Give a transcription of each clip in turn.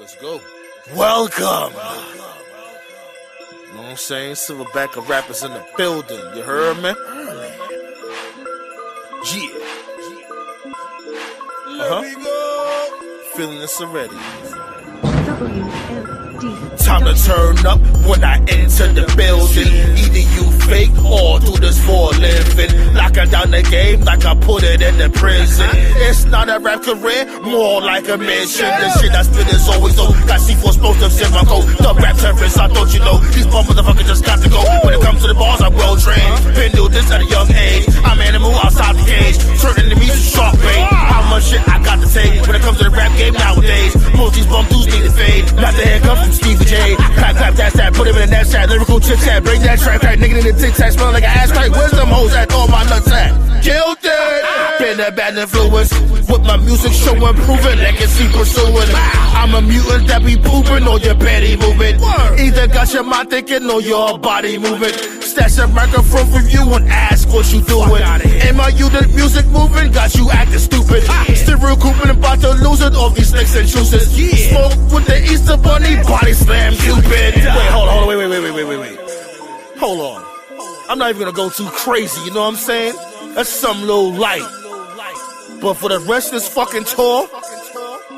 Let's go. Welcome. You know what I'm saying? Silverback of rappers in the building. You heard me? Yeah. Here we go. Feeling this already. WMD. Time to turn up when I enter the building. Either you fake or do this for a living. Locking down the game like I put it in the prison. It's not a rap career, more like a mission. The shit I spit is always low. Got C4 explosives in my coat. The rap terrorists, I thought you know. These bum motherfuckers just got to go. When it comes to the bars, I'm well trained. Been doing this at a young age. I'm animal outside the cage. Turning enemies to shark bait. How much shit I got to take when it comes to the rap game nowadays. Most these bum dudes need to fade. Not the handcuffs from Stevie J. Clap, clap, that's that. Put him in the Snapchat. Lyrical chit chat. Bring that track, crack. Nigga in the tic tac. Smell like an ass crack. Where's them hoes at? All my nuts at? Guilty. Been a bad influence. With my music show improving. Legacy pursuing. I'm a mutant that be pooping or your belly moving. Either got your mind thinking or your body moving. Stash a microphone from you and ask what you doing. Am I you the music moving? Got you acting stupid. Still recouping about to lose it. All these snakes and juices. Smoke with the Easter Bunny. Body slam Cupid. Wait, hold on. Wait. Hold on. I'm not even gonna go too crazy, you know what I'm saying? That's some little light. But for the rest of this fucking tour,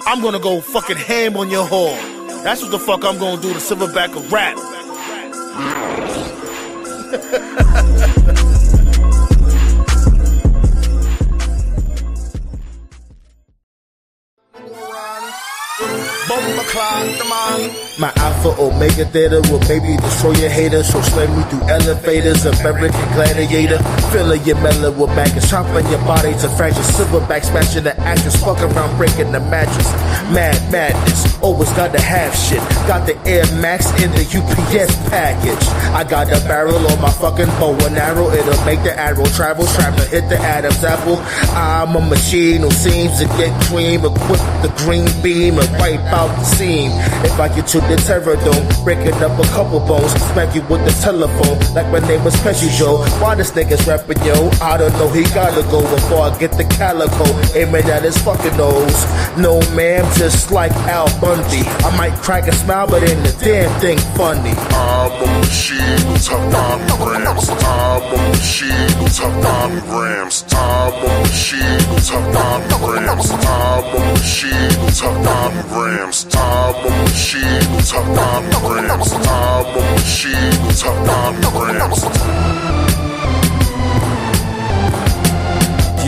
I'm gonna go fucking ham on your whore. That's what the fuck I'm gonna do to Silverback of rap. My Alpha Omega Theta will maybe destroy your haters. So slam me through elevators, American Gladiator. Filling your mellow with maggots, chopping your body to fracture. Silverback smashing the actors, fuck around breaking the mattress. Madness, always got to have shit. Got the Air Max in the UPS package. I got a barrel on my fucking bow and arrow. It'll make the arrow travel, trap to hit the Adam's apple. I'm a machine who seems to get cream, equip the green beam and wipe out the seam. If I get to the terror dome, breaking up a couple bones, smack you with the telephone like my name was Pesci Joe. Why this nigga's rapping, yo? I don't know, he gotta go before I get the calico aiming at his fucking nose. No ma'am, just like Al Bundy. I might crack a smile, but ain't the damn thing funny. I'm a machine with tough on grams. I'm a machine with tough on grams. I'm a machine with tough on grams. I'm a machine with tough on grams. I'm a machine with tough on grams. I'm a machine with tough on grams.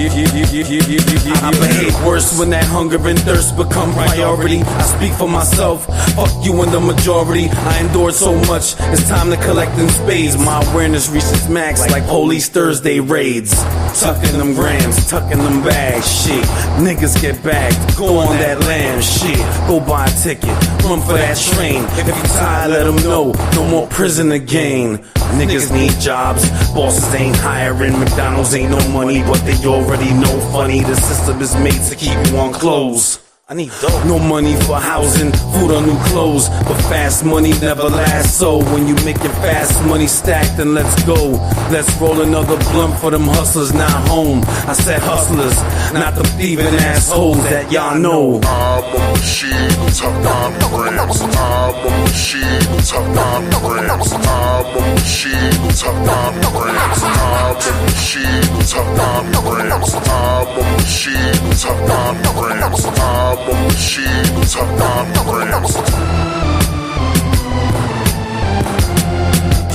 I behave worse when that hunger and thirst become priority. I speak for myself, fuck you and the majority. I endured so much, it's time to collect in spades. My awareness reaches max like Police Thursday raids. Tucking them grams, tucking them bags, shit. Niggas get bagged, go on that land, shit. Go buy a ticket, run for that train. If you tired, let them know, no more prison again. Niggas need jobs, bosses ain't hiring. McDonald's ain't no money, but they already know funny. The system is made to keep you on clothes. I need dope. No money for housing, food or new clothes, but fast money never lasts. So when you making fast money stack, then let's go. Let's roll another blunt for them hustlers not home. I said hustlers, not the thieving assholes that y'all know. I'm a machine with tough on grams. I'm a machine with tough on grams. I'm a machine with tough on grams. I'm a machine with tough on grams. I'm a machine with tough on grams. I'm a machine with tough on grams.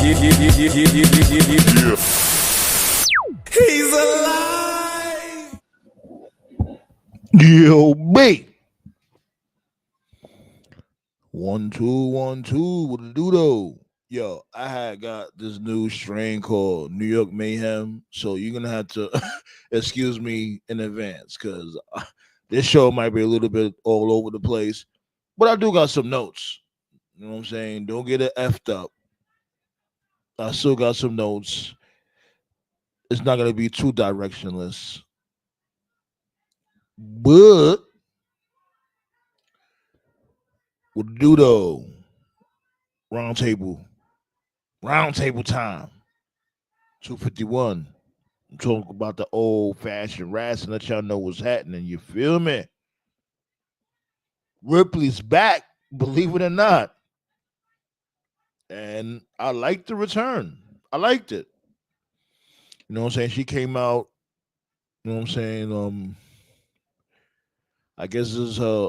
Yeah. He's alive. Yo, B. 1 2 1 2. What it do though? Yo, I had got this new strain called New York Mayhem, so you're gonna have to excuse me in advance because this show might be a little bit all over the place, but I do got some notes. You know what I'm saying? Don't get it effed up. I still got some notes. It's not gonna be too directionless, but what to do though? Roundtable time. 251. I'm talking about the old-fashioned rats and let y'all know what's happening. You feel me? Ripley's back. believe it or not. And I liked the return. I liked it. You know what I'm saying? She came out, you know what I'm saying? I guess this is a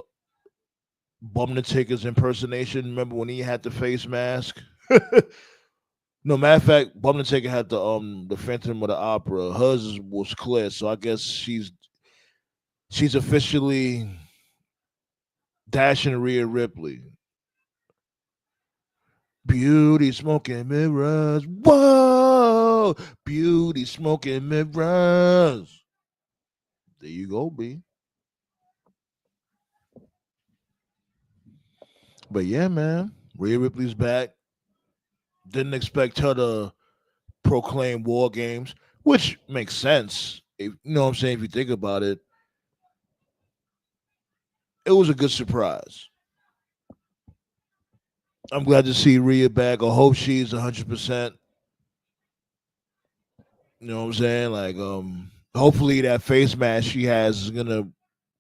Bum the Tickets impersonation. Remember when he had the face mask? No, matter of fact, Bum the Ticket had the Phantom of the Opera. Hers was clear, so I guess she's officially dashing Rhea Ripley. Beauty smoking mirrors. Whoa! Beauty smoking mirrors. There you go, B. But yeah, man. Rhea Ripley's back. Didn't expect her to proclaim war games, which makes sense. You know what I'm saying? If you think about it, it was a good surprise. I'm glad to see Rhea back. I hope she's 100%. You know what I'm saying? Like, hopefully that face mask she has is gonna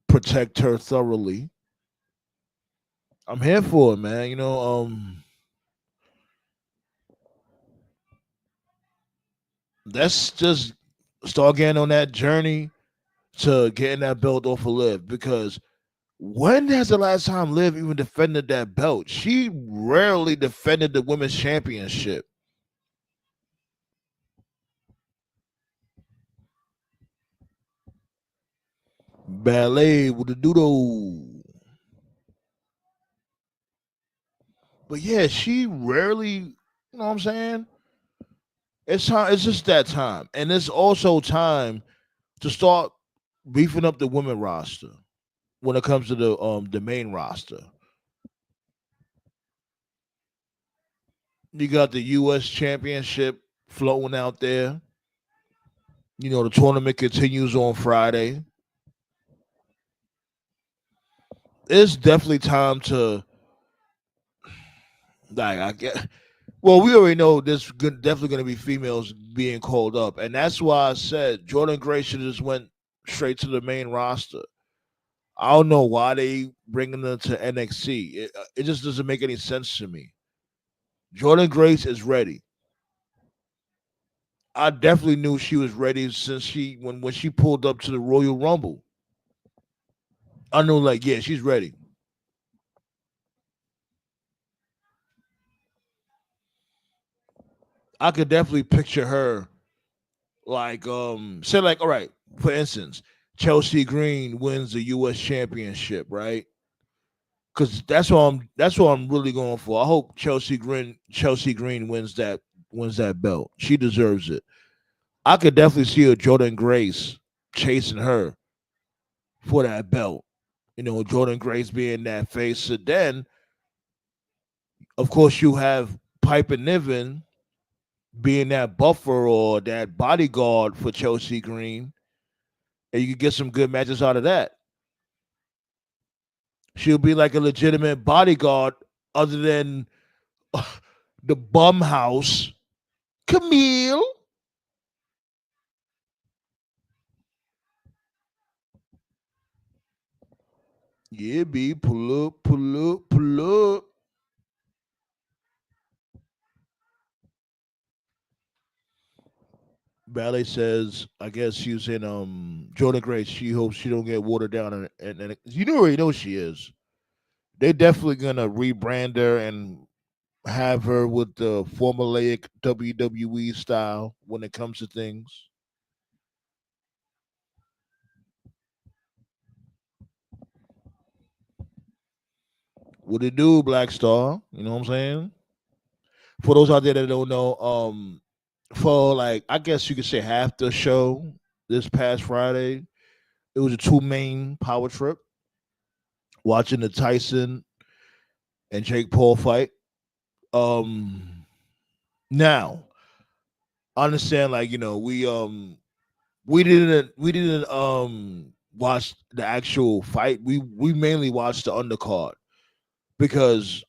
protect her thoroughly. I'm here for it, man. Let's just start getting on that journey to getting that belt off of Liv, because when has the last time Liv even defended that belt? She rarely defended the women's championship. Ballet with the doodle. But yeah, she rarely, you know what I'm saying? It's time. It's just that time, and it's also time to start beefing up the women roster when it comes to the main roster. You got the U.S. Championship floating out there. You know the tournament continues on Friday. It's definitely time to, like, I get. Well, we already know there's definitely going to be females being called up, and that's why I said Jordan Gray should just went straight to the main roster. I don't know why they bringing them to NXT. It just doesn't make any sense to me. Jordan Grace is ready. I definitely knew she was ready since when she pulled up to the Royal Rumble. I knew, like, yeah, she's ready. I could definitely picture her, like, say, like, all right, for instance, Chelsea Green wins the US championship, right? Because that's what I'm really going for. I hope Chelsea Green wins that belt. She deserves it. I could definitely see a Jordan Grace chasing her for that belt. You know, Jordan Grace being that face. So then, of course, you have Piper Niven being that buffer or that bodyguard for Chelsea Green, and you can get some good matches out of that. She'll be like a legitimate bodyguard, other than the bum house Camille. Yeah, B, pull up, pull up, pull up. Ballet says, I guess she was in Jordan Grace. She hopes she don't get watered down, and you already know she is. They definitely gonna rebrand her and have her with the formulaic WWE style when it comes to things. What it do, Black Star? You know what I'm saying? For those out there that don't know, for, like, I guess you could say half the show this past Friday, it was a two main power trip. Watching the Tyson and Jake Paul fight. Um, Now I understand, like, we didn't watch the actual fight. We mainly watched the undercard because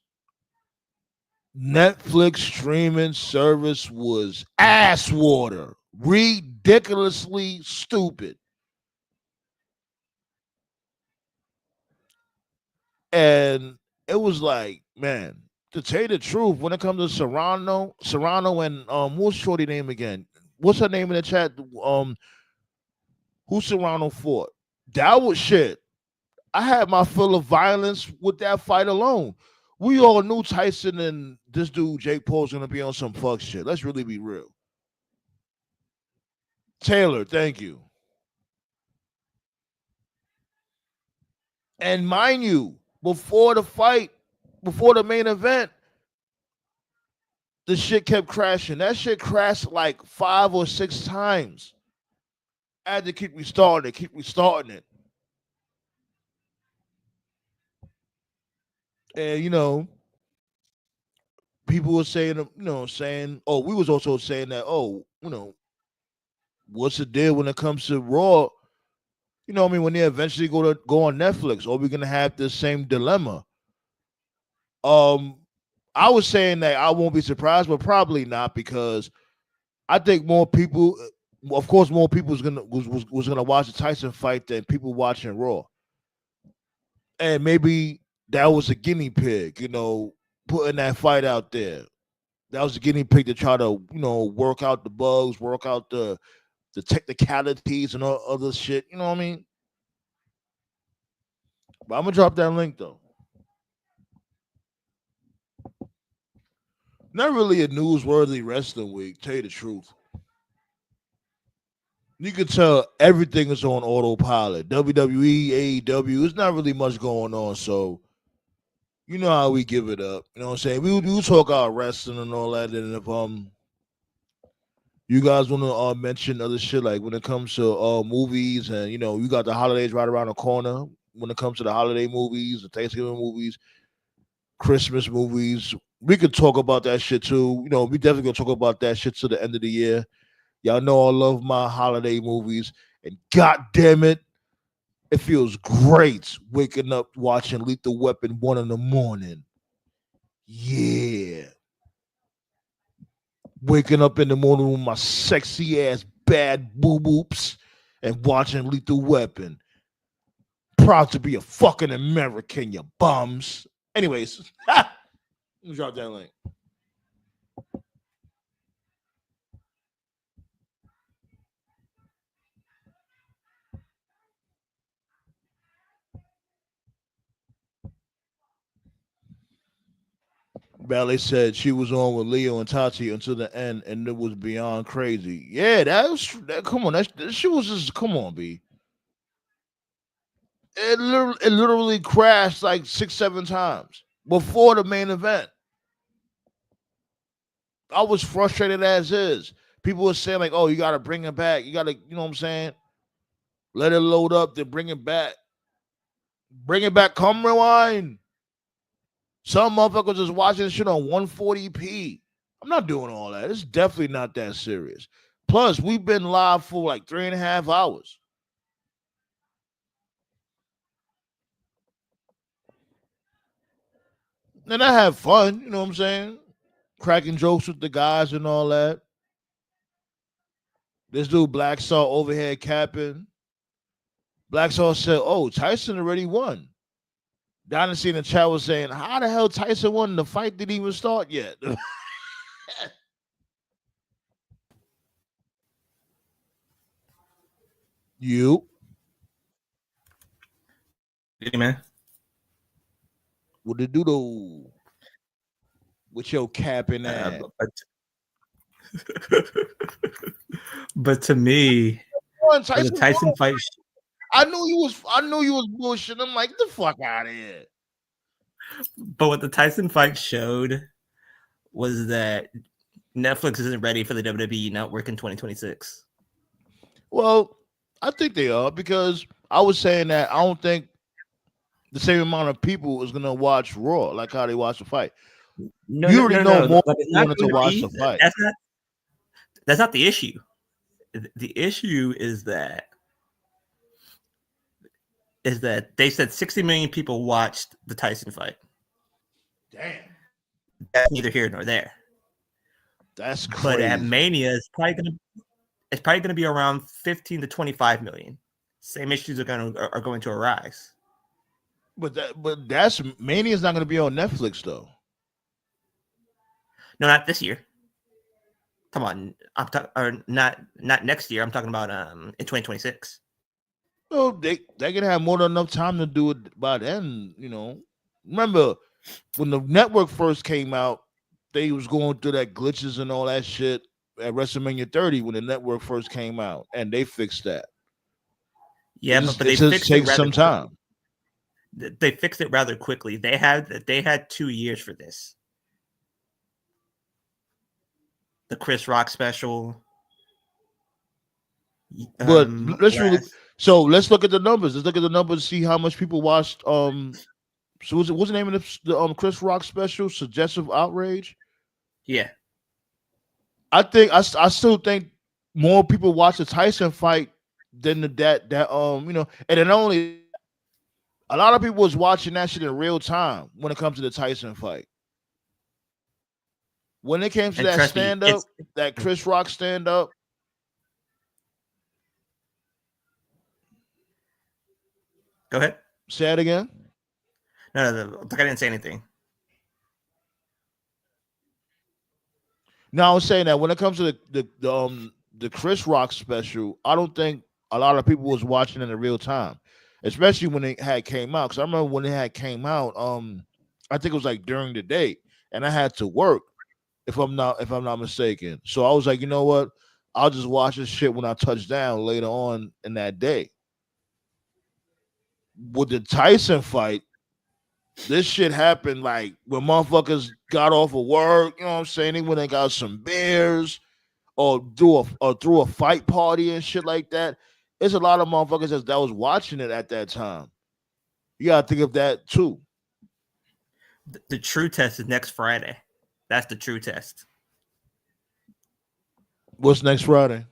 Netflix streaming service was ass water, ridiculously stupid. And it was like, man, to tell you the truth, when it comes to Serrano and what's Shorty name again? What's her name in the chat? Who Serrano fought? That was shit. I had my fill of violence with that fight alone. We all knew Tyson and this dude Jake Paul's gonna be on some fuck shit. Let's really be real. Taylor, thank you. And mind you, before the fight, before the main event, the shit kept crashing. That shit crashed like 5 or 6 times. I had to keep restarting it. And people were saying, oh, we was also saying that, oh, what's the deal when it comes to Raw? When they eventually go on Netflix, are we gonna have the same dilemma? I was saying that I won't be surprised, but probably not, because I think more people, of course, more people was gonna watch the Tyson fight than people watching Raw, and maybe that was a guinea pig, putting that fight out there. That was a guinea pig to try to, work out the bugs, work out the technicalities and all other shit. You know what I mean? But I'm gonna drop that link though. Not really a newsworthy wrestling week, tell you the truth. You can tell everything is on autopilot. WWE, AEW, it's not really much going on, so you know how we give it up. You know what I'm saying? We talk about wrestling and all that, and if you guys want to mention other shit, like when it comes to movies, and you got the holidays right around the corner. When it comes to the holiday movies, the Thanksgiving movies, Christmas movies, we could talk about that shit too. We definitely gonna talk about that shit to the end of the year. Y'all know I love my holiday movies, and god damn it, it feels great waking up watching Lethal Weapon 1 in the morning. Yeah. Waking up in the morning with my sexy ass bad boo-boops and watching Lethal Weapon. Proud to be a fucking American, you bums. Anyways, let me drop that link. Ballet said she was on with Leo and Tati until the end, and it was beyond crazy. Yeah, that. Come on, that she was just come on, B. It literally crashed like 6-7 times before the main event. I was frustrated as is. People were saying like, "Oh, you got to bring it back. You got to, you know what I'm saying? Let it load up, then bring it back. Bring it back. Come rewind." Some motherfuckers just watching this shit on 140p. I'm not doing all that. It's definitely not that serious. Plus, we've been live for like 3.5 hours. And I have fun, you know what I'm saying? Cracking jokes with the guys and all that. This dude Black Saw overhead capping. Black Saw said, "Oh, Tyson already won." Dynasty in the chat was saying, "How the hell Tyson won? The fight didn't even start yet." You. Hey, man. What did you do? With your capping ass. But to me, the Tyson fight. I knew you was bullshit. I'm like, get the fuck out of here. But what the Tyson fight showed was that Netflix isn't ready for the WWE network in 2026. Well, I think they are, because I was saying that I don't think the same amount of people is gonna watch Raw like how they watch the fight. No, you already know more people wanted to watch the fight. That's not the issue. The issue is that they said 60 million people watched the Tyson fight. Damn. That's neither here nor there. That's crazy. But at Mania, it's probably gonna be around 15 to 25 million. Same issues are going to arise. But that's Mania's not going to be on Netflix though. No, not this year. Come on, I'm talking, or not next year. I'm talking about in 2026. So they can have more than enough time to do it by then. Remember when the network first came out, they was going through that glitches and all that shit at WrestleMania 30 when the network first came out, and they fixed that. Yeah, but they just fixed takes some time. They fixed it rather quickly. They had 2 years for this. The Chris Rock special. But let's look at the numbers. Let's look at the numbers. See how much people watched. So what's the name of the Chris Rock special? Suggestive Outrage. Yeah, I think I still think more people watch the Tyson fight than and then only a lot of people was watching that shit in real time when it comes to the Tyson fight. When it came to that stand up, that Chris Rock stand up. Go ahead. Say it again. No, I didn't say anything. No, I was saying that when it comes to the Chris Rock special, I don't think a lot of people was watching it in real time, especially when it had came out. Because I remember when it had came out, I think it was like during the day, and I had to work, if I'm not mistaken. So I was like, you know what? I'll just watch this shit when I touch down later on in that day. With the Tyson fight, this shit happened like when motherfuckers got off of work, you know what I'm saying? When they got some beers or threw a fight party and shit like that. There's a lot of motherfuckers that was watching it at that time. You gotta think of that too. The true test is next Friday. That's the true test. What's next Friday?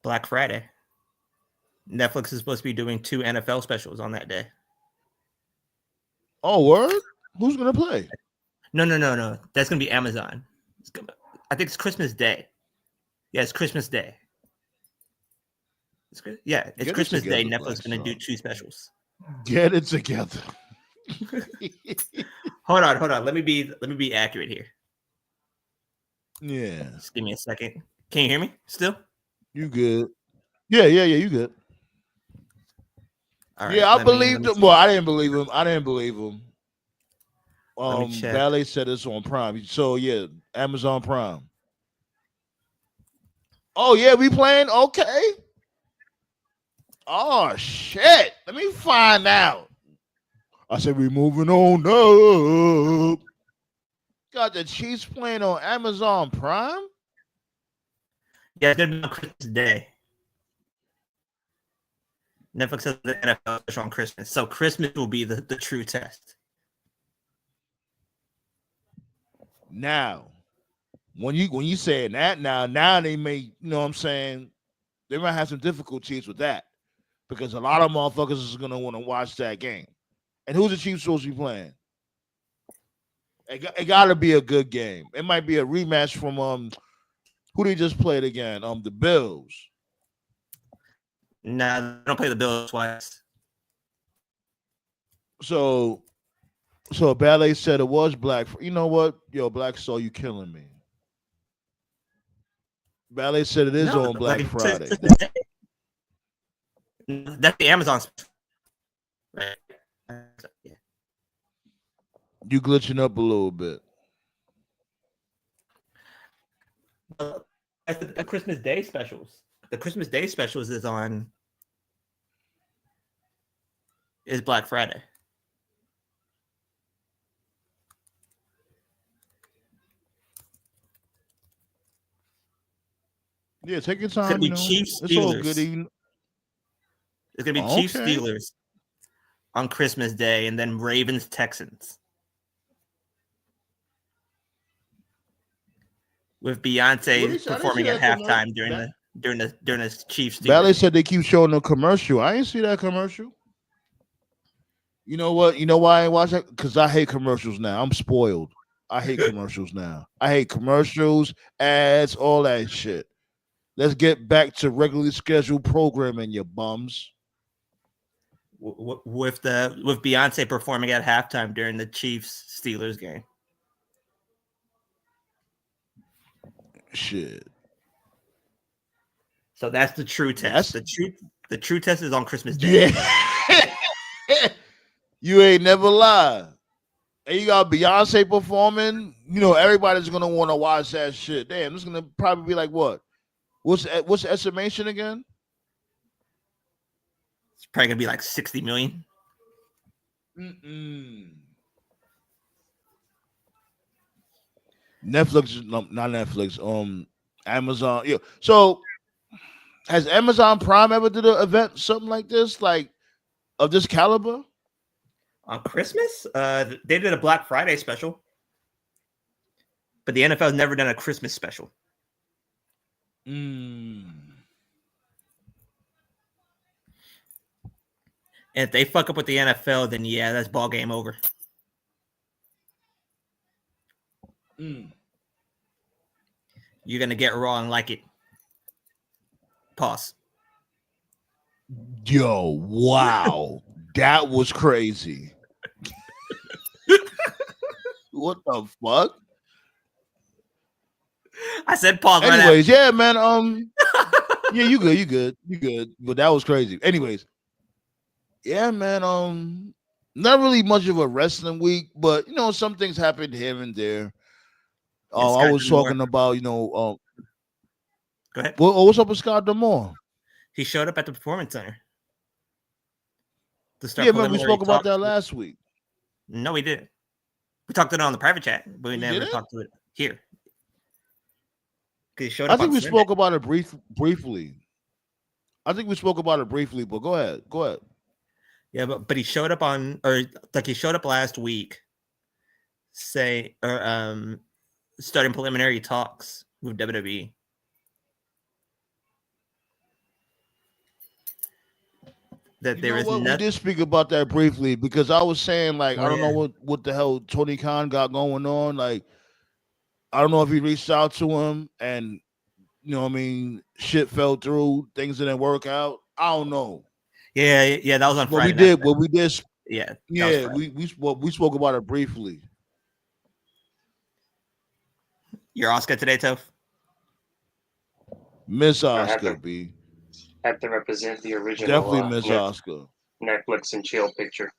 Black Friday. Netflix is supposed to be doing 2 NFL specials on that day. Oh, word? Who's gonna play? No. That's gonna be Amazon. I think it's Christmas Day. Yeah, it's Christmas Day. It's Christmas Day. Netflix is gonna do 2 specials. Get it together. Hold on. Let me be accurate here. Yeah. Just give me a second. Can you hear me still? You good? Yeah. You good? All right, yeah, I believed him. Well, I didn't believe him. Ballet said it's on Prime. So yeah, Amazon Prime. Oh yeah, we playing? Okay. Oh shit. Let me find out. I said we moving on up. Got the Chiefs playing on Amazon Prime? Yeah, it's gonna be on Christmas Day. Netflix has the NFL special on Christmas, so Christmas will be the true test. Now, when you say that, now they may, you know what I'm saying, they might have some difficulties with that because a lot of motherfuckers is gonna want to watch that game. And who's the Chiefs supposed to be playing? It got to be a good game. It might be a rematch from who they just played again? The Bills. Nah, they don't play the Bills twice. So Ballet said it was Black. You know what? Yo, Black Soul, you killing me. Ballet said it is on Black Friday. That's the Amazon. Right. Yeah. You glitching up a little bit. The Christmas Day specials. The Christmas Day specials is Black Friday. Yeah, take your time. It's gonna be Chiefs Steelers. It's all good. It's gonna be Chiefs Steelers on Christmas Day, and then Ravens Texans with Beyonce performing at halftime during the Chiefs. Ballet said they keep showing the commercial. I ain't see that commercial. You know what? You know why I ain't watching? Because I hate commercials now. I'm spoiled. I hate commercials now. I hate commercials, ads, all that shit. Let's get back to regularly scheduled programming, you bums. with Beyonce performing at halftime during the Chiefs Steelers game. Shit. So that's the true test. The true test is on Christmas Day. Yeah. You ain't never lie. And you got Beyonce performing. You know, everybody's gonna want to watch that shit. Damn, this is gonna probably be like what? What's the estimation again? It's probably gonna be like 60 million. Netflix, not Netflix. Amazon. Yeah. So, has Amazon Prime ever did an event something like this, like of this caliber? On Christmas, they did a Black Friday special, but the NFL has never done a Christmas special. And if they fuck up with the NFL, then yeah, that's ball game over. You're gonna get Raw and like it. Pause. Yo, wow, that was crazy. What the fuck? I said pause. Anyways, yeah, man. Yeah, you good. But that was crazy. Anyways, yeah, man. Not really much of a wrestling week, but you know, some things happened here and there. I was talking about, Go ahead. What's up with Scott D'Amore? He showed up at the Performance Center. Yeah, man, we spoke about that last week. No, we didn't. We talked it on the private chat, but we never talked to it here. He showed up. I think we spoke about it briefly. I think we spoke about it briefly, but go ahead. Yeah, but he showed up he showed up last week, starting preliminary talks with WWE. That there is nothing. We did speak about that briefly because I was saying, like, I don't know what the hell Tony Khan got going on. Like, I don't know if he reached out to him and, you know what I mean, shit fell through, things didn't work out. I don't know. Yeah, that was on Friday. We did. Yeah, we spoke about it briefly. Your Oscar today, Toph? Miss Oscar, B. Have to represent the original. Definitely Miss Oscar. Netflix and chill picture.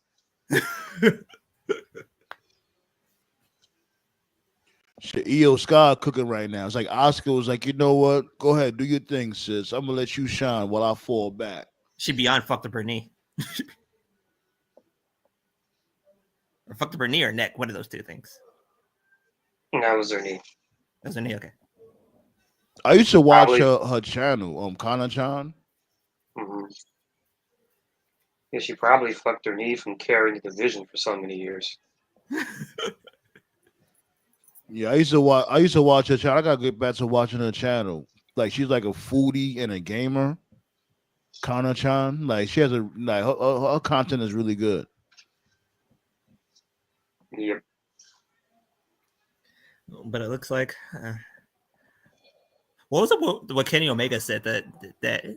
Shit, EO Scott cooking right now. It's like Oscar was like, you know what? Go ahead, do your thing, sis. I'm gonna let you shine while I fall back. She beyond fuck the knee. Or fuck the knee or neck. One of those two things. That was her knee. That was her knee, okay. I used to watch her channel, Kana-chan. Mm-hmm. Yeah, she probably fucked her knee from carrying the division for so many years. Yeah, I used to watch her channel. I gotta get back to watching her channel. Like, she's like a foodie and a gamer. Kana-chan, like, she has her content is really good. Yep. But it looks like what was it? What Kenny Omega said that the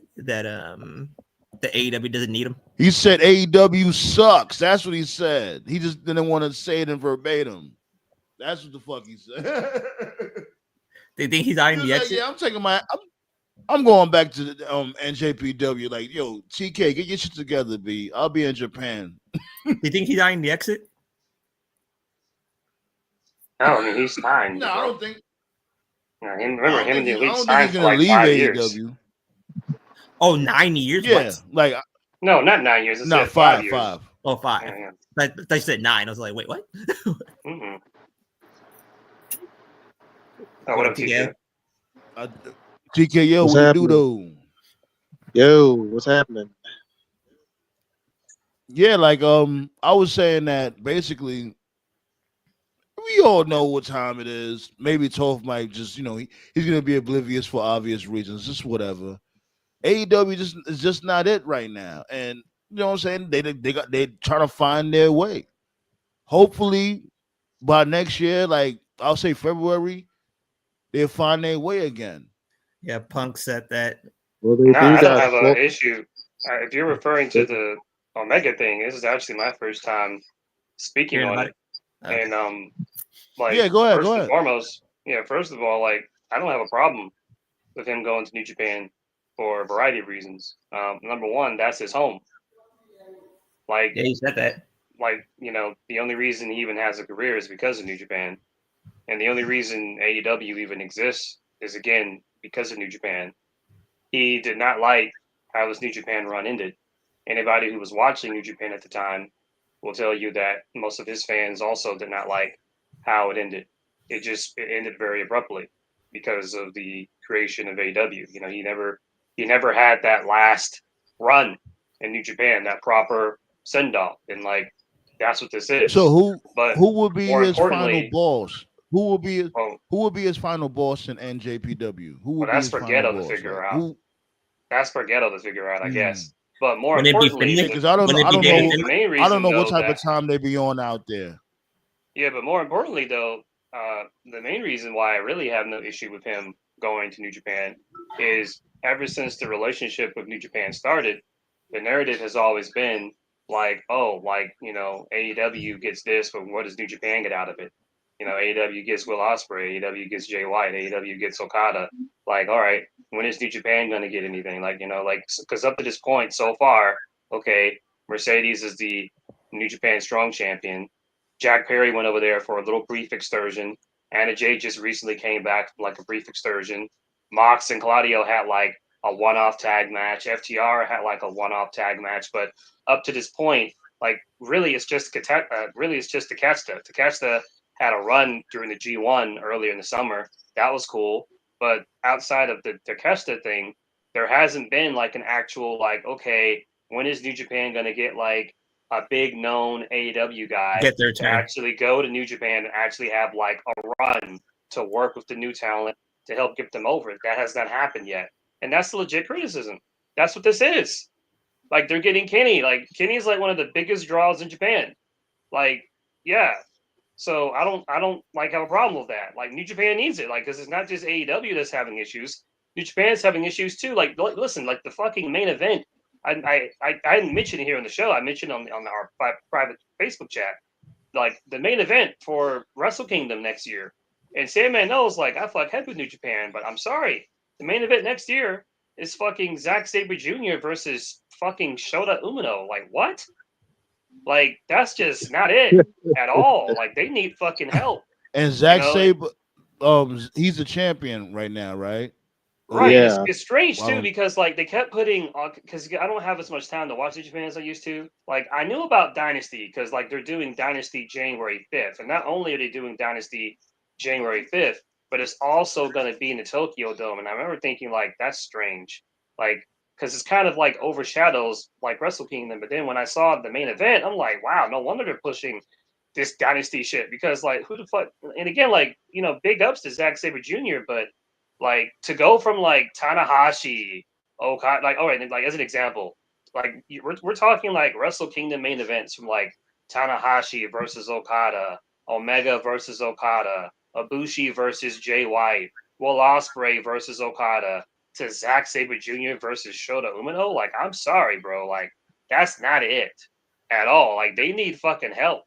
AEW doesn't need him. He said AEW sucks. That's what he said. He just didn't want to say it in verbatim. That's what the fuck he said. They think he's eyeing the exit. Yeah, I'm going back to the NJPW. Like, yo, TK, get your shit together, B. I'll be in Japan. You think he's eyeing the exit? No, I mean, he's signed. No, I don't think. Remember him and the Elite signed for like 5 years. Oh, 9 years? Yeah, what? like no, not 9 years. It's not 5 years. 5. Oh, 5. Yeah. They said 9. I was like, wait, what? Mm-hmm. Oh, what up, TK? TK, yo, what's what happening? you do, though? Yo, what's happening? Yeah, like I was saying that basically we all know what time it is. Maybe Toph might just, he's gonna be oblivious for obvious reasons, just whatever. AEW is just not it right now. And you know what I'm saying? They trying to find their way. Hopefully by next year, like I'll say February, they'll find their way again. Yeah, Punk said that. Well, they I don't have an issue. If you're referring to Omega thing. This is actually my first time speaking Hearing on about it, Okay. and like Yeah, go ahead. first Go and ahead. foremost, first of all, like I don't have a problem with him going to New Japan for a variety of reasons. Number one, that's his home. Like, Yeah, he said that. the only reason he even has a career is because of New Japan, and the only reason AEW even exists is again because of New Japan. He did not like how his New Japan run ended. Anybody who was watching New Japan at the time will tell you that most of his fans also did not like how it ended. It ended very abruptly because of the creation of AEW. He never had that last run in New Japan, that proper send off, and like that's what this So is. But who will be more his final importantly, boss? Who will be well, who will be his final boss in NJPW? Who will be that's his for final Ghetto to boss? figure Like out. who? That's for Ghetto to figure out, I Hmm. guess. But more Wouldn't it be importantly, Yeah, Finley? because I don't know. Wouldn't it I be don't Danny know. the Finley? main I reason don't know what though type that of time they be on out there. yeah, but more importantly though, the main reason why I really have no issue with him going to New Japan is ever since the relationship with New Japan started, the narrative has always been like, oh, like AEW gets this, but what does New Japan get out of it? AEW gets Will Ospreay, AEW gets Jay White, AEW gets Okada. Like, all right, when is New Japan going to get anything? Like, because up to this point so far, okay, Mercedes is the New Japan Strong Champion. Jack Perry went over there for a little brief excursion. Anna Jay just recently came back from like a brief excursion. Mox and Claudio had like a one-off tag match. FTR had like a one-off tag match, but up to this point, like really, it's just Takeshita. Takeshita had a run during the G1 earlier in the summer. That was cool, but outside of the Takeshita thing, there hasn't been like an actual like, okay, when is New Japan gonna get like a big known AEW guy Get their to turn. actually go to New Japan and actually have like a run to work with the new talent to help get them over. That has not happened yet. And that's the legit criticism. That's what this is. Like they're getting Kenny. Like Kenny's like one of the biggest draws in Japan. Like, yeah. So I don't like have a problem with that. Like New Japan needs it. Like, because it's not just AEW that's having issues. New Japan's having issues too. Like, listen, like the fucking main event. I didn't mention it here on the show. I mentioned on our private Facebook chat. Like the main event for Wrestle Kingdom next year. And Sandman knows, like, I fuck head with New Japan, but I'm sorry. The main event next year is fucking Zack Sabre Jr. versus fucking Shota Umino. Like, what? Like, that's just not it at all. Like, they need fucking help. And Zack Sabre, he's a champion right now, right? Right. Yeah. It's strange too Wow. because like they kept putting because I don't have as much time to watch New Japan as I used to. Like I knew about Dynasty because like they're doing Dynasty January 5th, and not only are they doing Dynasty January 5th, but it's also going to be in the Tokyo Dome. And I remember thinking like that's strange, like because it's kind of like overshadows like Wrestle Kingdom. But then when I saw the main event, I'm like, wow, no wonder they're pushing this Dynasty shit because like who the fuck? And again, like big ups to Zack Sabre Jr., but like to go from like Tanahashi, Okada, like all right, like as an example, like we're talking like Wrestle Kingdom main events from like Tanahashi versus Okada, Omega versus Okada, Ibushi versus Jay White, Will Ospreay versus Okada, to Zack Sabre Jr. versus Shota Umino. Like I'm sorry, bro, like that's not it at all. Like they need fucking help.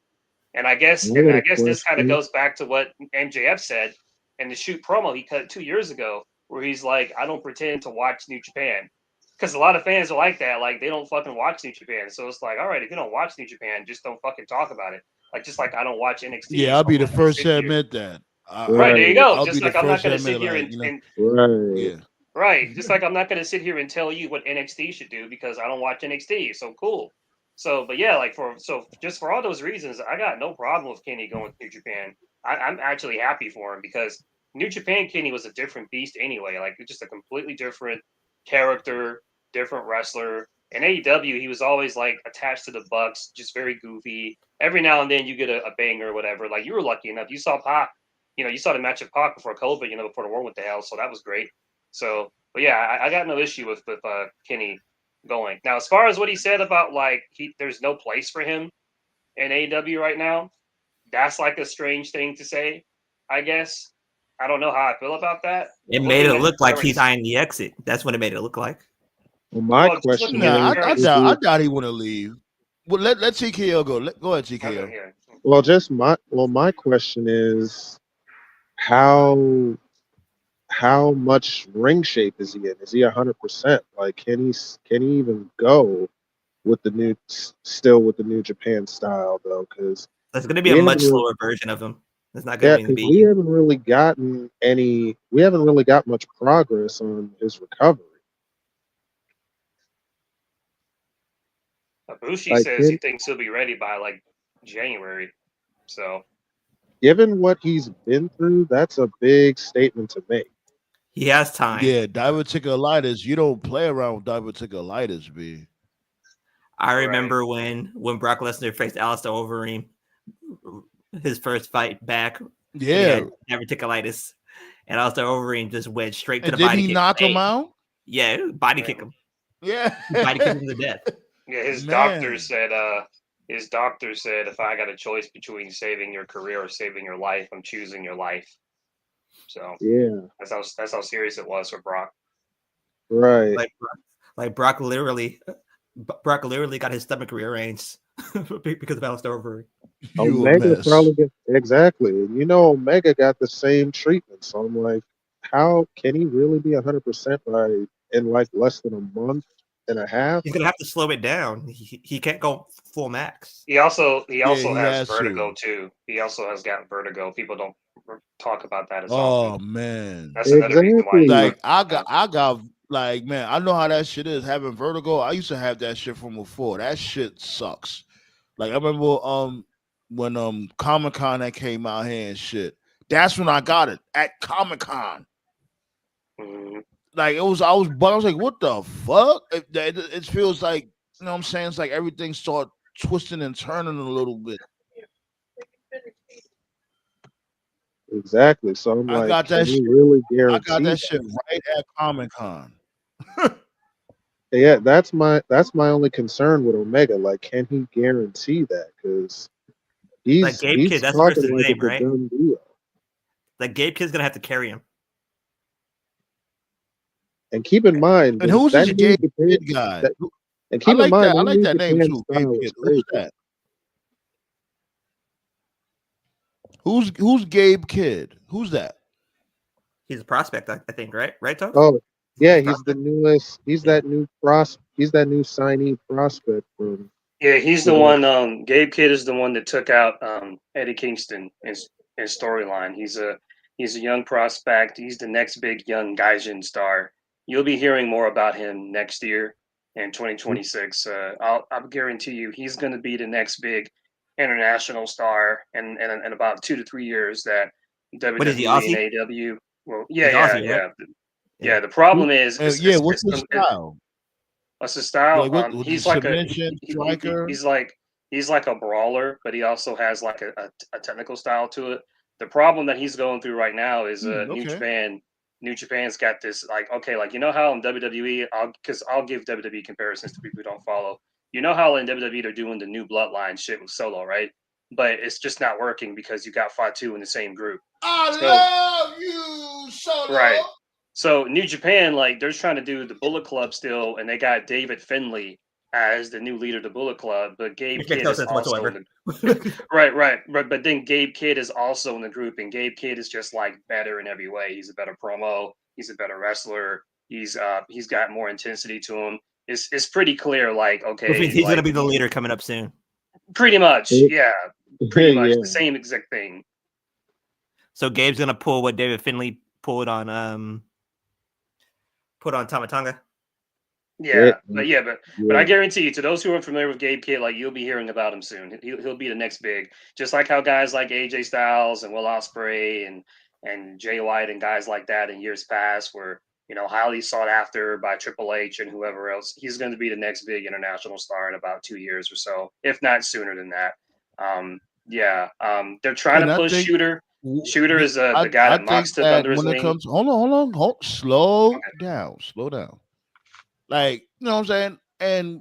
And I guess this kind of goes back to what MJF said in the shoot promo he cut 2 years ago, where he's like, I don't pretend to watch New Japan. Because a lot of fans are like that. Like, they don't fucking watch New Japan. So it's like, all right, if you don't watch New Japan, just don't fucking talk about it. Like, just like I don't watch NXT. Yeah, So I'll be I'm the not gonna first sit to here. admit that. Right, there you go. I'll Just be like the I'm not first to going to sit admit, here like, and Right. yeah. right. Just like I'm not going to sit here and tell you what NXT should do because I don't watch NXT. So cool. So, but yeah, like just for all those reasons, I got no problem with Kenny going to New Japan. I'm actually happy for him because New Japan Kenny was a different beast anyway. Like just a completely different character, different wrestler. In AEW, he was always like attached to the Bucks, just very goofy. Every now and then you get a banger or whatever. Like you were lucky enough, you saw Pac. You saw the match of Pac before COVID. Before the war went to hell. So that was great. So, but yeah, I got no issue with Kenny going. Now, as far as what he said about like there's no place for him in AEW right now, that's like a strange thing to say, I guess. I don't know how I feel about that. It made it look like he's eyeing the exit. That's what it made it look like. Well, my question Nah, is, I doubt he want to leave. Well, let TKO go. Go ahead, TKO. Okay, yeah. Well, my question is how much ring shape is he in? Is he 100%? Like, can he even go with the New Japan style though? Because There's going to be a much slower version of him. It's not going to be. we haven't really got much progress on his recovery. Ibushi says he thinks he'll be ready by like January. So, given what he's been through, that's a big statement to make. He has time. Yeah, diverticulitis. You don't play around with diverticulitis, B. I remember when Brock Lesnar faced Alistair Overeem, his first fight back. Yeah, diverticulitis, and Alistair Overeem just went straight to the did body. Did he knock him out? Yeah, body kick him. Yeah, body kick him to death. Yeah, his doctor said if I got a choice between saving your career or saving your life, I'm choosing your life. So yeah, that's how serious it was for Brock. Right. Like Brock literally got his stomach rearranged because of Alistair Overeem. Omega probably exactly. You know, Omega got the same treatment. So I'm like, how can he really be 100% in like less than a month and a half? He's gonna have to slow it down. He can't go full max. He also has vertigo too. He also has got vertigo. People don't talk about that as often. Oh man, that's another reason why. Like I got like, man, I know how that shit is having vertigo. I used to have that shit from before. That shit sucks. Like I remember when Comic-Con that came out here and shit. That's when I got it at Comic-Con. Mm-hmm. Like I was like, what the fuck? It feels like, you know what I'm saying? It's like everything started twisting and turning a little bit. Exactly. So I'm I got that shit. Really guarantee I got that shit right at Comic-Con. Yeah, that's my only concern with Omega. Like, can he guarantee that? Because he's Kid, that's talking the like name, it's a right? done deal. Like Gabe Kid's gonna have to carry him. And keep in mind, and who's this Gabe Kid guy? And keep in mind, I like that name too. Gabe Kid. Who's that? Who's Gabe Kid? Who's that? He's a prospect, I think, right? Right, Tom? Oh, yeah, he's the newest. He's that new He's that new signee prospect from. Yeah, he's the one. Gabe Kidd is the one that took out Eddie Kingston in storyline. He's a young prospect. He's the next big young Gaijin star. You'll be hearing more about him next year in 2026. I'll guarantee you, he's going to be the next big international star in about 2 to 3 years. That WWE and AEW. Well, yeah. The problem is, what's his style? What's his style? Like, he's like striker. He's like a brawler, but he also has like a technical style to it. The problem that he's going through right now is New Japan. New Japan's got this like you know how in WWE, I'll give WWE comparisons to people who don't follow. You know how in WWE they're doing the new Bloodline shit with Solo, right? But it's just not working because you got Fatu in the same group. Love you, Solo. Right. So New Japan, like they're trying to do the Bullet Club still, and they got David Finlay as the new leader of the Bullet Club, but Gabe Kidd is also in the right. But then Gabe Kidd is also in the group, and Gabe Kidd is just like better in every way. He's a better promo. He's a better wrestler. He's got more intensity to him. It's pretty clear. Like he's gonna be the leader coming up soon. Pretty much, yeah. Pretty much the same exact thing. So Gabe's gonna pull what David Finlay pulled on Tama Tonga. But I guarantee you, to those who are familiar with Gabe Kidd, like you'll be hearing about him soon. He'll be the next big, just like how guys like AJ Styles and Will Ospreay and Jay White and guys like that in years past were highly sought after by Triple H and whoever else. He's going to be the next big international star in about 2 years or so, if not sooner than that. They're trying to push Shooter. Shooter is the guy that Mox took under his wing. Hold on. Slow down. Like, you know what I'm saying? And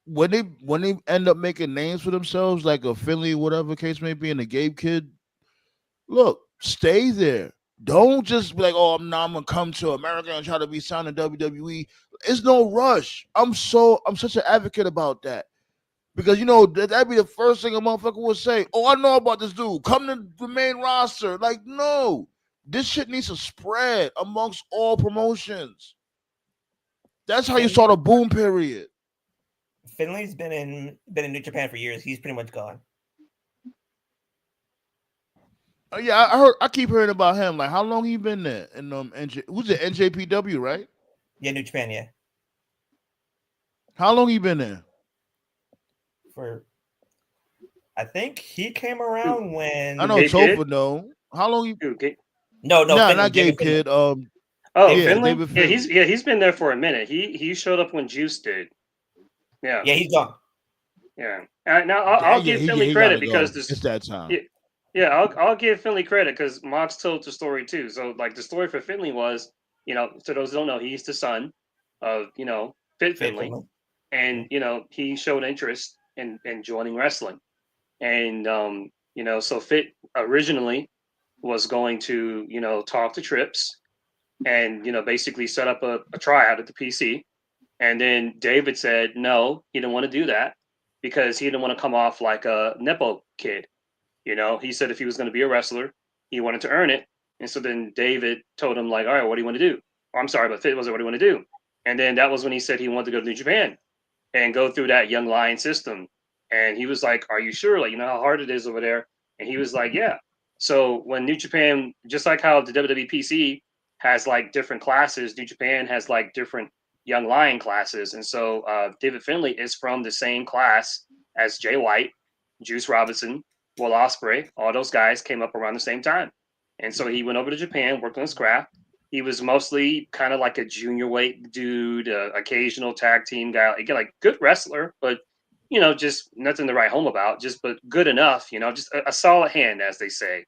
when they end up making names for themselves, like a Finley, whatever case may be, and a Gabe Kidd, look, stay there. Don't just be like, oh, I'm gonna come to America and try to be signed to WWE. It's no rush. I'm such an advocate about that. Because you know that'd be the first thing a motherfucker would say. Oh, I know about this dude. Come to the main roster. Like, no, this shit needs to spread amongst all promotions. That's how you saw the boom period. Finley's been in New Japan for years. He's pretty much gone. Yeah, I keep hearing about him. Like, how long he been there? And who's it? NJPW, right? Yeah, New Japan. Yeah. How long he been there? I think he came around when I know Topher. No, how long he? No, not Gabe Kid. Oh, yeah, Finley? David Finley. He's been there for a minute. He showed up when Juice did. Yeah, he's gone. Yeah, now I'll give Finley credit because it's that time. Yeah, I'll give Finley credit because Mox told the story too. So like the story for Finley was, to those who don't know, he's the son of Fit Finley, and he showed interest in joining wrestling, and so Fit originally was going to talk to Trips, and basically set up a tryout at the PC, and then David said no, he didn't want to do that because he didn't want to come off like a nepo kid. He said if he was going to be a wrestler, he wanted to earn it. And so then David told him, like, all right, what do you want to do? Oh, I'm sorry, but Fit was like, what do you want to do? And then that was when he said he wanted to go to New Japan and go through that young lion system. And he was like, are you sure? Like, you know how hard it is over there? And he was like, yeah. So when New Japan, just like how the WWE PC has like different classes, New Japan has like different young lion classes. And so David Finley is from the same class as Jay White, Juice Robinson, Will Ospreay. All those guys came up around the same time. And so he went over to Japan, worked on his craft. He was mostly kind of like a junior weight dude, occasional tag team guy, again, like good wrestler, but just nothing to write home about, but good enough, just a solid hand, as they say.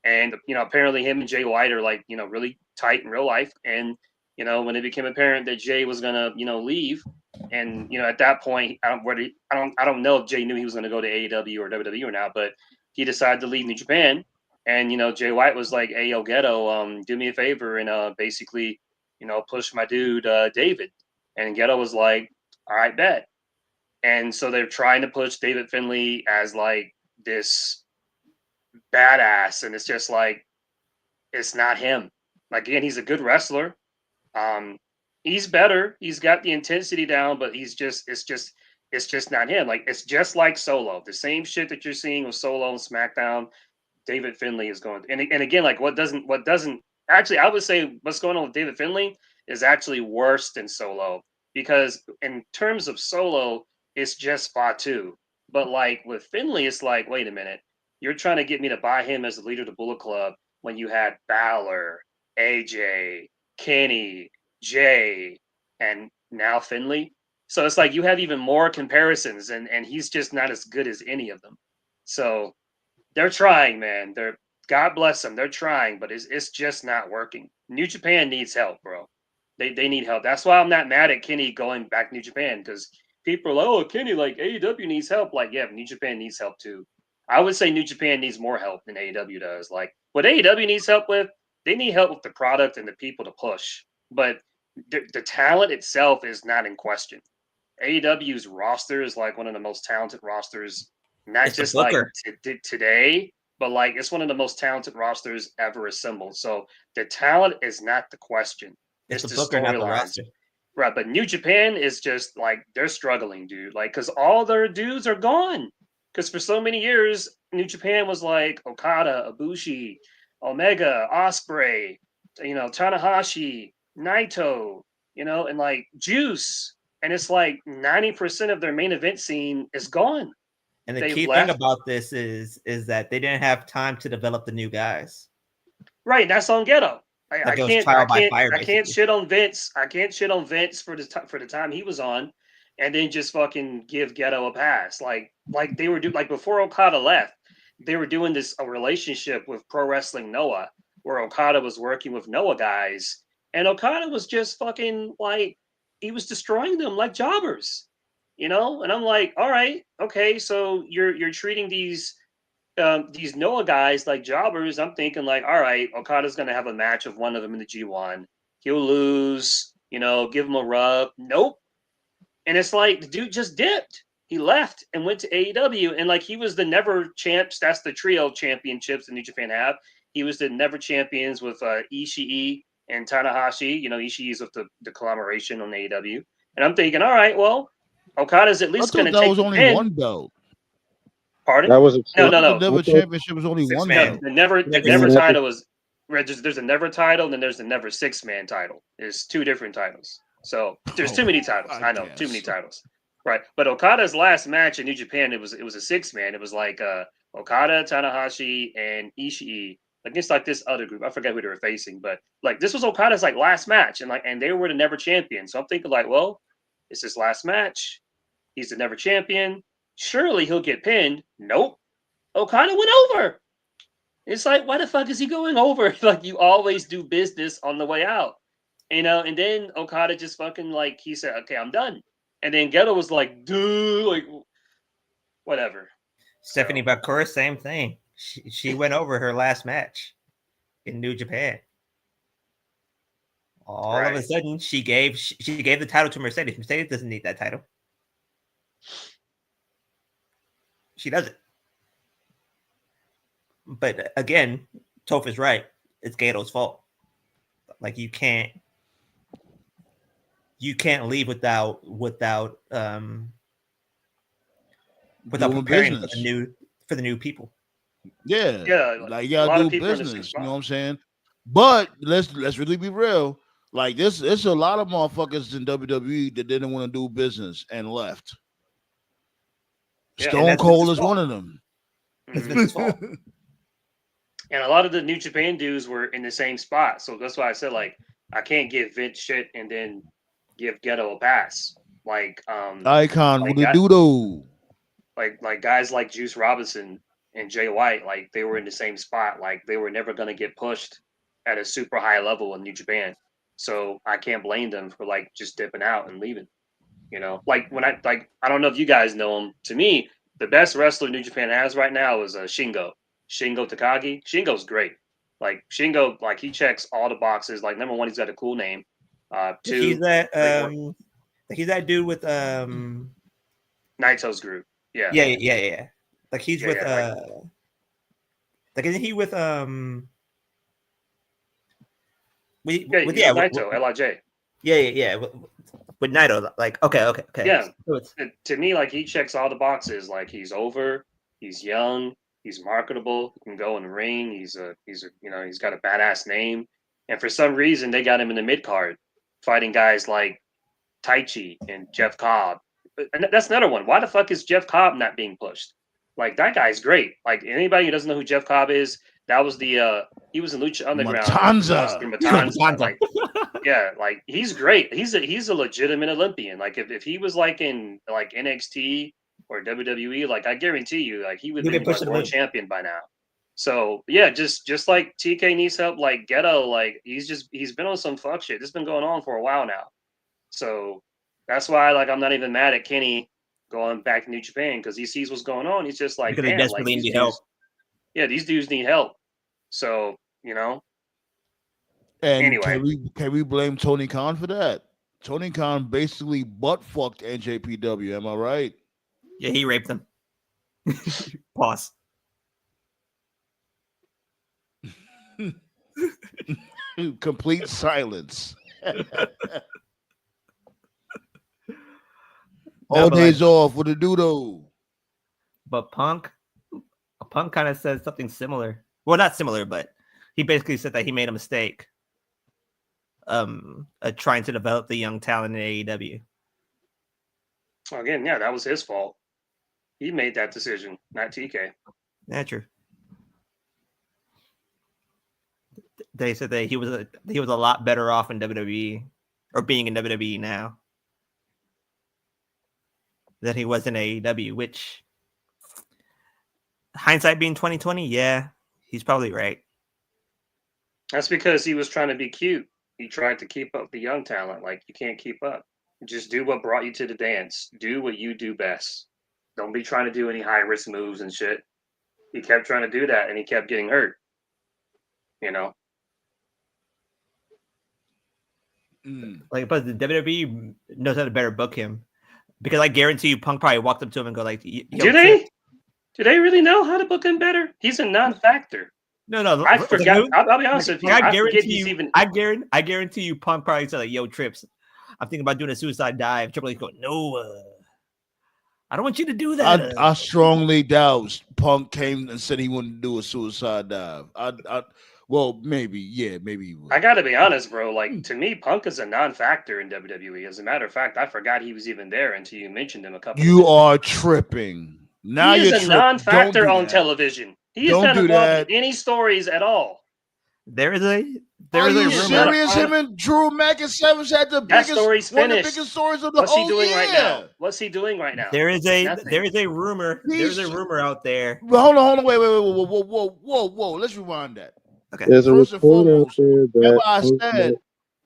And apparently him and Jay White are like, really tight in real life. And when it became apparent that Jay was gonna, leave, and at that point, I don't know if Jay knew he was gonna go to AEW or WWE or not, but he decided to leave New Japan. And Jay White was like, "Hey, yo, Ghetto, do me a favor and basically, push my dude David." And Ghetto was like, "All right, bet." And so they're trying to push David Finley as like this badass, and it's just like it's not him. Like, again, he's a good wrestler. He's better. He's got the intensity down, but it's just not him. Like, it's just like Solo. The same shit that you're seeing with Solo and SmackDown, David Finley is going. And again, like what doesn't actually, I would say what's going on with David Finley is actually worse than Solo, because in terms of Solo, it's just Fatu. But like with Finley, it's like, wait a minute, you're trying to get me to buy him as the leader of the Bullet Club when you had Balor, AJ, Kenny, Jay, and now Finley. So it's like you have even more comparisons, and he's just not as good as any of them. So they're trying, man. God bless them. They're trying, but it's just not working. New Japan needs help, bro. They need help. That's why I'm not mad at Kenny going back to New Japan, because people are like, oh, Kenny, like AEW needs help. Like, yeah, New Japan needs help too. I would say New Japan needs more help than AEW does. Like, what AEW needs help with, they need help with the product and the people to push. But the talent itself is not in question. AEW's roster is like one of the most talented rosters, not just like today, but like it's one of the most talented rosters ever assembled. So the talent is not the question. It's the booker, not the roster. Right, but New Japan is just like they're struggling, dude. Like, because all their dudes are gone. Because for so many years, New Japan was like Okada, Ibushi, Omega, Ospreay, Tanahashi, Naito, and like Juice. And it's like 90% of their main event scene is gone. And the key thing about this is that they didn't have time to develop the new guys. Right, that's on Ghetto. I can't shit on Vince. I can't shit on Vince for the time he was on, and then just fucking give Ghetto a pass. Like they were like before Okada left, they were doing a relationship with Pro Wrestling Noah, where Okada was working with Noah guys, and Okada was just fucking like he was destroying them like jobbers, And I'm like, all right, okay, so you're treating these Noah guys like jobbers. I'm thinking like, all right, Okada's going to have a match of one of them in the G1. He'll lose, give him a rub. Nope. And it's like the dude just dipped. he left and went to AEW, and like he was the never champs. That's the trio championships that New Japan have. He was the never champions with Ishii and Tanahashi. You know, Ishii's with the collaboration on AEW, and I'm thinking, all right, well, Okada's at I least thought going to that take was the only pin. one belt. Pardon? That was a No, The no. Never Championship was only Six one man. belt. The never Yeah. title was there's a never title, and then there's the never 6-man title. There's two different titles. So there's too many titles. I know, too many titles. Right. But Okada's last match in New Japan, it was a 6-man. It was like Okada, Tanahashi, and Ishii against like this other group. I forget who they were facing, but like this was Okada's like last match, and they were the never champion. So I'm thinking like, well, it's his last match. He's the never champion. Surely he'll get pinned. Nope. Okada went over. It's like, why the fuck is he going over? Like, you always do business on the way out, you know? And then Okada just fucking, like, he said, okay, I'm done. And then Geto was like, dude, like, whatever. Stephanie Bakura, same thing. She went over her last match in New Japan. All of a sudden, she gave the title to Mercedes. Mercedes doesn't need that title. She doesn't. But again, Toph is right. It's Gato's fault. Like you can't leave without preparing business. for the new people. Yeah, like you gotta do business. You know what I'm saying? But let's really be real. Like this, it's a lot of motherfuckers in WWE that didn't want to do business and left. Stone Cold is one of them. It's Vince's fault. And a lot of the New Japan dudes were in the same spot. So that's why I said, like, I can't give Vince shit and then give Geto a pass. Like, Icon, like what they do though? Like guys like Juice Robinson and Jay White, like they were in the same spot. Like they were never gonna get pushed at a super high level in New Japan. So I can't blame them for like just dipping out and leaving. You know, like when I don't know if you guys know him. To me, the best wrestler New Japan has right now is Shingo Takagi. Shingo's great. Like Shingo, like he checks all the boxes. Like number one, he's got a cool name. Two, he's that dude with Naito's group. Yeah. Like he's with like isn't he with Naito, LIJ. Yeah. With Naito, like okay. Yeah. To me, like he checks all the boxes. Like he's over, he's young, he's marketable, he can go in the ring. He's got a badass name. And for some reason, they got him in the mid card, fighting guys like Taichi and Jeff Cobb. And that's another one. Why the fuck is Jeff Cobb not being pushed? Like that guy's great. Like anybody who doesn't know who Jeff Cobb is, that was he was in Lucha Underground. Matanza. Like, yeah, like he's great. He's a legitimate Olympian. Like if he was like in like NXT or WWE, like I guarantee you, like he would be like world champion by now. So yeah, just like TK needs help, like Geto, like he's been on some fuck shit. This has been going on for a while now. So that's why like I'm not even mad at Kenny going back to New Japan because he sees what's going on. He's just like, because they desperately need help. Yeah, these dudes need help. So, you know. And anyway, can we blame Tony Khan for that? Tony Khan basically butt fucked NJPW. Am I right? Yeah, he raped them. Pause. Complete silence. All days off with a doodle. But Punk kind of said something similar. Well, not similar, but he basically said that he made a mistake trying to develop the young talent in AEW. Again, yeah, that was his fault. He made that decision, not TK. Yeah, true. They said that he was a lot better off in WWE or being in WWE now than he was in AEW, which hindsight being 2020, yeah, he's probably right. That's because he was trying to be cute. He tried to keep up the young talent. Like you can't keep up. Just do what brought you to the dance. Do what you do best. Don't be trying to do any high risk moves and shit. He kept trying to do that and he kept getting hurt. You know? Like, but the WWE knows how to better book him. Because I guarantee you, Punk probably walked up to him and go like, "Yo, Do they? Do they really know how to book him better? He's a non-factor. No. I forgot. I'll be honest with you. I forget guarantee he's you. even. I guarantee you, Punk probably said like, "Yo, Trips, I'm thinking about doing a suicide dive." Triple H go, "No, I don't want you to do that." I strongly doubt Punk came and said he wouldn't do a suicide dive. Well, maybe, yeah, maybe he would. I gotta be honest, bro. Like to me, Punk is a non-factor in WWE. As a matter of fact, I forgot he was even there until you mentioned him a couple. You are tripping. Now he is you're a non-factor on television. He is not involved in any stories at all. There is a Are you rumor. serious? Him and Drew McIntyre had the biggest, story's one of the finished. biggest stories of the What's whole he doing year. right now? What's he doing right now? There is a Nothing. rumor. There's a rumor out there. Hold on, wait, whoa. Let's rewind that. Okay. There's a First and report out foremost, there remember that I Punk said,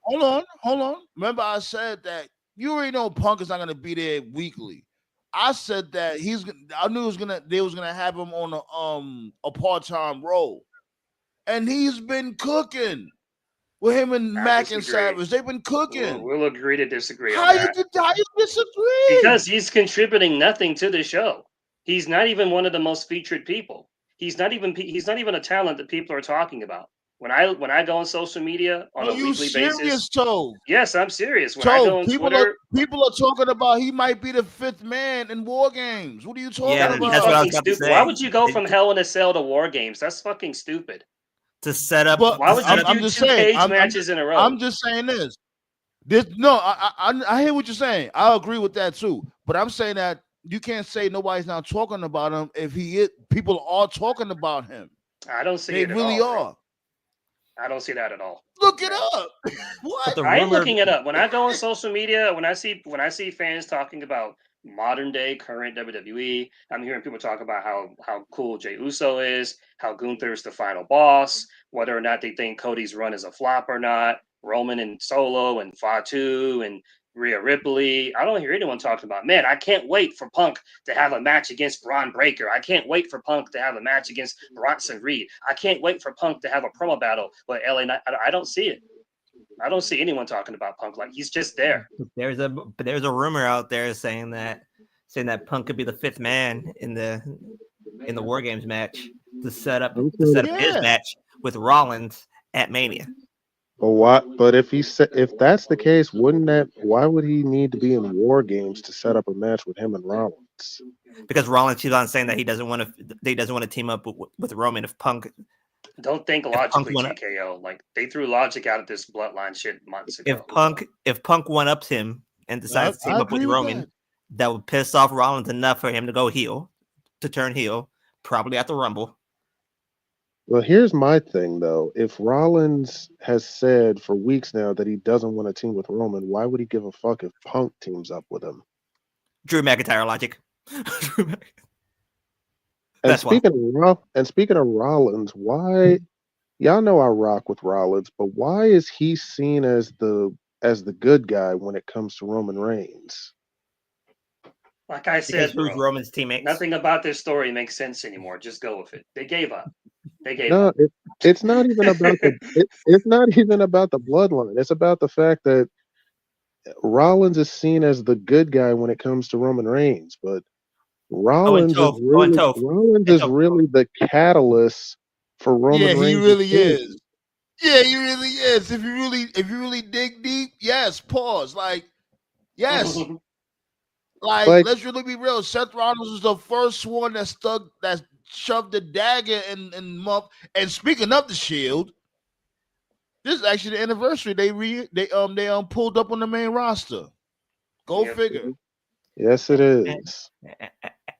might- hold on. Remember I said that you already know Punk is not going to be there weekly. I said that I knew they was gonna have him on a part-time role, and he's been cooking with him and Mac and Savage. They've been cooking. We'll agree to disagree. How on that. you disagree? Because he's contributing nothing to the show. He's not even one of the most featured people. He's not even a talent that people are talking about. When I go on social media on a weekly basis, Toe? Yes, I'm serious. When I go on Twitter, people are talking about he might be the fifth man in War Games. What are you talking Yeah, about? that's what I was fucking about to stupid. say. Why would you go from Hell in a Cell to War Games? That's fucking stupid. To set up. But Why would you I'm do just two saying, cage matches in a row? I'm just saying this. I hear what you're saying. I agree with that too. But I'm saying that you can't say nobody's not talking about him if people are talking about him. I don't see They it. really at all, are. bro. I don't see that at all. Look it up. What? I ain't looking it up. When I go on social media, when I see fans talking about modern day current WWE, I'm hearing people talk about how cool Jey Uso is, how Gunther's the final boss, whether or not they think Cody's run is a flop or not, Roman and Solo and Fatu and Rhea Ripley. I don't hear anyone talking about, man, I can't wait for Punk to have a match against Braun Breaker. I can't wait for Punk to have a match against Bronson Reed. I can't wait for Punk to have a promo battle with LA Knight. I don't see it. I don't see anyone talking about Punk. Like, he's just there. There's a rumor out there saying that Punk could be the fifth man in the War Games match to set up his match with Rollins at Mania. But if that's the case, why would he need to be in War Games to set up a match with him and Rollins? Because Rollins keeps on saying that he doesn't want to team up with Roman if Punk. Don't think logically, TKO. Like, they threw logic out of this Bloodline shit months ago. If Punk one-ups him and decides to team up with Roman, that would piss off Rollins enough for him to turn heel, probably at the Rumble. Well, here's my thing, though. If Rollins has said for weeks now that he doesn't want to team with Roman, why would he give a fuck if Punk teams up with him? Drew McIntyre logic. And speaking of Rollins, why? Y'all know I rock with Rollins, but why is he seen as the good guy when it comes to Roman Reigns? Like I said, who's Roman's teammates? Nothing about this story makes sense anymore. Just go with it. They gave up. It's not even about it's not even about the bloodline. It's about the fact that Rollins is seen as the good guy when it comes to Roman Reigns, but Rollins is really the catalyst for Roman Reigns. Yeah, he really is. Yeah, he really is. If you really dig deep, yes. Pause. Like, yes. Like, let's really be real. Seth Rollins was the first one that shoved the dagger in month. And speaking of the Shield, this is actually the anniversary. They pulled up on the main roster. Go figure. Yes, it is.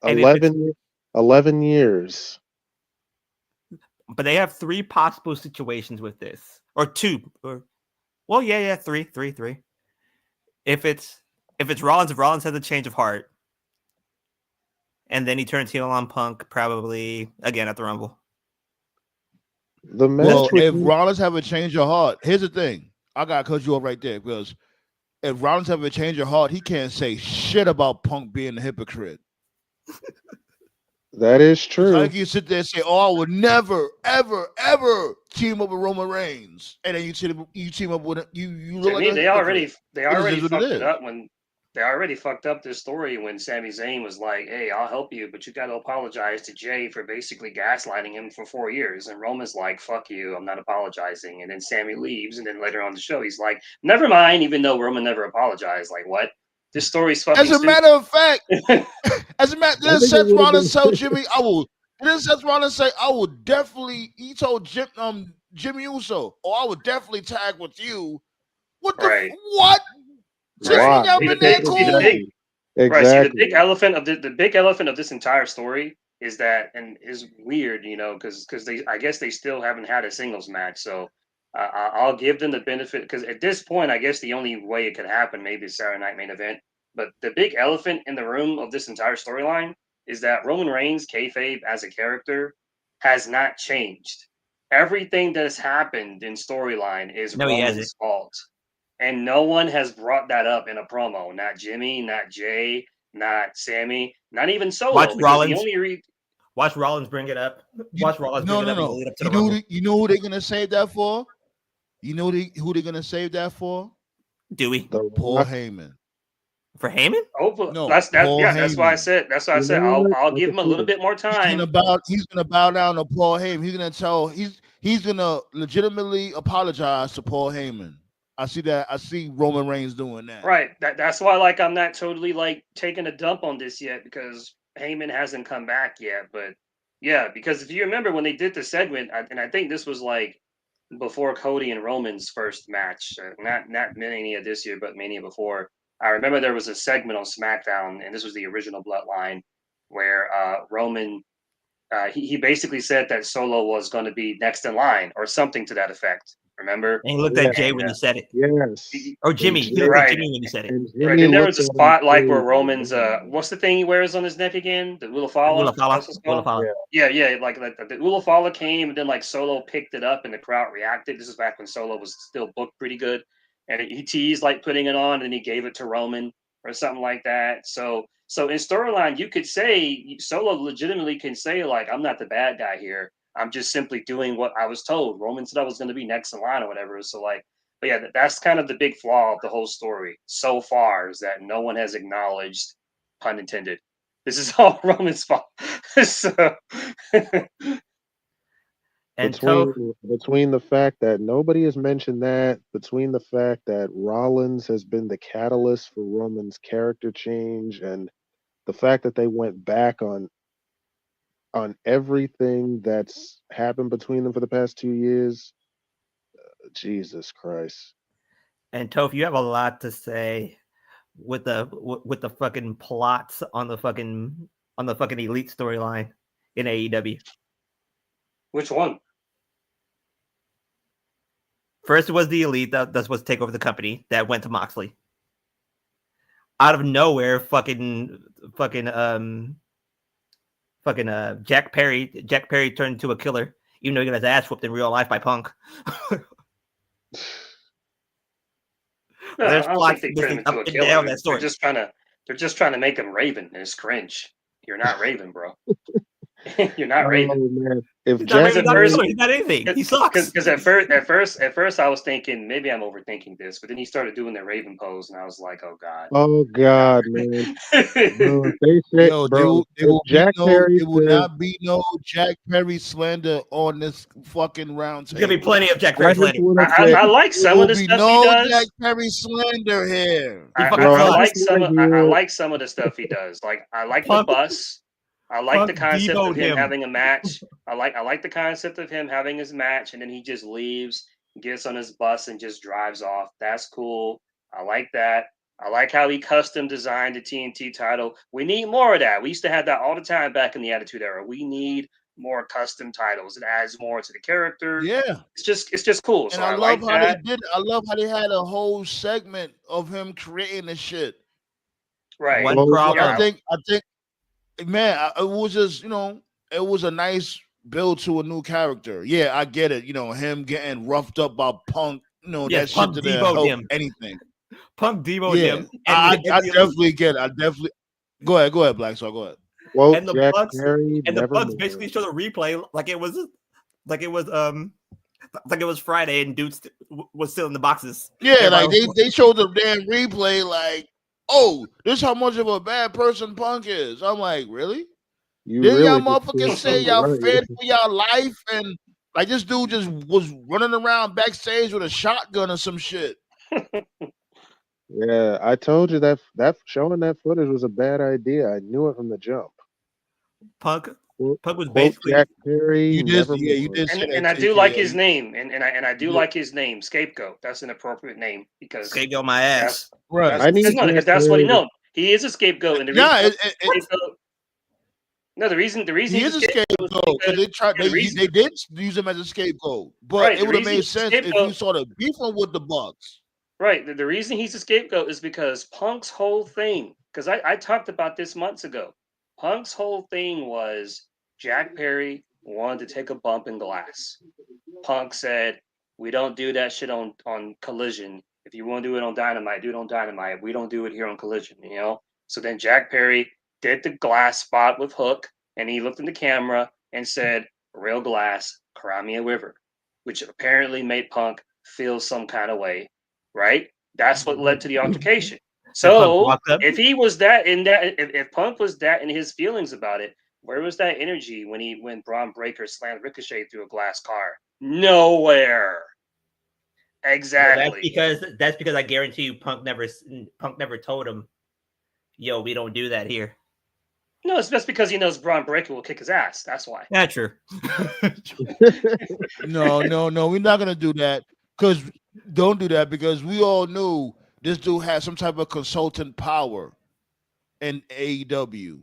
11 years. But they have three possible situations with this, or two, three. If it's Rollins, if Rollins has a change of heart, and then he turns heel on Punk, probably again at the Rumble. If Rollins have a change of heart, here's the thing. I gotta cut you off right there, because if Rollins have a change of heart, he can't say shit about Punk being a hypocrite. That is true. Like, you sit there and say, "Oh, I would never, ever, ever team up with Roman Reigns," and then you team up with you. To me, they already fucked it up when they already fucked up this story when Sami Zayn was like, "Hey, I'll help you, but you got to apologize to Jay for basically gaslighting him for 4 years." And Roman's like, "Fuck you, I'm not apologizing." And then Sami leaves, and then later on the show, he's like, "Never mind," even though Roman never apologized. Like, what? This story's fucking As a stupid. matter of fact, didn't think Seth it would've Rollins been- tell Jimmy, didn't Seth Rollins say, I will definitely, he told Jimmy Uso, or I would definitely tag with you. What the, Right. what? Since Right. when y'all See, the been that big- see, the cool? big- Exactly. Right. See, the big elephant of the big elephant of this entire story is that, and is weird, you know, because I guess they still haven't had a singles match. So I'll give them the benefit, because at this point, I guess the only way it could happen maybe is Saturday Night Main Event. But the big elephant in the room of this entire storyline is that Roman Reigns, kayfabe as a character, has not changed. Everything that has happened in storyline is No, he Roman's hasn't. fault. And no one has brought that up in a promo. Not Jimmy, not Jay, not Sammy, not even Solo. Watch because Rollins. The only Watch Rollins bring it up. Watch Rollins bring it up in the lead up to the You know, Rumble. you know who they're gonna save that for? You know who they're gonna save that for? Do we? Paul Heyman. For Heyman? No, that's Paul that's why I Heyman. said You know what? I'll I give can him a see little it. bit more time. He's gonna bow down to Paul Heyman. He's gonna tell he's gonna legitimately apologize to Paul Heyman. I see that. I see Roman Reigns doing that. Right. That's why like I'm not totally like taking a dump on this yet, because Heyman hasn't come back yet. But yeah, because if you remember when they did the segment, and I think this was like before Cody and Roman's first match, not Mania this year, but Mania before. I remember there was a segment on SmackDown, and this was the original Bloodline, where Roman he basically said that Solo was going to be next in line or something to that effect. Remember? And he looked at Jay when he said it. Yes. Or Jimmy. He looked Right. at Jimmy when he said it. And Right. Jimmy Then there looked was a at him spot like where crazy. Roman's what's the thing he wears on his neck again? The Ulafala? That's what it's called? Ulafala. Yeah, like the Ulafala came, and then like Solo picked it up and the crowd reacted. This is back when Solo was still booked pretty good. And he teased like putting it on, and then he gave it to Roman or something like that. So in storyline, you could say Solo legitimately can say, like, I'm not the bad guy here. I'm just simply doing what I was told. Roman said I was going to be next in line or whatever. So like, but yeah, that's kind of the big flaw of the whole story so far, is that no one has acknowledged, pun intended, this is all Roman's fault. So And between the fact that nobody has mentioned that, between the fact that Rollins has been the catalyst for Roman's character change, and the fact that they went back on everything that's happened between them for the past 2 years, Jesus Christ. And Toph, you have a lot to say with the fucking plots on the fucking Elite storyline in AEW. which one? First, it was the Elite that was supposed to take over the company that went to Moxley. Out of nowhere, Jack Perry turned into a killer, even though he got his ass whooped in real life by Punk. No, There's I don't plots think they turned him missing into a up and killer. down that story. They're just trying to make him Raven, and it's cringe. You're not Raven, bro. You're not Raven. Oh, man. If He's not, Jack he's not anything. He sucks. Because at first I was thinking maybe I'm overthinking this, but then he started doing the Raven pose, and I was like, oh god. Oh God, man. Bro, if they say, Yo, bro, there will Jack Perry there will says, not be no Jack Perry slander on this fucking round There's gonna be table. plenty of Jack Perry I just slander. wanna I say, like There some will of the be stuff no he does. Jack Perry slander here. I fucking sucks. like some. I Yeah. like some of the stuff he does. Like I like Punk- the bus. I like the Punk concept of demoed him him. having a match. I like the concept of him having his match, and then he just leaves, gets on his bus, and just drives off. That's cool. I like that. I like how he custom designed the TNT title. We need more of that. We used to have that all the time back in the Attitude Era. We need more custom titles. It adds more to the character. Yeah. It's just cool. And So I I love like how that. they did. I love how they had a whole segment of him creating the shit. Right. One Well, problem. Yeah. I think, man, it was just, it was a nice build to a new character. Yeah, I get it. Him getting roughed up by Punk. Yes, that Punk shit didn't demoed help him. anything. Punk demoed Yeah, him. I And the definitely get it. I definitely go ahead, Black Star. Go ahead. quote And the Jack Bucks- Perry, and the never Bucks more. basically showed a replay like it was Friday and dudes was still in the boxes. Yeah, like Everybody they showed the damn replay. Like, "Oh, this is how much of a bad person Punk is." I'm like, really? You Didn't y'all really just motherfuckers say said y'all right. feared for y'all life, and like this dude just was running around backstage with a shotgun or some shit? Yeah, I told you that showing that footage was a bad idea. I knew it from the jump. Punk was Quote basically Jack Perry, You did, yeah, you nevermore. did say And that, I do TK. like Yeah, his name, and I do you did. like his name, Scapegoat. That's an appropriate name because scapegoat my ass. Right. I need no, because Jack that's what he Perry. no. He is a scapegoat, and the reason Yeah, scapegoat, no, the reason he he's is a a scapegoat is scapegoat because because they tried yeah, the reason they did use him as a scapegoat, but right it the would have reason made he's a sense if you scapegoat started beefing with the Bucks. right the reason he's a scapegoat is because Punk's whole thing because I talked about this months ago. Punk's whole thing was Jack Perry wanted to take a bump in glass. Punk said, "We don't do that shit on Collision. If you want to do it on Dynamite, do it on Dynamite. We don't do it here on Collision." You know. So then Jack Perry did the glass spot with Hook, and he looked in the camera and said, "Real glass, cry me a river," which apparently made Punk feel some kind of way. Right. That's what led to the altercation. That Punk So walked up. if he was that in that, if Punk was that in his feelings about it, where was that energy when Braun Breaker slammed Ricochet through a glass car? Nowhere. Well, Exactly. that's because I guarantee you Punk never told him, "Yo, we don't do that here." No, it's just because he knows Braun Breaker will kick his ass. That's why. Yeah, true. No, we're not gonna do that. Because don't do that because we all knew this dude had some type of consultant power in AEW.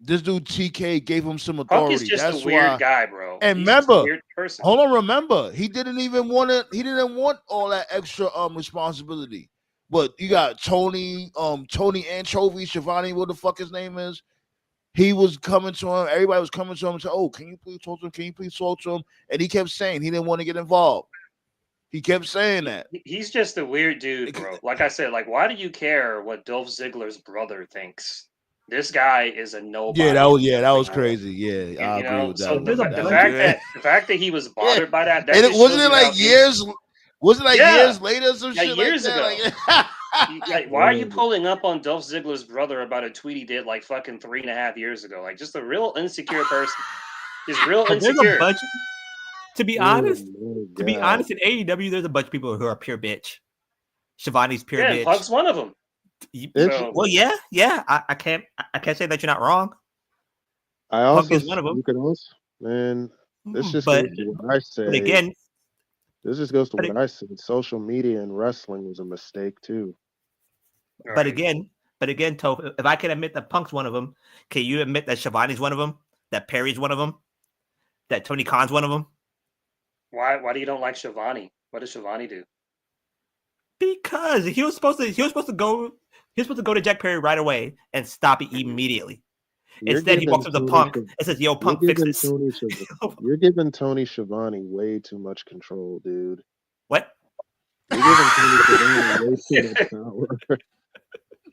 This dude TK gave him some Punk is authority. just a That's weird why. guy, bro. And He's just a remember, weird person. hold on, remember, he didn't even want it. He didn't want all that extra responsibility. But you got Tony Anchovy, Shivani, what the fuck his name is. He was coming to him. Everybody was coming to him and said, "Oh, can you please talk to him? Can you please talk to him?" And he kept saying he didn't want to get involved. He kept saying that. He's just a weird dude, bro. Like I said, like why do you care what Dolph Ziggler's brother thinks? This guy is a nobody. That was crazy. Yeah, I You agree know, with so that. There's a the bunch- fact that he was Yeah. bothered by that And it just wasn't shows it you how like years. Was it like Yeah. years later or some Yeah, shit years like ago. that? Like, why are you pulling up on Dolph Ziggler's brother about a tweet he did like fucking 3.5 years ago? Like, just a real insecure person. Just real There's a insecure. bunch. To be Oh honest, my God. in AEW, there's a bunch of people who are pure bitch. Shivani's pure Yeah, and bitch. Punk's one of them. So, Well, yeah. I can't say that you're not wrong. I also is one of 'em. you can also man. This just But goes to what I say. but again, This just goes to but what I said. Social media and wrestling was a mistake too. but right. again, Toph, if I can admit that Punk's one of them, can you admit that Shivani's one of them? That Perry's one of them? That Tony Khan's one of them? Why do you don't like Shivani? What does Shivani do? Because he was supposed to go to Jack Perry right away and stop it immediately. You're Instead, he giving walks up to Tony Punk Schiavone- and says, "Yo, You're Punk, fix giving this." Tony Schiavone- You're giving Tony Schiavone way too much control, dude. What? You're giving Tony Schiavone way too much power.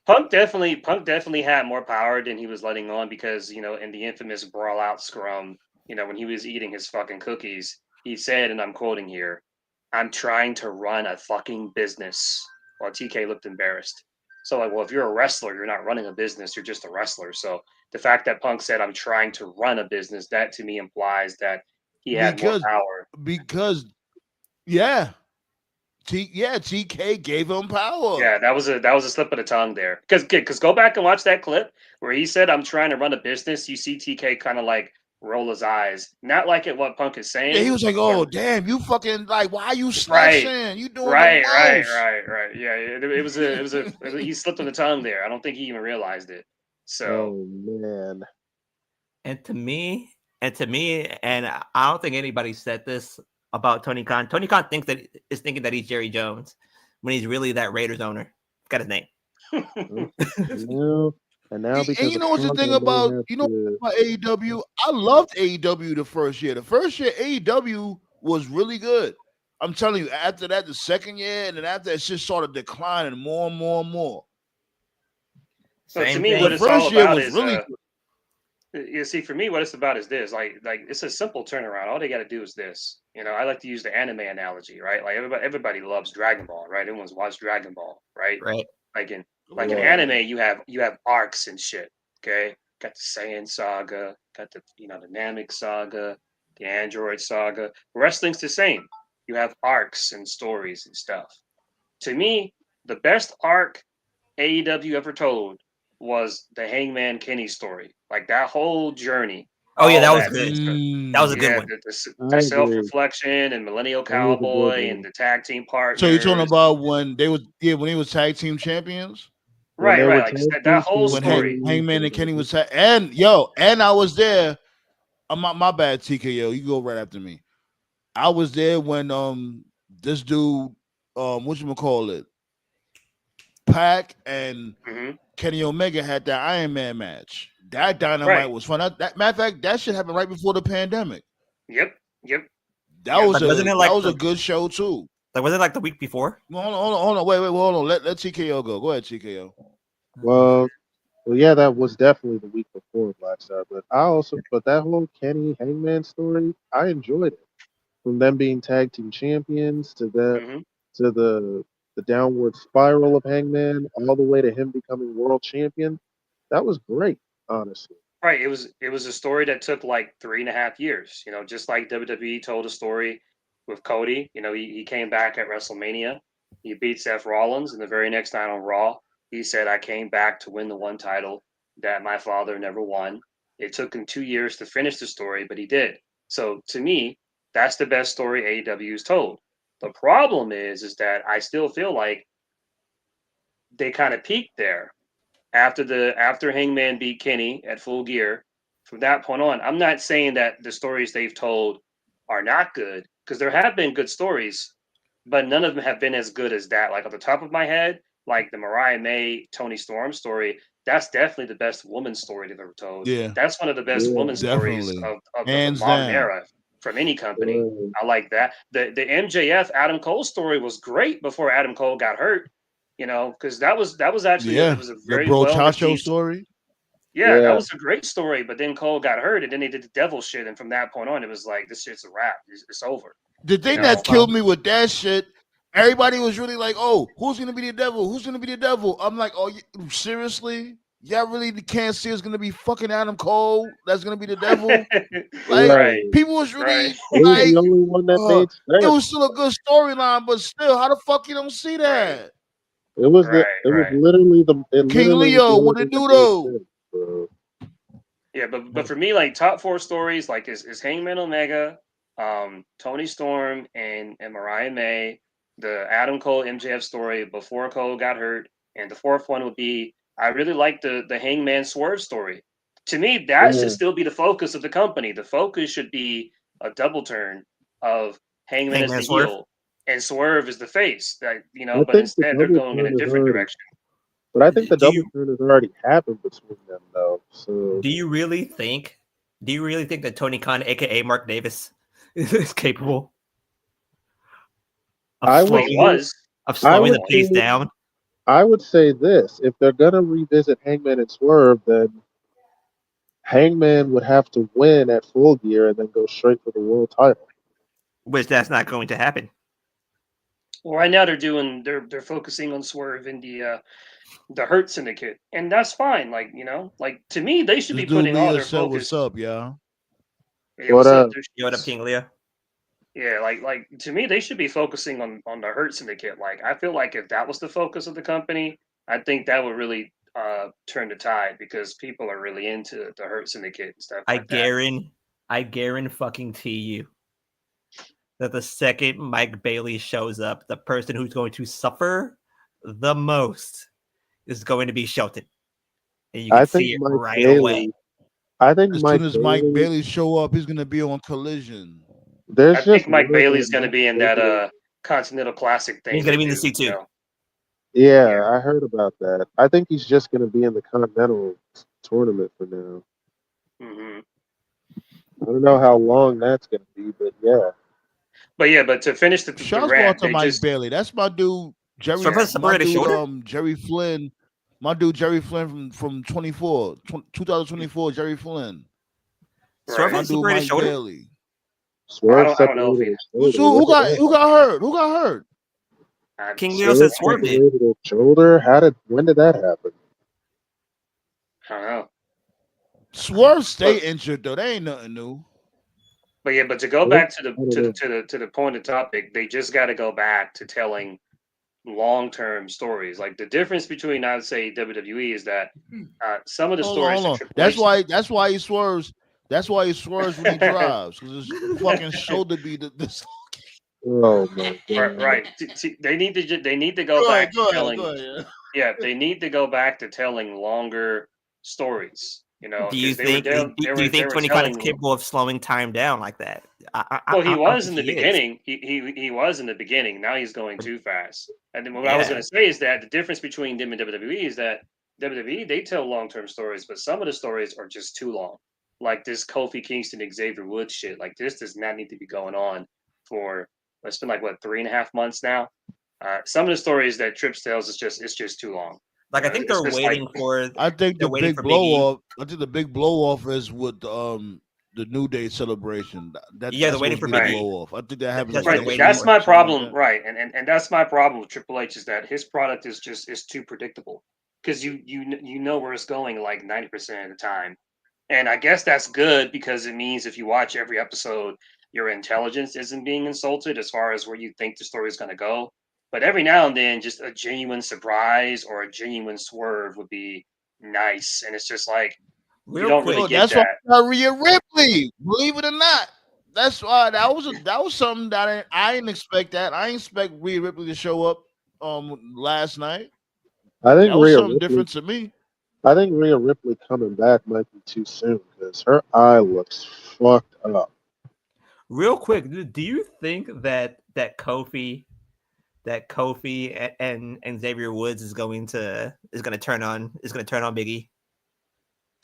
Punk definitely had more power than he was letting on because, you know, in the infamous brawl out scrum, you know, when he was eating his fucking cookies, he said, and I'm quoting here, "I'm trying to run a fucking business," while TK looked embarrassed. So like, well, if you're a wrestler, you're not running a business, you're just a wrestler. So the fact that Punk said, "I'm trying to run a business," that to me implies that he had more power. Because TK gave him power. Yeah, that was a slip of the tongue there. Because go back and watch that clip where he said, "I'm trying to run a business." You see TK kind of like roll his eyes, not like at what Punk is saying. Yeah, he was like, "Oh, damn, you fucking like, why are you snatching? You doing the most." Right. Yeah, it was a he slipped on the tongue there. I don't think he even realized it. So Oh man. And to me, and I don't think anybody said this about Tony Khan. Tony Khan thinking that he's Jerry Jones when he's really that Raiders owner. Got his name. And now because And you know what's the thing about about AEW? I loved AEW the first year. The first year AEW was really good. I'm telling you, after that, the second year, and then after that, it's just started declining more and more and more. So to Same me, thing. what The it's all first year about was is really you see, for me, what it's about is this. Like it's a simple turnaround. All they got to do is this. You know, I like to use the anime analogy, right? Like everybody loves Dragon Ball, right? Everyone's watched Dragon Ball, right? Right. Like in Like in anime, you have arcs and shit. Okay, got the Saiyan saga, got the the Namek saga, the Android saga. Wrestling's the same. You have arcs and stories and stuff. To me, the best arc AEW ever told was the Hangman Kenny story. Like that whole journey. Oh yeah, that all was good. Mm. That was a good Yeah, one. the self-reflection and Millennial That was a good Cowboy one. and the tag team partners. So you're talking about when they was tag team champions? When they right. were Like just tag that whole team When story. Hangman and Kenny was and I was there. My bad, TKO. You go right after me. I was there when this dude whatchamacallit, Pac and Mhm. Kenny Omega had that Iron Man match. That Dynamite Right. was fun. That matter of fact, that shit happened right before the pandemic. Yep. That Yep. was Like, wasn't it like a good show too. Like was it like the week before? Hold on. Wait, hold on. Let TKO go. Go ahead, TKO. Well, yeah, that was definitely the week before Black Star. But that whole Kenny Hangman story, I enjoyed it. From them being tag team champions Mhm. to the downward spiral of Hangman, all the way to him becoming world champion. That was great, honestly. Right. It was a story that took like 3.5 years. Just like WWE told a story with Cody. He came back at WrestleMania. He beat Seth Rollins, and the very next night on Raw, he said, "I came back to win the one title that my father never won." It took him 2 years to finish the story, but he did. So to me, that's the best story AEW's told. The problem is that I still feel like they kind of peaked there after Hangman beat Kenny at Full Gear. From that point on, I'm not saying that the stories they've told are not good, because there have been good stories, but none of them have been as good as that. Like, off the top of my head, like the Mariah May Tony Storm story, that's definitely the best woman story they've ever told. Yeah, That's one of the best Yeah, woman stories definitely. of the Hands modern down. era from any company. yeah. I like that. The MJF Adam Cole story was great before Adam Cole got hurt. Because that was actually it Yeah. was a The very Bro well Chacho received. story. Yeah, that Yeah. was a great story. But then Cole got hurt, and then they did the devil shit, and from that point on, it was like, this shit's a wrap. It's over. The thing that killed me with that shit, everybody was really like, "Oh, who's gonna be the devil? Who's gonna be the devil?" I'm like, "Oh, seriously? Y'all really can't see it's gonna be fucking Adam Cole? That's gonna be the devil?" Like, Right. Right, people was really right. It was like, the only one that made it sense. was still a good storyline, but still, how the fuck you don't see that? It was Right, it was right. literally King was Leo, the only what it thing that do made though? sense, bro. Yeah, but for me, like top four stories, like is Hangman Omega, Tony Storm, and Mariah May, the Adam Cole MJF story before Cole got hurt, and the fourth one would be, I really like the Hangman Swerve story. To me, that should Yeah. still be the focus of the company. The focus should be a double turn of Hangman as Hangman the Swerve? heel and Swerve is the face. I But think the instead they're double going in a turn is different already, direction. but I think the Do double you turn has already happened between them though. So do you really think that Tony Khan, aka Mark Davis, is capable I of would He slowing was. the would pace say down? I would say this: if they're gonna revisit Hangman and Swerve, then Hangman would have to win at Full Gear and then go straight for the world title. Which that's not going to happen. Well, right now they're focusing on Swerve in the Hurt Syndicate, and that's fine. Like to me, they should This be dude putting all Leo their said, "What's focus. up, y'all?" Yeah, What what's up, up? Yo, what up, King Leo? Yeah, like to me, they should be focusing on the Hurt Syndicate. Like, I feel like if that was the focus of the company, I think that would really turn the tide, because people are really into the Hurt Syndicate and stuff I like that. guarantee you that the second Mike Bailey shows up, the person who's going to suffer the most is going to be Shelton. And you I can think see it Mike right Bailey. away. I think As Mike soon as Mike Bailey. Bailey show up, he's gonna be on Collision. There's I just think Mike word Bailey's that going to Mike be in Bailey. that Continental Classic thing. He's going to they be in the do, C2. Yeah, I heard about that. I think he's just going to be in the Continental tournament for now. hmm I don't know how long that's going to be, but yeah. But to finish the Shouts go rant, out to they Mike just Bailey. That's my dude, Jerry. Swerve has a My separated dude, shoulder? Jerry Flynn. My dude, Jerry Flynn from 2024, Jerry Flynn. Swerve right. My has a dude, separated Mike shoulder? Bailey. I Swerve don't know if separated he. his shoulder. Who Look at got that. who got hurt? Who got hurt? King Leo said Swerve did. Shoulder? When did that happen? I don't know. Swerve stay injured though. That ain't nothing new. But yeah, but to go back to the point of the topic, they just got to go back to telling long-term stories. Like the difference between, I would say, WWE is that some of the stories. Hold on. That's why he swerves. That's why he swerves when he drives, because his fucking shoulder be this. Oh my God. Right. They need to go back to telling. Yeah, they need to go back to telling longer stories. You know, do you think 25 is capable of slowing time down like that? Well, he was in the beginning. He was in the beginning. Now he's going too fast. And then what I was going to say is that the difference between them and WWE is that WWE, they tell long-term stories, but some of the stories are just too long. Like this Kofi Kingston, Xavier Woods shit. Like this does not need to be going on for, it's been like, what, 3.5 months now? Some of the stories that Trips tells it's just too long. Like I think they're waiting for. I think the big blow off. I think the big blow off is with the New Day celebration. They're waiting for big blow off. I think that happens. Right. That's my problem. Right, and that's my problem with Triple H is that his product is too predictable because you know where it's going like 90% of the time, and I guess that's good because it means if you watch every episode, your intelligence isn't being insulted as far as where you think the story is going to go. But every now and then, just a genuine surprise or a genuine swerve would be nice. And it's just like, you don't really get that. That's why Rhea Ripley, believe it or not. That's why that was something that I didn't expect that. I didn't expect Rhea Ripley to show up last night. I think that was something different to me. I think Rhea Ripley coming back might be too soon because her eye looks fucked up. Real quick, do you think that Kofi and Xavier Woods is going to turn on Big E?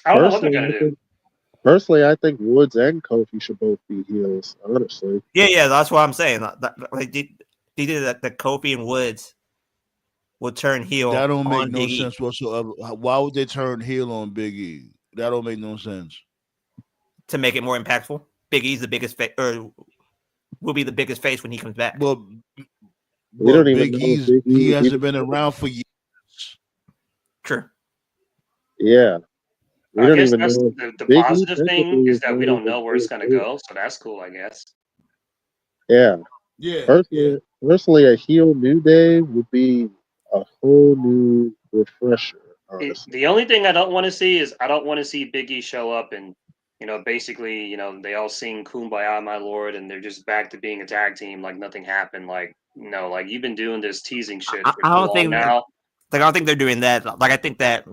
I don't know what they're gonna do. Personally, I think Woods and Kofi should both be heels. Honestly, yeah, that's what I'm saying. Like, they did that Kofi and Woods will turn heel. That don't make no Big E. sense whatsoever. Why would they turn heel on Big E? That don't make no sense. To make it more impactful, Big E's the biggest face, or will be the biggest face when he comes back. Well, we don't even know he hasn't been around for years. True. Yeah. I guess that's the positive thing is that we don't know where it's going to go, so that's cool, I guess. Yeah. Yeah. Personally, a heel New Day would be a whole new refresher. Honestly. The only thing I don't want to see is I don't want to see Big E show up and, basically, they all sing Kumbaya, my lord, and they're just back to being a tag team like nothing happened. Like, no, like you've been doing this teasing shit for I don't think now. Like I don't think they're doing that. Like I think that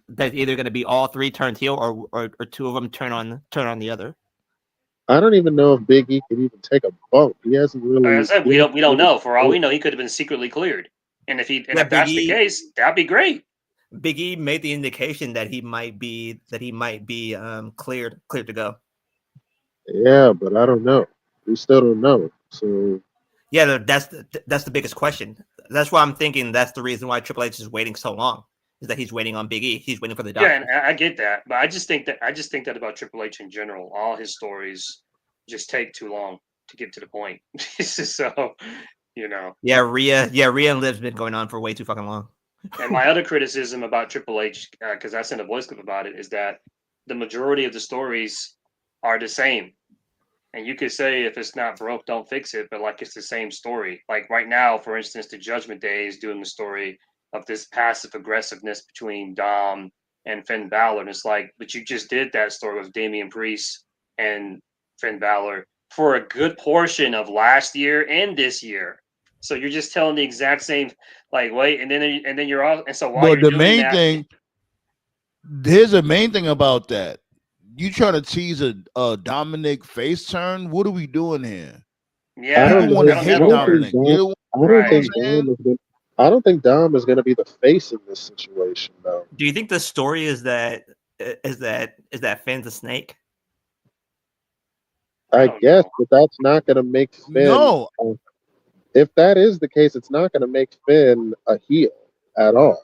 that's either going to be all three turned heel or two of them turn on the other. I don't even know if Big E can even take a bump. He hasn't really. Like I said, we don't know. For all we know, he could have been secretly cleared. And if that's the case, that'd be great. Big E made the indication that he might be cleared to go. Yeah, but I don't know. We still don't know. So yeah, that's the biggest question. That's why I'm thinking that's the reason why Triple H is waiting so long. Is that he's waiting on Big E? He's waiting for the doctor. Yeah, and I get that, but I just think that about Triple H in general. All his stories just take too long to get to the point. So, Yeah, Rhea and Liv's been going on for way too fucking long. And my other criticism about Triple H, because I sent a voice clip about it, is that the majority of the stories are the same. And you could say if it's not broke, don't fix it, but like it's the same story. Like right now, for instance, the Judgment Day is doing the story of this passive aggressiveness between Dom and Finn Balor. And it's like, but you just did that story with Damian Priest and Finn Balor for a good portion of last year and this year. So you're just telling the exact same, like, wait, and then you're all, and so while you're the doing main that, thing, here's the main thing about that. You trying to tease a Dominic face turn? What are we doing here? Yeah, I don't want to hit Dominic. I don't think Dom is going to be the face in this situation, though. Do you think the story is that Finn's a snake? I guess, but that's not going to make Finn. No. If that is the case, it's not going to make Finn a heel at all.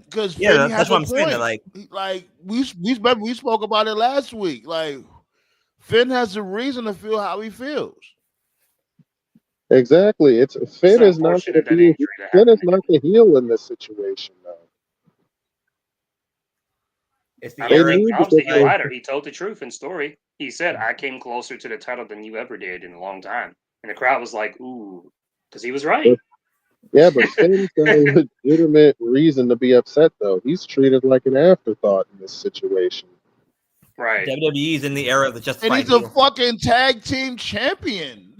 Because that's what I'm saying. Like we spoke about it last week. Like Finn has a reason to feel how he feels. Exactly. It's Finn is not going to unfortunate that be. injury that Finn is happened. not the heel in this situation, though. It's the I mean, They era of Big need to Mom's the get heel like, those. either. He told the truth in story. He said, "I came closer to the title than you ever did in a long time," and the crowd was like, "Ooh," because he was right. But, yeah, but Finn's got a legitimate reason to be upset, though. He's treated like an afterthought in this situation. Right. WWE's in the era of the And justified he's a heel. fucking tag team champion.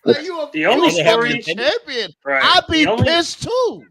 Like you The a only And they have story, the champion. right? I'd The be only pissed too.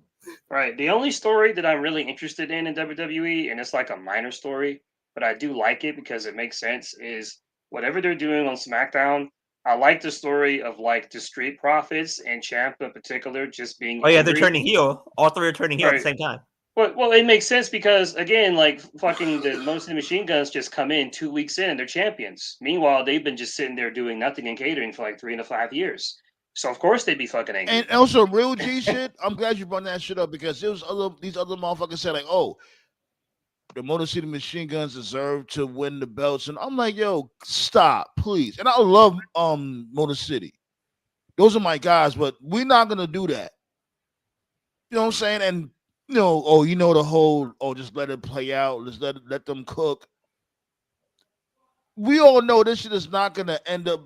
Right. The only story that I'm really interested in WWE, and it's like a minor story, but I do like it because it makes sense, is whatever they're doing on SmackDown. I like the story of like the Street Profits and Champ in particular just being Oh yeah, they're angry. turning heel. All three are turning heel at the Right. same time. Well, it makes sense because again, like fucking the most of the Machine Guns just come in 2 weeks in and they're champions. Meanwhile, they've been just sitting there doing nothing and catering for like 3 to 5 years. So of course they'd be fucking angry. And also real G shit. I'm glad you brought that shit up because there was these other motherfuckers said like, oh, the Motor City Machine Guns deserve to win the belts, and I'm like, yo, stop, please. And I love Motor City. Those are my guys, but we're not gonna do that. You know what I'm saying? And the whole just let it play out. Let's let them cook. We all know this shit is not gonna end up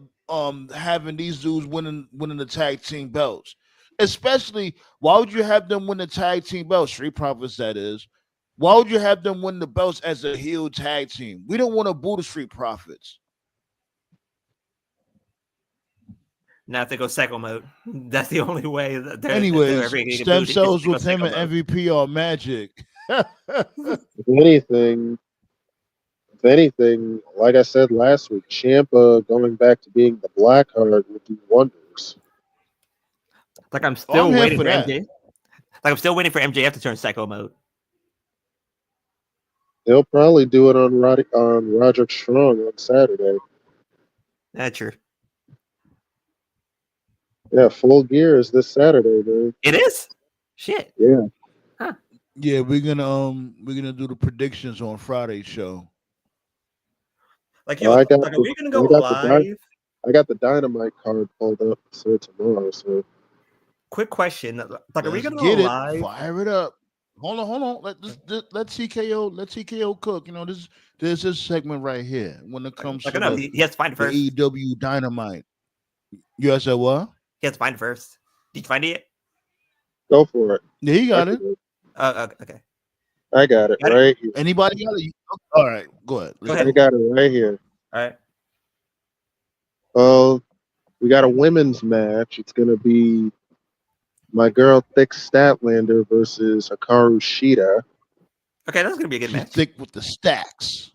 having these dudes winning the tag team belts. Especially, why would you have them win the tag team belts? Street Profits, that is. Why would you have them win the belts as a heel tag team? We don't want to boo the Street Profits. Now if they go psycho mode, that's the only way that they're Anyways, ever gonna get stem booed, is cells to go with him psycho and mode. MVP are magic. If anything, like I said last week, Ciampa going back to being the Blackheart would do wonders. Like I'm still here waiting for for that. MJ. Like I'm still waiting for MJF to turn psycho mode. They'll probably do it on Roderick Strong on Saturday. That's true. Yeah, Full Gear is this Saturday, man. It is. Shit. Yeah. Yeah, we're gonna do the predictions on Friday's show. Like Well, yo, I got like are the- we gonna go I got the live? I got the Dynamite card pulled up for tomorrow, so Quick question. Like are we Let's gonna get go it. live? Fire it up. Hold on. Let TKO cook. There's this segment right here when it comes Like to no, he has to find it first. the AEW Dynamite. You guys said what? He has to find it first. Did you find it? go for it. Yeah, he got it. Okay. I got it Got it? right here. Anybody got it? All right, go ahead. Go I ahead. got it right here. All right. Well, we got a women's match. It's gonna be my girl Thick Statlander versus Hikaru Shida. Okay, that's gonna be a good She's match. thick with the stacks.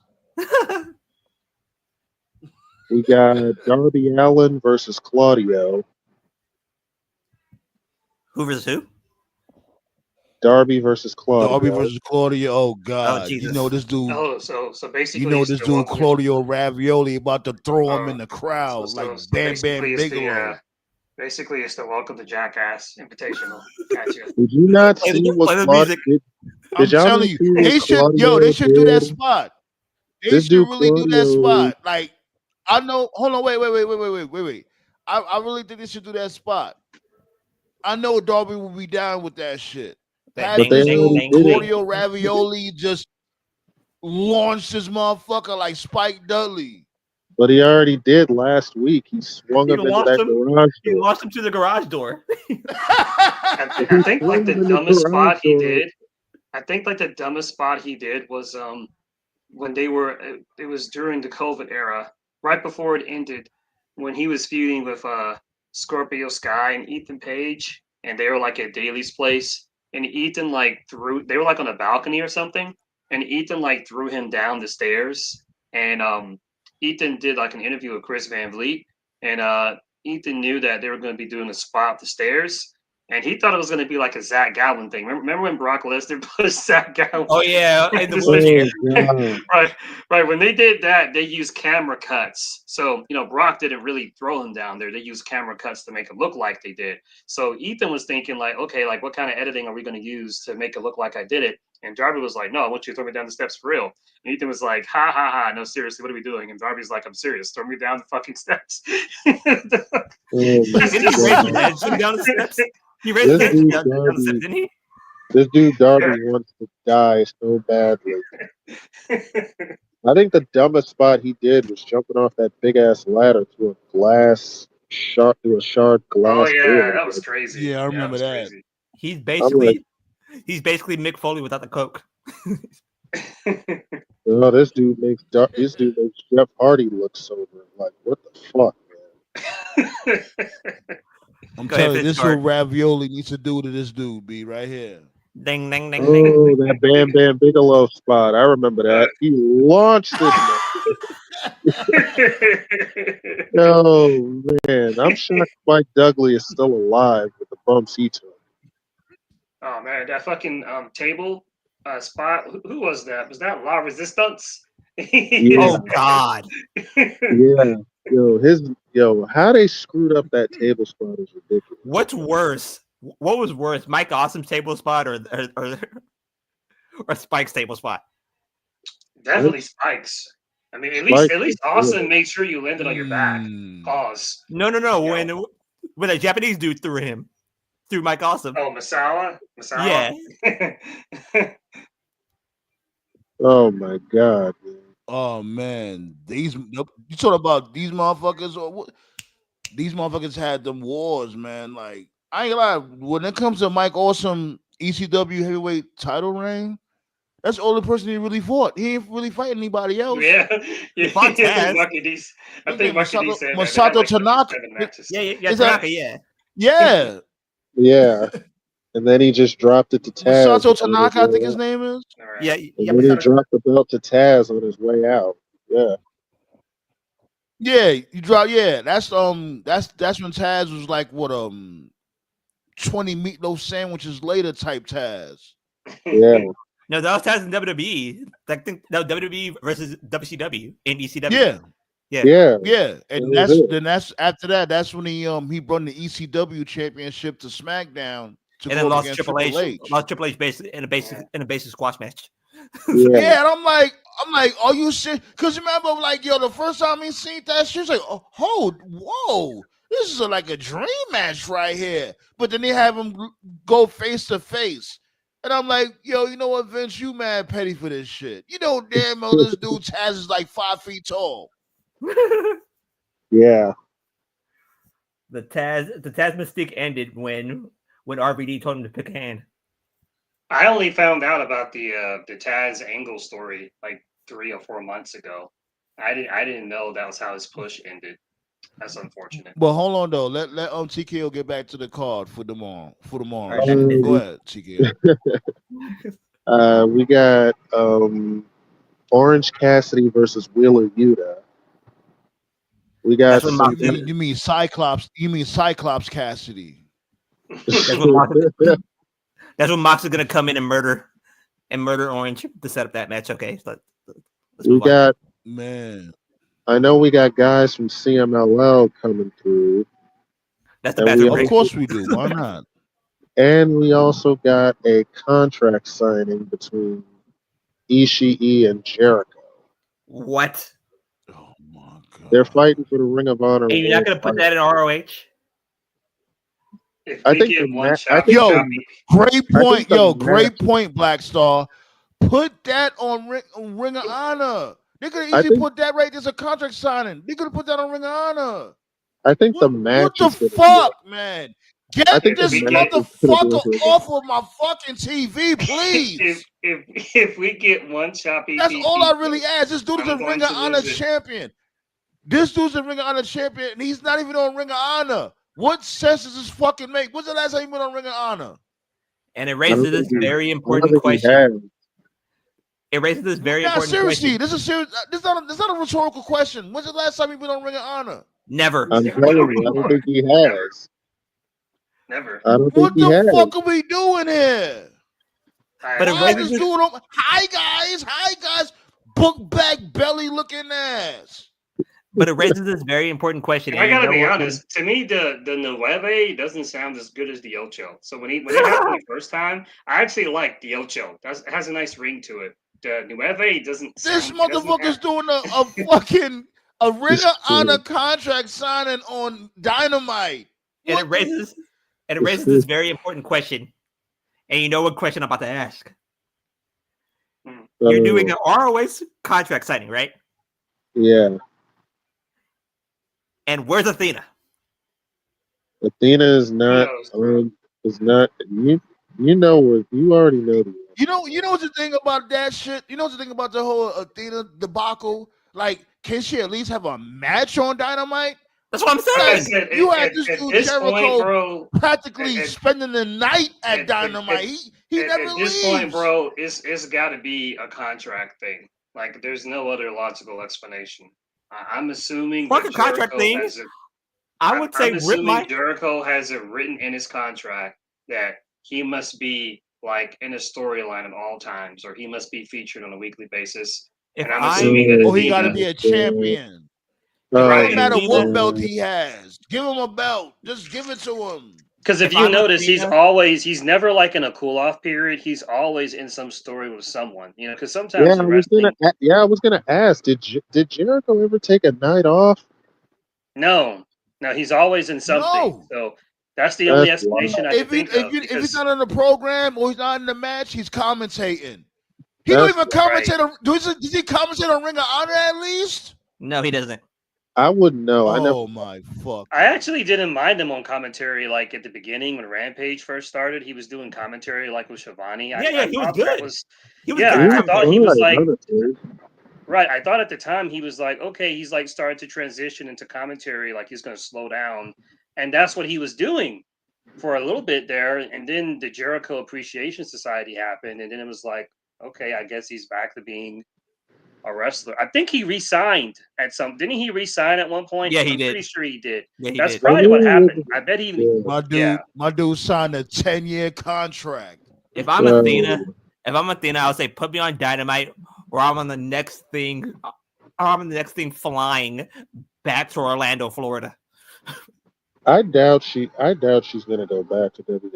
We got Darby Allin versus Claudio. Who versus who? Darby versus Claudio. Darby versus Claudio. Oh God, Jesus. you know this dude. Oh, so basically, You know it's this the dude welcome to- Claudio Ravioli about to throw him Oh, in the crowd so like Bam Bam basically it's Bigelow. basically it's the Welcome to Jackass Invitational. Gotcha. Did you not Play see the what Claudio music. did? I'm Did y'all telling not you, see what they should Claudio do that did? spot. They This should dude really do that Claudio- spot. Like, I know. Hold on, wait. I really think they should do that spot. I know Darby will be down with that shit. That Have But they this ding, dude already did it. Claudio Ravioli just launched this motherfucker like Spike Dudley. But he already did last week. He swung He him into launched that him. garage He door. launched him to the garage door. I think like the swung him in the dumbest spot he garage door. did. I think like the dumbest spot he did was when they were it was during the COVID era, right before it ended, when he was feuding with Scorpio Sky and Ethan Page, and they were like at Daly's place, and Ethan like they were like on a balcony or something, and Ethan like threw him down the stairs, and Ethan did like an interview with Chris Van Vliet, and Ethan knew that they were going to be doing a spot up the stairs. And he thought it was going to be like a Zach Gowen thing. Remember when Brock Lesnar put Zach Gowen? Oh yeah, in the Just wheelchair. Oh, God. right. When they did that, they used camera cuts. So Brock didn't really throw him down there. They used camera cuts to make it look like they did. So Ethan was thinking like, okay, like what kind of editing are we going to use to make it look like I did it? And Darby was like, no, I want you to throw me down the steps for real. And Ethan was like, ha, ha, ha. No, seriously, what are we doing? And Darby's like, I'm serious. Throw me down the fucking steps. Oh my Didn't he raise God. his head to down the steps? He raised his This head dude down the steps, Darby, didn't he? this dude Darby wants to die so badly. I think the dumbest spot he did was jumping off that big ass ladder to a glass shard, Oh, glass yeah, door. that was crazy. Yeah, I remember was that. crazy. He's like- basically Mick Foley without the coke. Oh, this dude makes Jeff Hardy look sober. Like, what the fuck, man? I'm Go ahead, telling you, this is what Fitzgerald. Ravioli needs to do to this dude, B, right here. Ding, ding, ding, ding. Oh, that Bam Bam Bigelow spot. I remember that. He launched this man. Oh man, I'm shocked Mike Dudley is still alive with the bumps he took. Oh man, that fucking table spot. Who was that? Was that La Resistance? Oh God! Yeah, how they screwed up that table spot is ridiculous. What's worse? What was worse, Mike Awesome's table spot or Spike's table spot? Definitely Spikes. I mean, at least Austin made sure you landed on your back. Pause. No. When a Japanese dude threw Mike Awesome. Oh, Masala? Yeah. Oh my God, man. Oh man, you talking about these motherfuckers? Or what? These motherfuckers had them wars, man. Like I ain't gonna lie, when it comes to Mike Awesome ECW heavyweight title reign, that's the only person he really fought. He ain't really fighting anybody else. Yeah. Fought Taz. I think Marky D said Masato Tanaka. Yeah, Tanaka, yeah. Yeah. Yeah. And then he just dropped it to Taz. Masato Tanaka, I think his name is. Right. Yeah. And then he dropped the belt to Taz on his way out. Yeah. Yeah, you drop. Yeah, that's when Taz was like what 20 meatloaf sandwiches later type Taz. Yeah. No, that was Taz in WWE. I think that was WWE versus WCW in ECW. Yeah. And that's after that. That's when he brought the ECW championship to SmackDown to and then lost Triple H. Lost Triple H basically in a basic squash match. Yeah, and I'm like, are you serious? Because remember, like, the first time he seen that shit, was like, oh, whoa, this is like a dream match right here. But then they have him go face to face. And I'm like, yo, you know what, Vince, you mad petty for this shit. You know damn well this dude Taz is like 5 feet tall. Yeah. The Taz mystique ended when RVD told him to pick a hand. I only found out about the Taz Angle story like 3 or 4 months ago. I didn't know that was how his push ended. That's unfortunate. But hold on though, let TKO get back to the card for tomorrow. Right. Go ahead, TKO. We got Orange Cassidy versus Wheeler Yuta. We got you mean Cyclops? You mean Cyclops Cassidy? That's when Mox is gonna come in and murder Orange to set up that match. Okay, so we got man. I know we got guys from CMLL coming through. That's the bathroom break. Of course we do. Why not? And we also got a contract signing between Ishii and Jericho. What? Oh my God! They're fighting for the Ring of Honor. Hey, you're not gonna put that in ROH? Great point, Black Star. Put that on Ring of Honor. They could easily put that right. There's a contract signing. They could have put that on Ring of Honor. I think the match. What the fuck, man? Get this motherfucker off of my fucking TV, please. If we get one choppy, that's all I really ask. This dude is a Ring of Honor champion. This dude's a Ring of Honor champion, and he's not even on Ring of Honor. What sense does this fucking make? When's the last time you been on Ring of Honor? And it raises this very important question. It raises this very important seriously, question. This is not a rhetorical question. When's the last time you been on Ring of Honor? Never. I'm telling you, I don't think he has. Never. I don't what think the he has. fuck are we doing here? But why is this dude on? Hi guys, book back belly looking ass. but it raises this very important question. And I and you gotta know be what- honest. To me, the Nueve doesn't sound as good as the Ocho. So when it happened the first time, I actually like the Ocho. It has a nice ring to it. The Nueve doesn't. This It doesn't motherfucker's have- doing a fucking a Ring It's of Honor true. contract signing on Dynamite. and What it raises this very important question. And you know what question I'm about to ask? You're doing an ROH contract signing, right? Yeah. And where's Athena? Athena is not. Is not. You know what? You already know the. You know what's the thing about that shit? You know what's the thing about the whole Athena debacle? Like, can she at least have a match on Dynamite? That's what I'm Like I saying. said, You had at this dude this Jericho point, bro. practically spending the night at Dynamite. He never At leaves. this point, bro, it's got to be a contract thing. Like, there's no other logical explanation. I'm assuming Fuck that a contract Jericho thing. has it. I would say I'm rip assuming my. Jericho has it written in his contract that he must be like in a storyline at all times, or he must be featured on a weekly basis. If And I'm I- assuming that He got to Athena, be a champion. Right. No matter what Athena- belt he has, give him a belt. Just give it to him. because if If you I'm notice, Athena- he's never like in a cool off period. He's always in some story with someone, you know. Because Yeah, sometimes I in was wrestling, gonna ask. Did Jericho ever take a night off? no, he's always in something. No. So that's the only That's explanation I can think of. If he's Because not on the program or he's not in the match, he's commentating. He That's don't even commentate. Does he commentate on Ring of Honor at least? No, he doesn't. I wouldn't know. I never. Oh my fuck! I actually didn't mind him on commentary, like at the beginning when Rampage first started. He was doing commentary like with Shivani. Yeah, he was thought good. That was, He was yeah, good. I thought he was like honestly. right. I thought at the time he was like, okay, he's like starting to transition into commentary, like he's going to slow down, and that's what he was doing for a little bit there. And then the Jericho Appreciation Society happened, and then it was like, okay, I guess he's back to being a wrestler. I think he re-signed at some. Didn't he re-sign at one point? Yeah, he I'm did. pretty sure he did. Yeah, he That's did. probably what happened. I bet he. Yeah. My dude signed a 10-year contract. If I'm Athena, I'll say put me on Dynamite, or I'm on the next thing. Or I'm on the next thing flying back to Orlando, Florida. I doubt she's gonna go back to WWE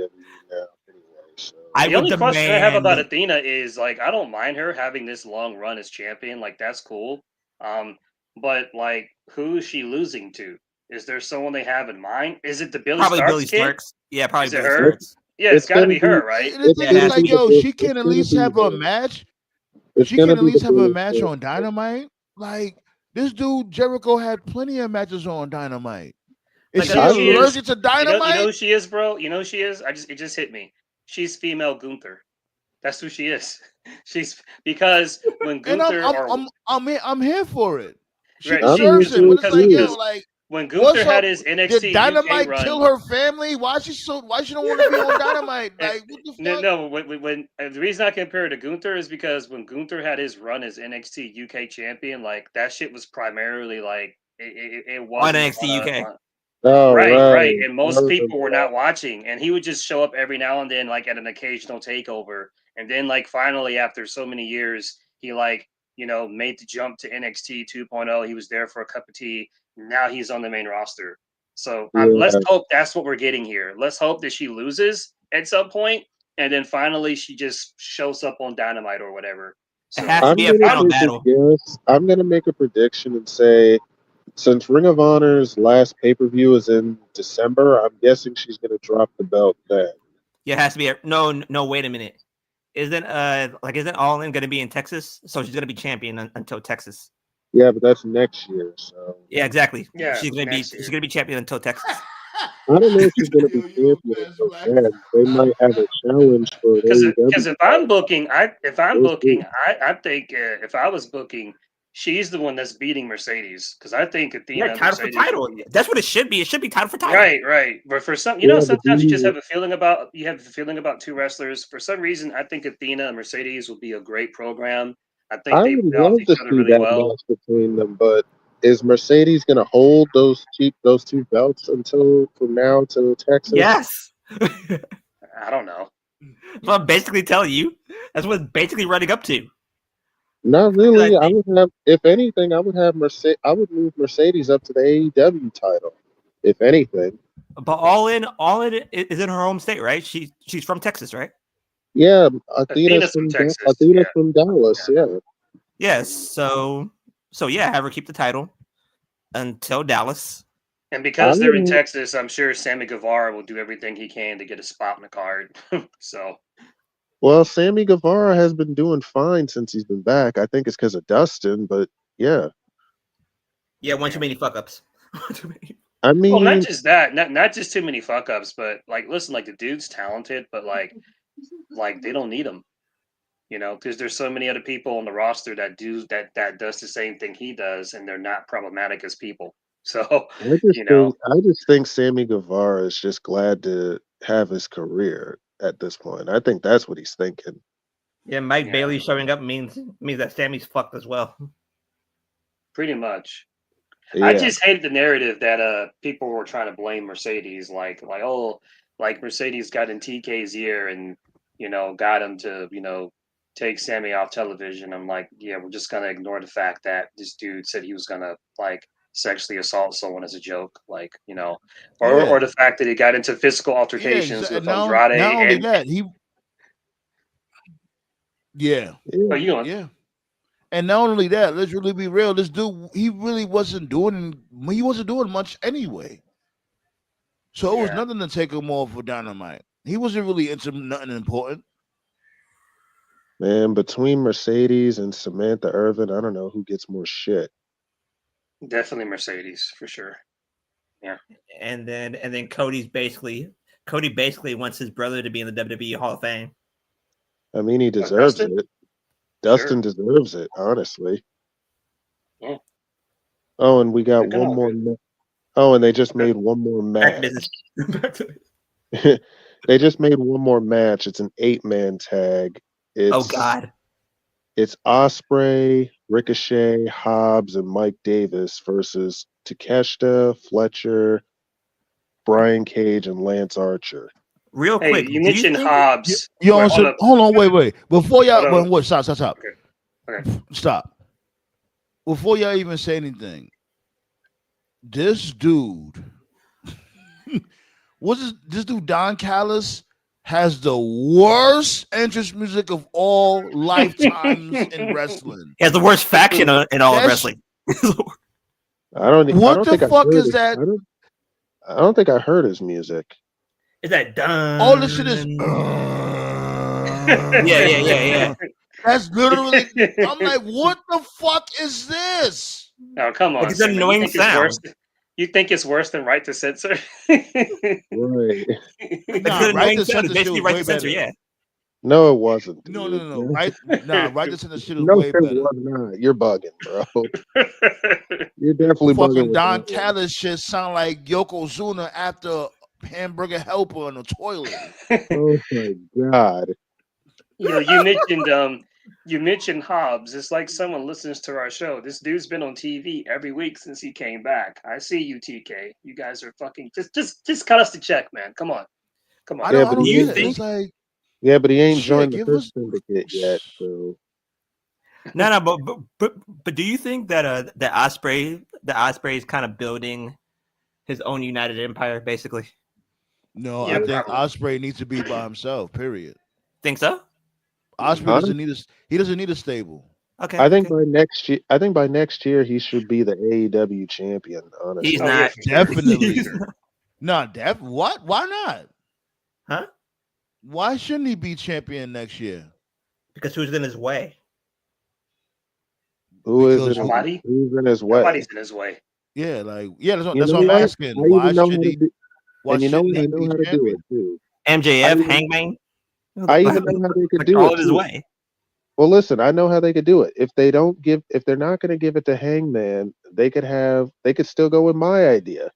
now. Anyway, so. The only question I have about Athena is like I don't mind her having this long run as champion, like that's cool. But like who is she losing to? Is there someone they have in mind? Is it the Billy Probably Starks Billy kid? Starks. Yeah, probably Is it Billy her? Starks. Yeah, it's got to be her, right? The thing is, like, yo, she can at least have a match. She can at least have a match on Dynamite. Like this dude Jericho had plenty of matches on Dynamite. Is she allergic to Dynamite? You know who she is, bro? You know who she is? It just hit me. She's female Gunther. That's who she is. She's because when Gunther I'm here for it. She Right, deserves it. But it's like, yo, because like when Gunther had his NXT did Dynamite UK run, kill her family? Why she don't want to be on Dynamite? Like what the fuck? No, when the reason I compare it to Gunther is because when Gunther had his run as NXT UK champion, like that shit was primarily like it was on NXT UK. Right. And most people were not watching, and he would just show up every now and then, like at an occasional takeover, and then like finally after so many years, he like made the jump to NXT 2.0. He was there for a cup of tea. Now he's on the main roster. So let's hope that's what we're getting here. Let's hope that she loses at some point, and then finally she just shows up on Dynamite or whatever. So, it has to be a final battle. Yes, I'm gonna make a prediction and say, since Ring of Honor's last pay-per-view is in December, I'm guessing she's gonna drop the belt then. Yeah, it has to be no. Wait a minute. Isn't All In gonna be in Texas? So she's gonna be champion until Texas. Yeah, but that's next year. So yeah, exactly. Yeah, she's gonna be champion until Texas. I don't know if she's gonna be champion so bad. They might have a challenge for because if I'm booking, I think if I was booking, she's the one that's beating Mercedes because I think Athena. Yeah, title for title. That's what it should be. It should be title for title. Right. But for some, sometimes you just have a feeling about two wrestlers. For some reason, I think Athena and Mercedes will be a great program. I think they would balance love each to other see really that well. match between them, but is Mercedes going to hold those two belts from now to Texas? Yes. I don't know. Well, I'm basically telling you, that's what it's basically running up to. Not really. I would have, if anything, I would have Mercedes. I would move Mercedes up to the AEW title, if anything. But all in is in her home state, right? She's from Texas, right? Yeah, Athena's from Texas. Athena's from Dallas. Yeah. Yes. So yeah, have her keep the title until Dallas. And because they're in Texas, I'm sure Sammy Guevara will do everything he can to get a spot in the card. So. Well, Sammy Guevara has been doing fine since he's been back. I think it's because of Dustin, but yeah. Yeah, one too many fuck ups. I mean, well, not just that, not just too many fuck ups, but like, listen, like the dude's talented, but like they don't need him, you know, because there's so many other people on the roster that does the same thing he does, and they're not problematic as people. So I just think Sammy Guevara is just glad to have his career at this point. I think that's what he's thinking. Yeah, Mike Bailey showing up means that Sammy's fucked as well. Pretty much. Yeah. I just hate the narrative that people were trying to blame Mercedes, like Mercedes got in TK's ear and got him to take Sammy off television. I'm like, yeah, we're just gonna ignore the fact that this dude said he was gonna like sexually assault someone as a joke, or the fact that he got into physical altercations with Andrade. Not only that, and not only that, let's really be real. This dude, he wasn't doing much anyway. So it was nothing to take him off for Dynamite. He wasn't really into nothing important. Man, between Mercedes and Samantha Irvin, I don't know who gets more shit. Definitely Mercedes for sure. Yeah. And then Cody basically wants his brother to be in the WWE Hall of Fame. I mean, he deserves it. Dustin deserves it, honestly. Yeah. Oh, and we got one more. Oh, and they just made one more match. They just made one more match. It's an 8-man tag. Oh God! It's Ospreay, Ricochet, Hobbs, and Mike Davis versus Takeshita, Fletcher, Brian Cage, and Lance Archer. Real quick, you mentioned Hobbs. Hold on, wait. Before y'all, stop. Okay. Stop. Before y'all even say anything, this dude, this dude Don Callis has the worst entrance music of all lifetimes in wrestling. He has the worst faction in all of wrestling. I don't think that? I don't think I heard his music. Is that done? All this shit is. Yeah. That's literally. I'm like, what the fuck is this? Oh, come on! It's an annoying sound. You think it's worse than Right to Censor? Right. Right to Censor shit was way better. Yeah. No, it wasn't. No. Right to Censor shit was no, way better. Was not. You're bugging, bro. You're definitely fucking bugging. Don Callis shit sound like Yokozuna after Hamburger Helper in the toilet. Oh my God. You mentioned Hobbs. It's like someone listens to our show. This dude's been on TV every week since he came back. I see you, TK. You guys are fucking just cut us the check, man. Come on. Yeah, but he ain't joined the first syndicate yet. So no. But do you think that Ospreay is kind of building his own United Empire, basically? No, I think Ospreay needs to be by himself. Period. Think so? Ospreay doesn't need a stable. Okay. I think by next year he should be the AEW champion. Honestly, he's not. Definitely. What? Why not? Huh? Why shouldn't he be champion next year? Because who's in his way? Who's in his way? Nobody's in his way. Yeah, that's what I'm asking. Why should he? And you know I know how to do it too. MJF, Hangman. I even know how they could do it. His way. Well, listen, I know how they could do it. If they're not going to give it to Hangman, they could still go with my idea.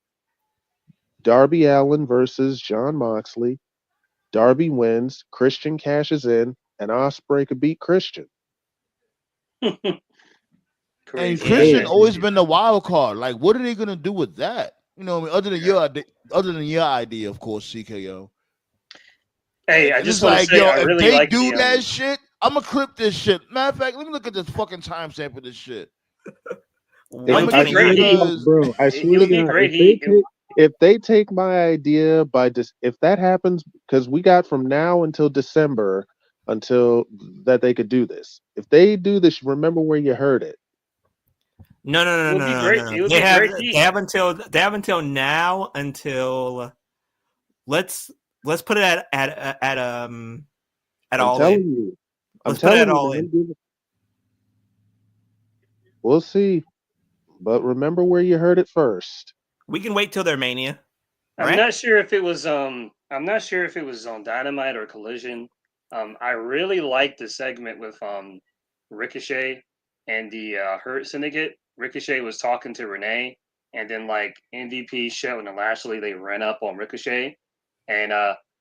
Darby Allin versus Jon Moxley. Darby wins, Christian cashes in, and Ospreay could beat Christian. And Christian always been the wild card. Like, what are they gonna do with that? You know, other than your idea, of course, CKO. Hey, I just want to say, I really if they like do that shit, I'm gonna clip this shit. Matter of fact, let me look at this fucking timestamp of this shit. It'll I'ma be get you great heat. because bro. I swear to It'll be God, great heat. if they take my idea by if that happens, because we got from now until December until that they could do this. If they do this, remember where you heard it. No. It'll be great. It'll They be have great heat. they have until now until let's put it at I'm all telling in. you. I'm Let's put it telling at you, all man. in. We'll see. But remember where you heard it first. We can wait till their Mania. I'm Right? not sure if it was I'm not sure if it was on Dynamite or Collision. I really liked the segment with Ricochet and the Hurt Syndicate. Ricochet was talking to Renee, and then like MVP, Shelton, and Lashley, they ran up on Ricochet, and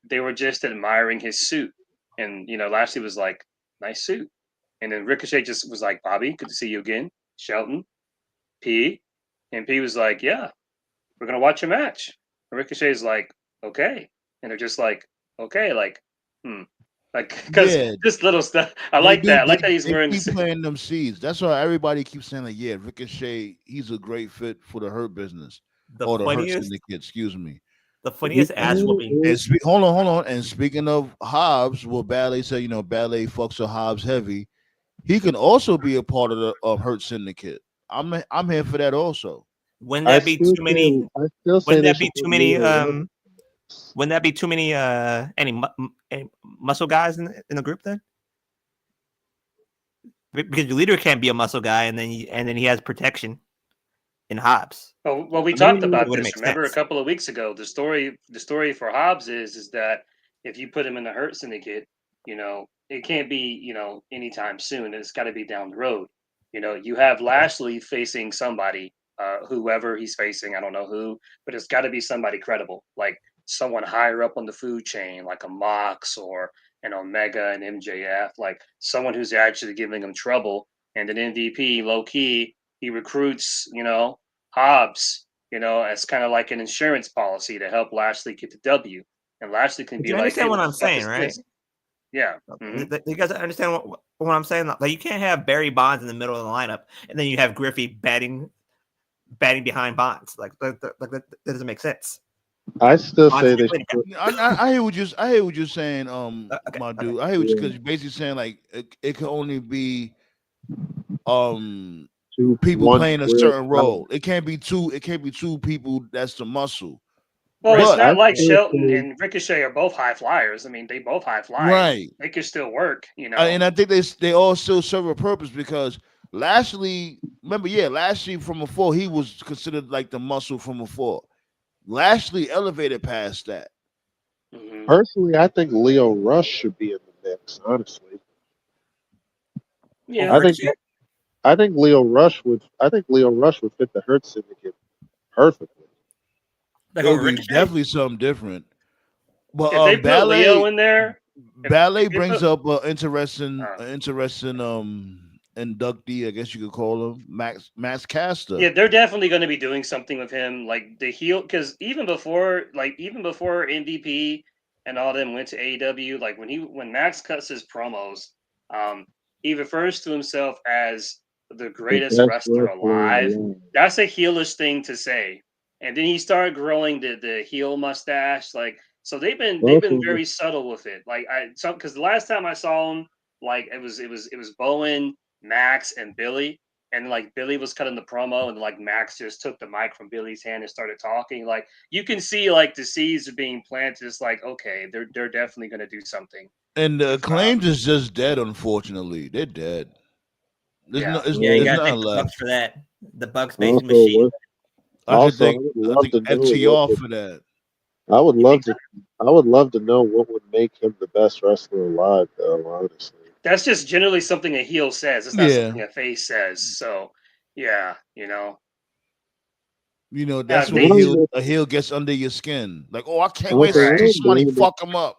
they were just admiring his suit. And Lashley was like, "Nice suit," and then Ricochet just was like, "Bobby, good to see you again." Shelton, P, and P was like, "Yeah, we're gonna watch a match." And Ricochet's like, "Okay," and they're just like, "Okay," like, like because yeah, just little stuff. I they like do. that. I like that he's They wearing the keep suit. planting them seeds. That's why everybody keeps saying like, yeah, Ricochet, he's a great fit for the Hurt business The or the Hurt funniest Syndicate. Excuse me. ass whooping. And hold on. And speaking of Hobbs, what Ballet said, Ballet fucks with Hobbs heavy. He can also be a part of the Hurt Syndicate. I'm here for that also. Wouldn't I that be still too many? say, I still say Wouldn't they that should be put too many? Leo Rush. Wouldn't that be too many? Any muscle guys in the group then? Because your leader can't be a muscle guy, and then he has protection in Hobbs. Well, we I talked mean, about It wouldn't this. make Remember a sense. couple of weeks ago, the story for Hobbs is that if you put him in the Hurt Syndicate, it can't be anytime soon. It's got to be down the road. You have Lashley facing somebody, whoever he's facing. I don't know who, but it's got to be somebody credible, like someone higher up on the food chain, like a Mox or an Omega and MJF, like someone who's actually giving him trouble. And then MVP, low key, he recruits, Hobbs, as kind of like an insurance policy to help Lashley get the W. And Lashley can But be you like, "Hey, understand what what the I'm fuck saying, is right? this?" Yeah. Mhm. You guys understand what I'm saying? Like you can't have Barry Bonds in the middle of the lineup, and then you have Griffey batting behind Bonds. Like that doesn't make sense. I still Bonds say is they good. should put. I hear what you're saying, Okay, my okay. dude. I hear what Yeah. because you're basically saying like it can only be people One playing a clear certain out. role. It can't be two people that's the muscle. Well, it's But not I like still Shelton say and Ricochet are both high flyers. I mean, they both high fly. right. They could still work, And I think they all still serve a purpose because Lashley, remember, Lashley from before, he was considered like the muscle from before. Lashley elevated past that. Mhm. personally, I think Leo Rush should be in the mix. Honestly, Yeah. I think I think Leo Rush would. I think Leo Rush would fit the Hurt Syndicate perfectly. Like It over would be Ricochet. definitely something different. But If they put Leo in there, Ballet if they brings put, up an interesting uh, inductee, I guess you could call him, Max Caster. yeah, they're definitely going to be doing something with him, like the heel. Because even before MVP and all them went to AEW, like when Max cuts his promos, he refers to himself as the The greatest best wrestler wrestler alive. alive. That's a heelish thing to say. And then he started growing the heel mustache, like so they've been Also, very subtle with it. Like because the last time I saw him, like it was Bowen, Max, and Billy, and like Billy was cutting the promo, and like Max just took the mic from Billy's hand and started talking. Like you can see like the seeds are being planted. It's like okay, they're definitely gonna do something And the with Acclaimed is just dead, unfortunately. They're dead. yeah. Yeah, you There's gotta nothing thank the Bucks left. for that. The Bucks based also, machine. I could I think would love to know what FTR would. for that. I would You love think to. I would love to know what would make him the best wrestler alive. Though, honestly. that's just generally something a heel says. It's not Yeah. something a face says. So yeah, That's when they a heel gets under your skin. Like, oh, I can't wait Also, I to see right. don't somebody blame it. fuck him up.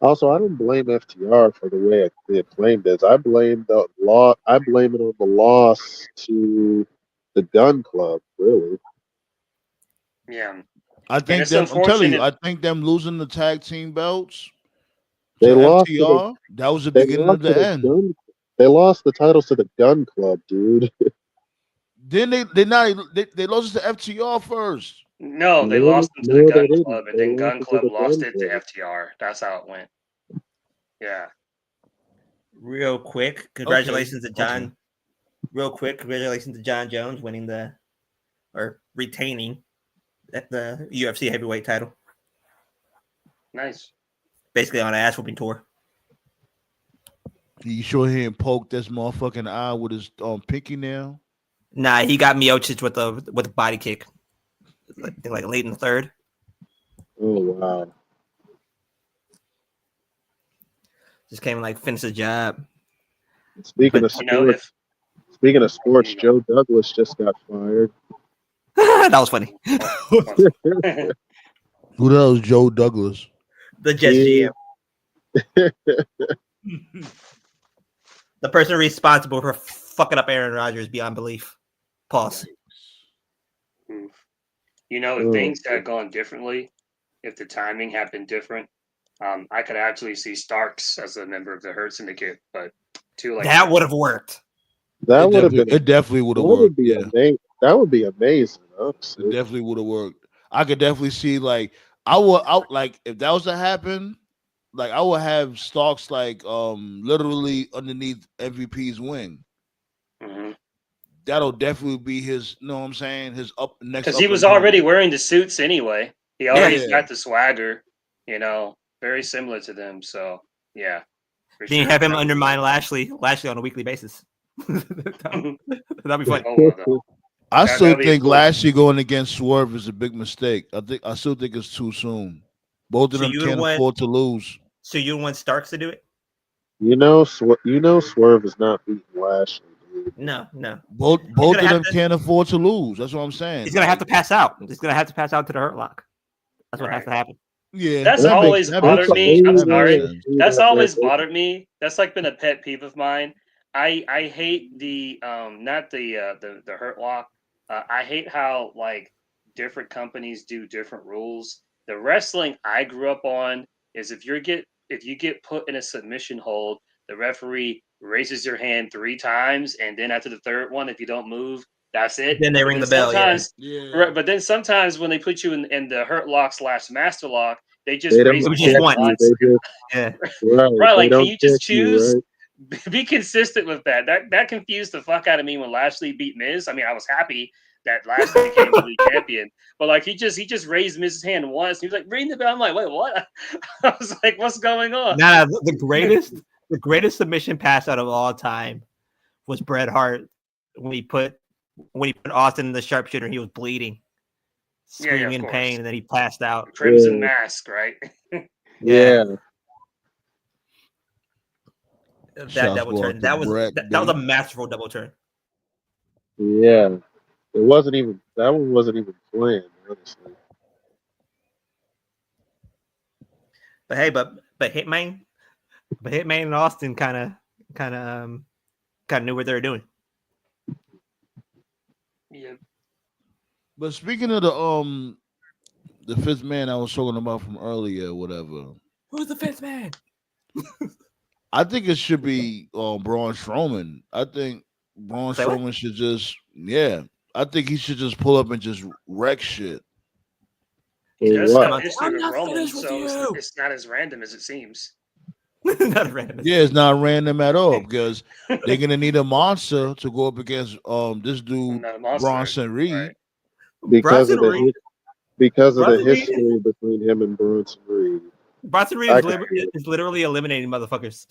Also, I don't blame FTR for the way the Acclaimed is. I blame the law. I blame it on the loss to the Gun Club. Really, Yeah, I and think it's them. I'm telling you, unfortunate. I think them losing the tag team belts They to lost to FTR. That was the they beginning lost of to the the end. gun. They lost the titles to the Gun Club, dude. Then they lost it to FTR first. No, they No, lost them to the no, they Gun didn't. Club, and They then lost Gun it to Club the lost Gun it to Club. FTR. That's how it went. Yeah. Real quick, congratulations to John. Real quick, congratulations to John Jones winning or retaining the UFC heavyweight title. Nice. Basically on an ass whooping tour. You sure he didn't poke this motherfucking eye with his pinky nail? Nah, he got Miocic with a body kick. I think like late in the third. Oh wow! Just came and like finished the job. Speaking But, of sports, Joe Douglas just got fired. that was funny. Who the hell is Joe Douglas? The Jets GM. The person responsible for fucking up Aaron Rodgers beyond belief. Pause. If things had gone differently, if the timing had been different, I could actually see Starks as a member of the Hurt Syndicate, but that would have worked. That would have been. It definitely would have That worked. would be amazing. That would be amazing. It definitely would have worked. I could definitely see like I would like if that was to happen, like I would have Starks like literally underneath MVP's wing. Mm-hmm. That'll definitely be his. You know what I'm saying? His up next. Because he was already wearing the suits anyway. He already got the swagger. Very similar to them. So yeah. Then you have him undermine Lashley on a weekly basis. That'd be fun. I still think Lashley going against Swerve is a big mistake. I still think it's too soon. Both of them can't afford to lose. So you want Starks to do it? Swerve is not beating Lashley. Dude. No. Both of them can't afford to lose. That's what I'm saying. He's gonna have to pass out. He's gonna have to pass out to the Hurt Lock. That's what has to happen. Yeah, that's always bothered me. I'm sorry. That's always bothered me. That's like been a pet peeve of mine. I hate the not the Hurt Lock. I hate how like different companies do different rules. The wrestling I grew up on is if you get put in a submission hold, the referee raises your hand 3 times, and then after the third one, if you don't move, that's it. Then they ring the bell. Right, but then sometimes when they put you in the Hurt Lock / Master Lock, they just raise your hand once. Right, like can you just choose? Be consistent with that. That confused the fuck out of me when Lashley beat Miz. I mean, I was happy that Lashley became the league champion, but like he just raised Miz's hand once. He was like, ring the bell. I'm like, wait, what? I was like, what's going on? Nah, the greatest submission pass out of all time was Bret Hart when he put Austin in the sharpshooter. He was bleeding, screaming in pain, and then he passed out. Crimson Mask, right? Yeah. That double turn. That was a masterful double turn. Yeah. That one wasn't even planned, honestly. But hey, but Hitman and Austin kind of knew what they were doing. Yeah. But speaking of the fifth man I was talking about from earlier, whatever. Who's the fifth man? I think it should be Braun Strowman. I think Braun Strowman should just I think he should just pull up and just wreck shit. He does have history with Roman, so it's not as random as it seems. Not random. Yeah, it's not random at all because they're gonna need a monster to go up against this dude Bronson Reed. Right. Because of the history between him and Bronson Reed. Bronson Reed is literally eliminating motherfuckers.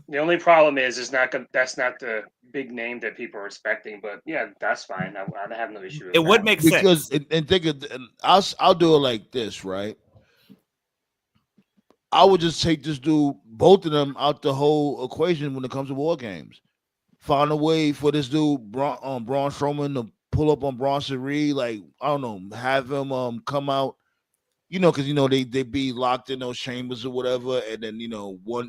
The only problem is that's not the big name that people are expecting. But yeah, that's fine. I have no issue with it. Would make sense. And think of, I'll do it like this, right? I would just take this dude, both of them, out the whole equation when it comes to war games. Find a way for this dude, Braun Strowman, to pull up on Bronson Reed. Like, I don't know, have him come out. Because they be locked in those chambers or whatever, and then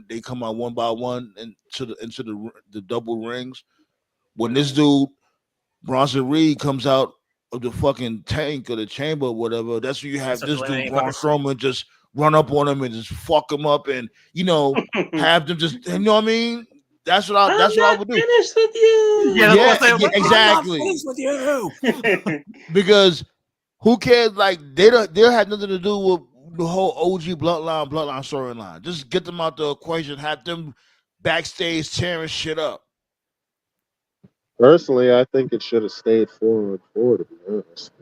they come out one by one into the double rings. When this dude Bronson Reed comes out of the fucking tank or the chamber or whatever, that's when you have this dude Braun Strowman just run up on them and just fuck them up, and have them just what I mean. That's what I would do. Finished with you. Yeah, exactly. With you. Because who cares? Like they have nothing to do with the whole OG bloodline storyline. Just get them out the equation. Have them backstage tearing shit up. Personally, I think it should have stayed 4-on-4. To be honest,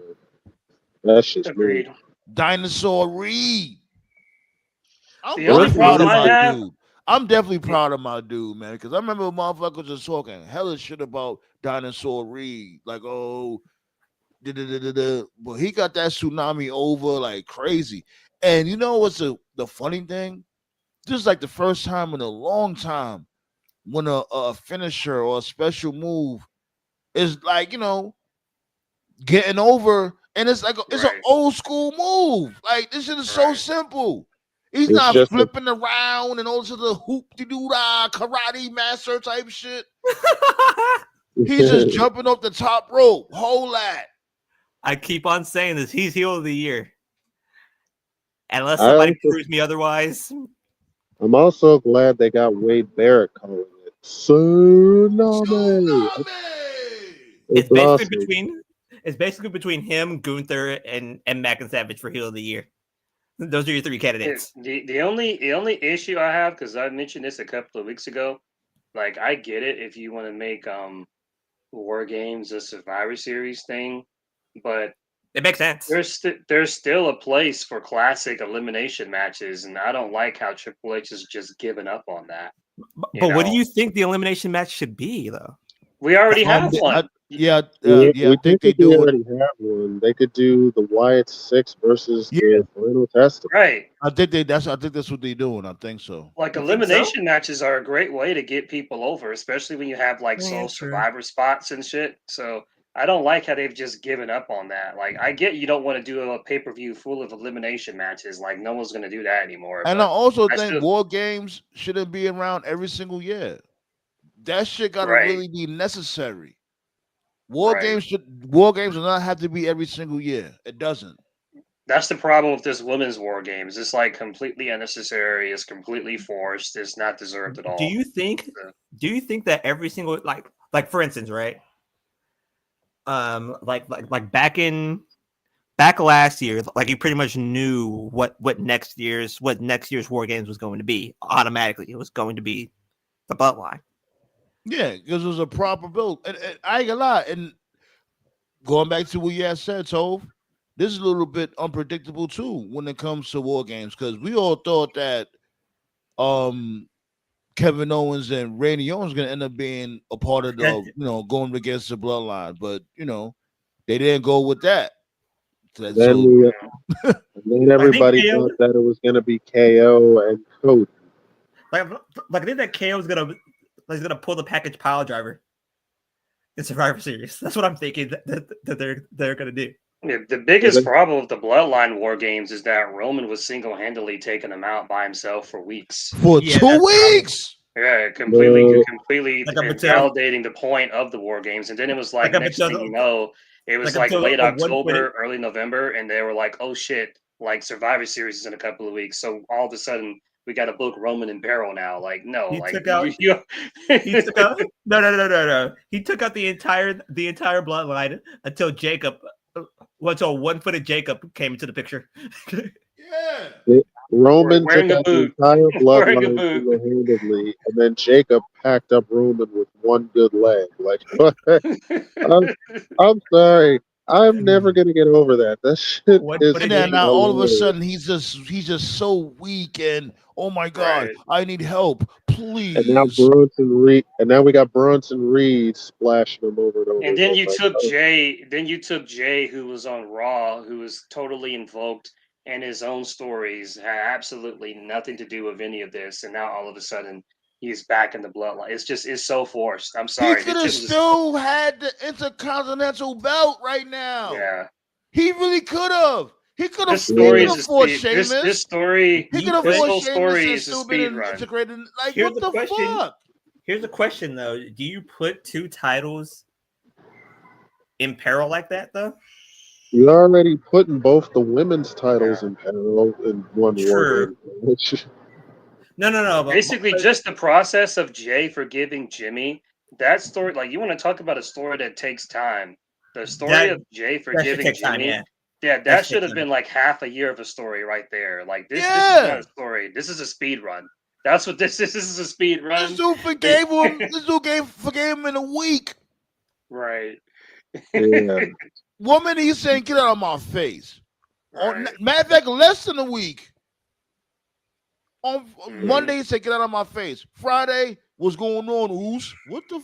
that's just me. Dinosaur Reed. I'm The only proud of problem I my have- dude. I'm definitely proud of my dude, man. Because I remember motherfuckers just talking hella shit about Dinosaur Reed, like but he got that tsunami over like crazy. And you know what's the funny thing? This is like the first time in a long time when a finisher or a special move is like getting over, and it's like it's an old school move. Like this shit is so simple. He's It's not just flipping around and all to the hoop de doo da karate master type shit. He's just jumping off the top rope. Whole lot. I keep on saying this. He's heel of the year. Unless somebody proves me otherwise. I'm also glad they got Wade Barrett calling it tsunami. It's basically awesome. between him, Gunther, and Mac and Savage for heel of the year. Those are your three candidates. The only issue I have, because I mentioned this a couple of weeks ago, like I get it if you want to make War Games a Survivor Series thing, but it makes sense. There's still a place for classic elimination matches, and I don't like how Triple H has just given up on that. But what do you think the elimination match should be, though? We already have one. I think they already have one. They could do the Wyatt 6 versus the Final Testament. Right. I think that's what they're doing. I think so. Like elimination matches are a great way to get people over, especially when you have like sole survivor spots and shit. So I don't like how they've just given up on that. Like I get you don't want to do a pay-per-view full of elimination matches. Like no one's gonna do that anymore. And I also think War Games shouldn't be around every single year. That shit gotta really be necessary. War Games do not have to be every single year. It doesn't. That's the problem with this women's War Games. It's like completely unnecessary. It's completely forced. It's not deserved at all. Do you think that every single like for instance, right? Like back last year, like you pretty much knew what next year's War Games was going to be automatically. It was going to be the Bloodline. Yeah, because it was a proper build. And I ain't gonna lie. And going back to what you had said, Tove, this is a little bit unpredictable too when it comes to War Games, because we all thought that Kevin Owens and Randy Orton's gonna end up being a part of the going against the Bloodline, but they didn't go with that. Then everybody thought that it was gonna be KO and Cody. Like I think that KO is gonna pull the package pile driver in Survivor Series. That's what I'm thinking that they're gonna do. Yeah, the biggest problem with the Bloodline War Games is that Roman was single-handedly taking them out by himself for weeks. For 2 weeks. Yeah, completely invalidating the point of the War Games. And then it was like next thing you know, it was like late October, early November, and they were like, "Oh shit! Like Survivor Series is in a couple of weeks." So all of a sudden, we got to book Roman and Barrow now. Like, no, he took out no. He took out the entire Bloodline until until one-footed Jacob came into the picture. Roman took out the entire Bloodline single-handedly, and then Jacob packed up Roman with one good leg. Like, I'm sorry. I'm never gonna get over that. That shit is. And then now all of a sudden he's just so weak, and oh my god, I need help, please. And now we got Bronson Reed splashing him over and over. And then you took Jay. Then you took Jay, who was on Raw, who was totally invoked, and his own stories had absolutely nothing to do with any of this. And now all of a sudden he's back in the Bloodline. It's so forced. I'm sorry. He could have still had the Intercontinental belt right now. Yeah. He really could have. He could have forced Sheamus. This story. He could have forced Sheamus and still been integrated. Like, what the fuck? Here's the question, though. Do you put 2 titles in peril like that, though? You're already putting both the women's titles in peril in one war True. game. Which, No. Basically, just the process of Jay forgiving Jimmy. That story, like you want to talk about a story that takes time. The story of Jay that should forgiving take time. Jimmy. Yeah, Yeah, that that should should take have time. been like half a year of a story right there. Like this is not Yeah. a story. This is a speed run. That's what this is. This is a speed This run. dude forgave him. This dude forgave him in a week. Right. yeah, One minute he's saying, "Get out of my face." On Right. matter of fact, less than a week. On Mhm. Monday he said, "Get out of my face." Friday, what's going on, Oos? What did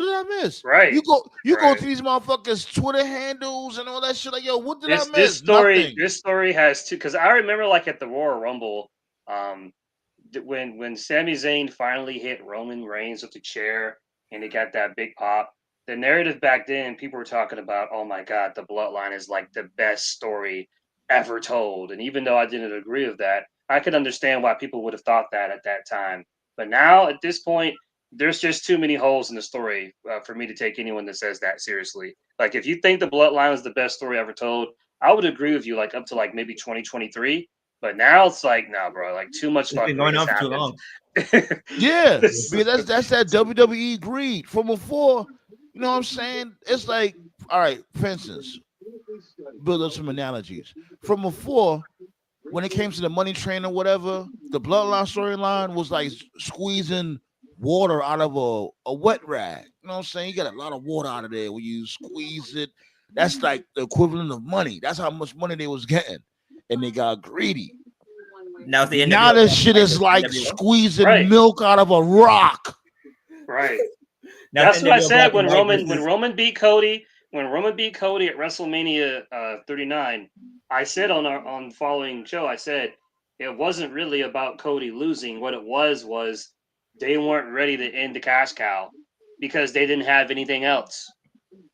I miss? Right. You go Right. to these motherfuckers' Twitter handles and all that shit. Like, yo, what did I This miss? Nothing. story has two, because I remember like at the Royal Rumble, when Sami Zayn finally hit Roman Reigns with the chair and he got that big pop. The narrative back then, people were talking about, oh my god, the Bloodline is like the best story ever told. And even though I didn't agree with that, I could understand why people would have thought that at that time. But now at this point, there's just too many holes in the story for me to take anyone that says that seriously. Like if you think the Bloodline is the best story ever told, I would agree with you. Like up to like maybe 2023. But now it's like, nah, bro, like too much It's been fuckery going has on for too happened. long. Yeah, because that's that WWE greed from before. You know what I'm saying? It's like, all right, for instance, build up some analogies. From before, when it came to the money train or whatever, the Bloodline storyline was like squeezing water out of a wet rag. You know what I'm saying? You get a lot of water out of there when you squeeze it. That's like the equivalent of money. That's how much money they was getting. And they got greedy. Now it's the NWO. Now this shit is like NWO. squeezing Right. milk out of a rock. Right. Now That's it's what I NWO said black and white when versus- Roman beat Cody at WrestleMania 39. I said on following show, I said it wasn't really about Cody losing. What it was they weren't ready to end the cash cow because they didn't have anything else.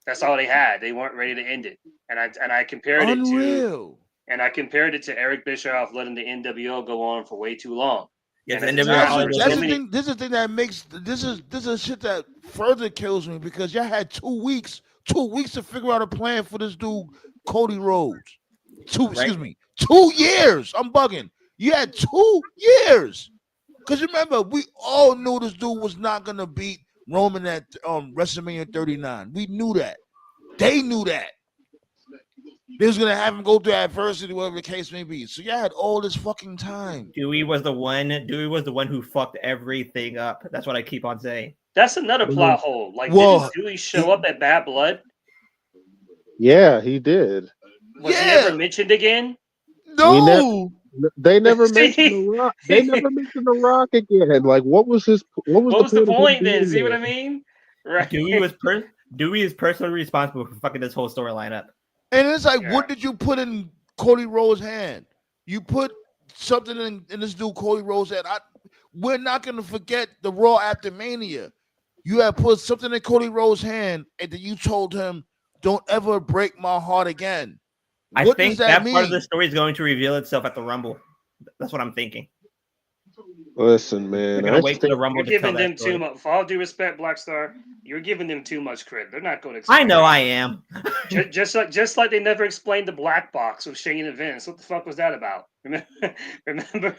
That's all they had. They weren't ready to end it. And I compared Unreal. it to Eric Bischoff letting the NWO go on for way too long. Yeah, And the at the NWO time, Hollywood there were That's so the many. thing. This is the thing that makes this is shit that further kills me because y'all had 2 weeks to figure out a plan for this dude Cody Rhodes. Excuse me, 2 years. I'm bugging. You had 2 years. Because remember, we all knew this dude was not gonna beat Roman at WrestleMania 39. We knew that. They knew that. They was gonna have him go through adversity, whatever the case may be. So y'all had all this fucking time. Dewey was the one who fucked everything up. That's what I keep on saying. That's another plot hole. Like, Well, didn't Dewey show up at Bad Blood? yeah, he did. Was he ever mentioned again? No. They never See? mentioned the Rock. They never mentioned the Rock again. Like, what was the point then? of him See what being I there? mean? Right. Dewey is personally responsible for fucking this whole storyline up. And it's like, Yeah. what did you put in Cody Rhodes' hand? You put something in this dude Cody Rhodes' hand. We're not gonna forget the Raw after Mania. You had put something in Cody Rhodes' hand, and then you told him, "Don't ever break my heart again." I What think does that part of mean? the story is going to reveal itself at the Rumble. That's what I'm thinking. Listen, man. They're gonna wait for the Rumble You're to tell giving that them story. too much. For all due respect, Black Star, you're giving them too much credit. They're not going to. I know I am. Just like they never explained the black box with Shane and Vince. What the fuck was that about? Remember?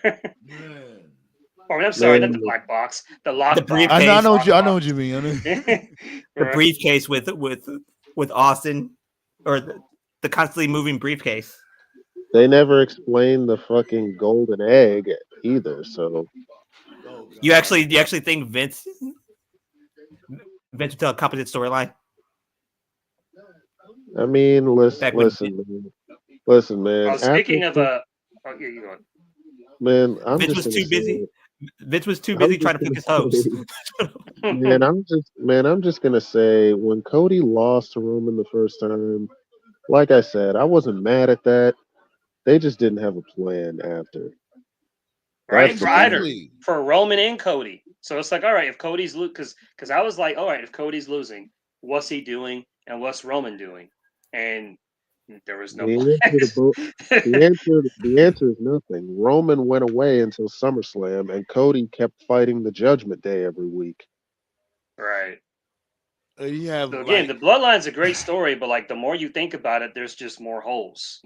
Oh, I'm sorry, not the black box. The lock box. briefcase. I know what you mean. The briefcase with Austin, or the constantly moving briefcase. They never explained the fucking golden egg either. So You actually think Vince would tell a competent storyline? I mean, listen, man. Oh, speaking of you go on. Man, Vince was too busy. Vince was too busy trying to pick his hopes. Man, I'm just gonna say when Cody lost to Roman the first time, like I said, I wasn't mad at that. They just didn't have a plan after. Right, That's for the either thing. for Roman and Cody. So it's like, all right, if Cody's because I was like, all right, if Cody's losing, what's he doing and what's Roman doing? And there was no The answer is nothing. Roman went away until SummerSlam, and Cody kept fighting the Judgment Day every week. Right. You have So again, the Bloodline's a great story, but like the more you think about it, there's just more holes.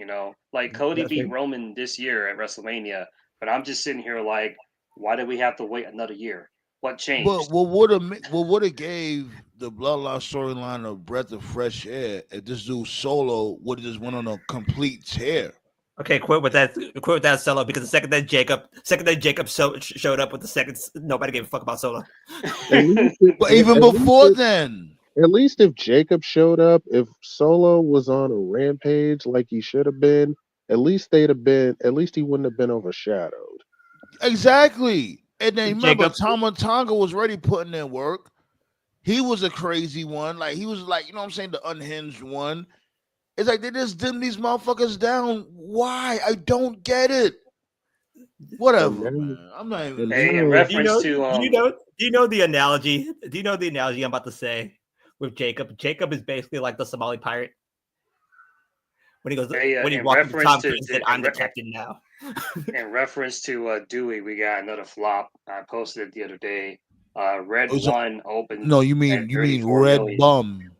Like Cody beat Roman this year at WrestleMania, but I'm just sitting here like, why did we have to wait another year? What changed? But what would have gave the Bloodline storyline a breath of fresh air if this dude Solo would have just went on a complete tear? Okay, quit with that Solo, because the second that Jacob showed up with the seconds, nobody gave a fuck about Solo. But even before then, at least if Jacob showed up, if Solo was on a rampage like he should have been, at least he wouldn't have been overshadowed. Exactly. And then remember, Tama Tonga was already putting in work. He was a crazy one. Like, he was like, you know what I'm saying, the unhinged one. It's like they just dim these motherfuckers down. Why? I don't get it. Whatever, man. I'm not even. Hey, in reference do you know the analogy? Do you know the analogy I'm about to say with Jacob? Jacob is basically like the Somali pirate. When he goes, when he walks into Tom Cruise and said, "I'm the captain now." In reference to Dewey, we got another flop. I posted it the other day. Red One opened. No, you mean Red million. Bum.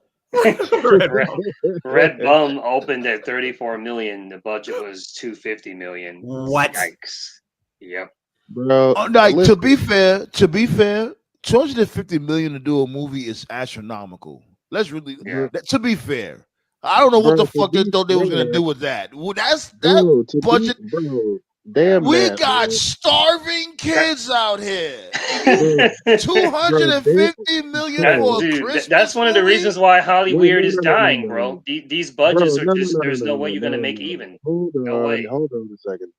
Red Bum opened at 34 million. The budget was 250 million. What? Yikes! Yep. Bro, to be fair, 250 million to do a movie is astronomical. Let's really, to be fair, I don't know what the fuck they thought they was gonna do with that. Well, that's that budget. Damn, we got starving kids out here. 250 million for a Christmas that's one of the movie? reasons why Hollywood is dying, bro. These budgets are just there's no way you're gonna make even. Hold on a second.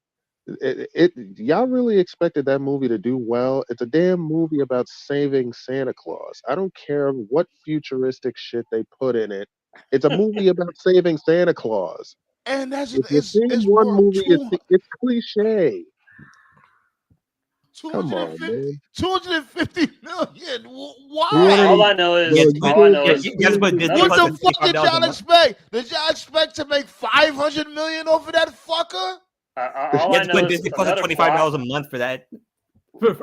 Y'all really expected that movie to do well? It's a damn movie about saving Santa Claus. I don't care what futuristic shit they put in it. It's a movie about saving Santa Claus. And that's it's one movie. It's cliche. Come on, man. 250 million. Why? All I know is what the fuck did y'all expect? Did y'all expect to make 500 million off of that fucker? All I know is Disney plus $25 a month for that. With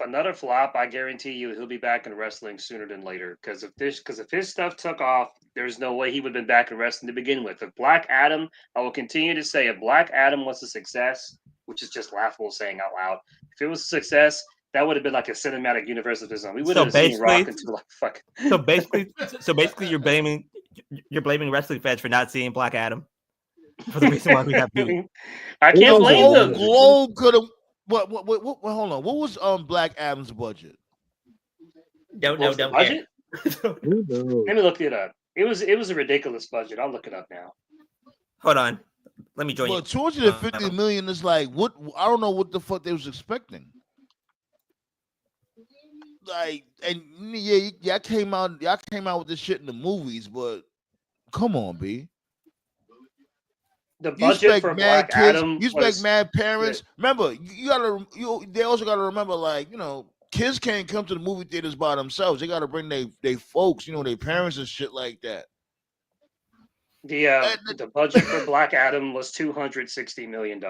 another flop, I guarantee you he'll be back in wrestling sooner than later. Because if his stuff took off, there's no way he would have been back in wrestling to begin with. If Black Adam, I will continue to say, if Black Adam was a success, which is just laughable saying out loud, if it was a success, that would have been like a cinematic universe of his own. We would have seen Rock into like fuck. So basically, you're blaming wrestling fans for not seeing Black Adam. For the reason why we have I can't blame them. Globe could have. What? Hold on. What was Black Adam's budget? Don't budget? Let me look it up. It was a ridiculous budget. I'll look it up now. Hold on. Let me join you. 250 million is like what? I don't know what the fuck they was expecting. Like, and y'all came out with this shit in the movies, but come on, B. The budget for Black Adam. You expect mad parents. Remember, they also gotta remember, like, kids can't come to the movie theaters by themselves. They gotta bring they folks, their parents and shit like that. The budget for Black Adam was $260 million.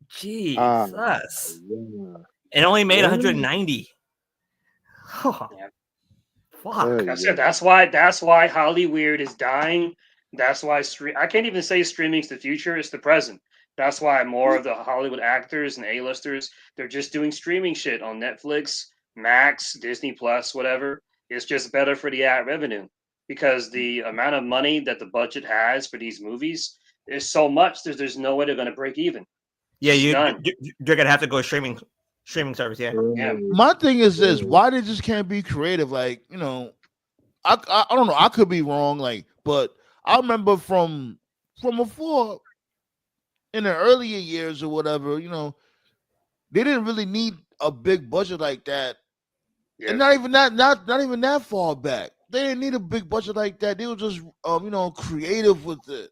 Jesus. It only made 190. Oh, yeah. Fuck. I said that's why Hollywood is dying. That's why I can't even say streaming's the future; it's the present. That's why more of the Hollywood actors and A-listers, they're just doing streaming shit on Netflix, Max, Disney Plus, whatever. It's just better for the ad revenue because the amount of money that the budget has for these movies is so much. There's no way they're going to break even. Yeah, you're gonna have to go streaming service. Yeah. My thing is this: why they just can't be creative? Like, I don't know. I could be wrong. Like, but I remember from before in the earlier years or whatever, they didn't really need a big budget like that. Yeah. And not even that far back. They didn't need a big budget like that. They were just creative with it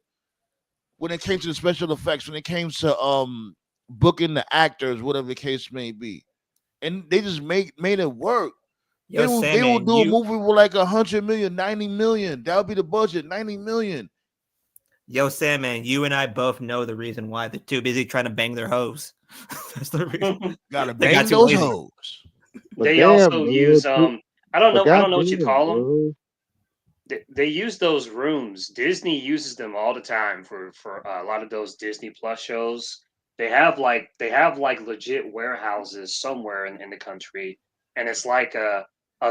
when it came to the special effects, when it came to booking the actors, whatever the case may be. And they just made it work. They will do a movie with like 100 million, 90 million. That would be the budget, 90 million. Yo, Sandman, you and I both know the reason why they're too busy trying to bang their hoes. That's the reason. Gotta bang those hoes. They also use I don't know. I don't know what you goddamn, call them. bro. They use those rooms. Disney uses them all the time for a lot of those Disney Plus shows. They have like legit warehouses somewhere in the country, and it's like a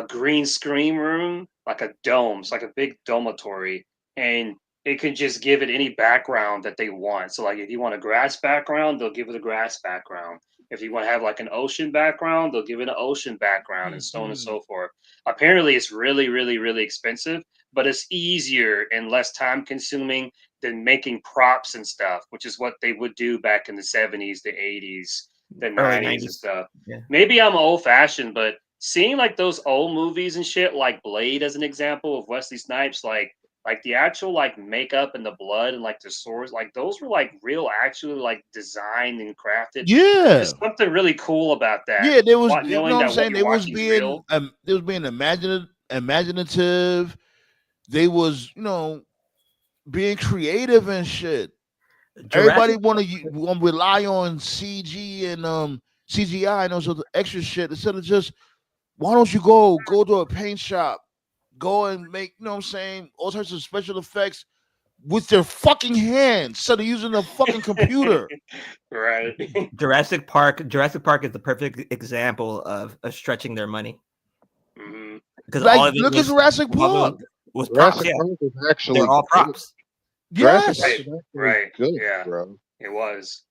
green screen room, like a dome. It's like a big dormitory, and it can just give it any background that they want. So like if you want a grass background, they'll give it a grass background. If you want to have like an ocean background, they'll give it an ocean background, and so on and so forth. Apparently, it's really, really, really expensive, but it's easier and less time consuming than making props and stuff, which is what they would do back in the 70s, the 80s, the Early 90s and 90s. stuff. Yeah. Maybe I'm old fashioned, but seeing like those old movies and shit, like Blade as an example of Wesley Snipes, like the actual like makeup and the blood and like the swords, like those were like real, actually like designed and crafted. Yeah. There's something really cool about that. Yeah, there was, you know Knowing what I'm that what saying? you're They was watching is being real. they was being imaginative. They was, you know, being creative and shit. Everybody want to rely on CG and CGI and those other extra shit instead of just, why don't you go to a paint shop, go and make, you know what I'm saying, all sorts of special effects with their fucking hands instead of using a fucking computer. Right. Jurassic Park is the perfect example of stretching their money. Because Like, all of it look at Jurassic Park. Was props, Jurassic yeah. Park is actually They're all props. Jurassic Yes. Park is actually Right. good, Yeah. bro. It was.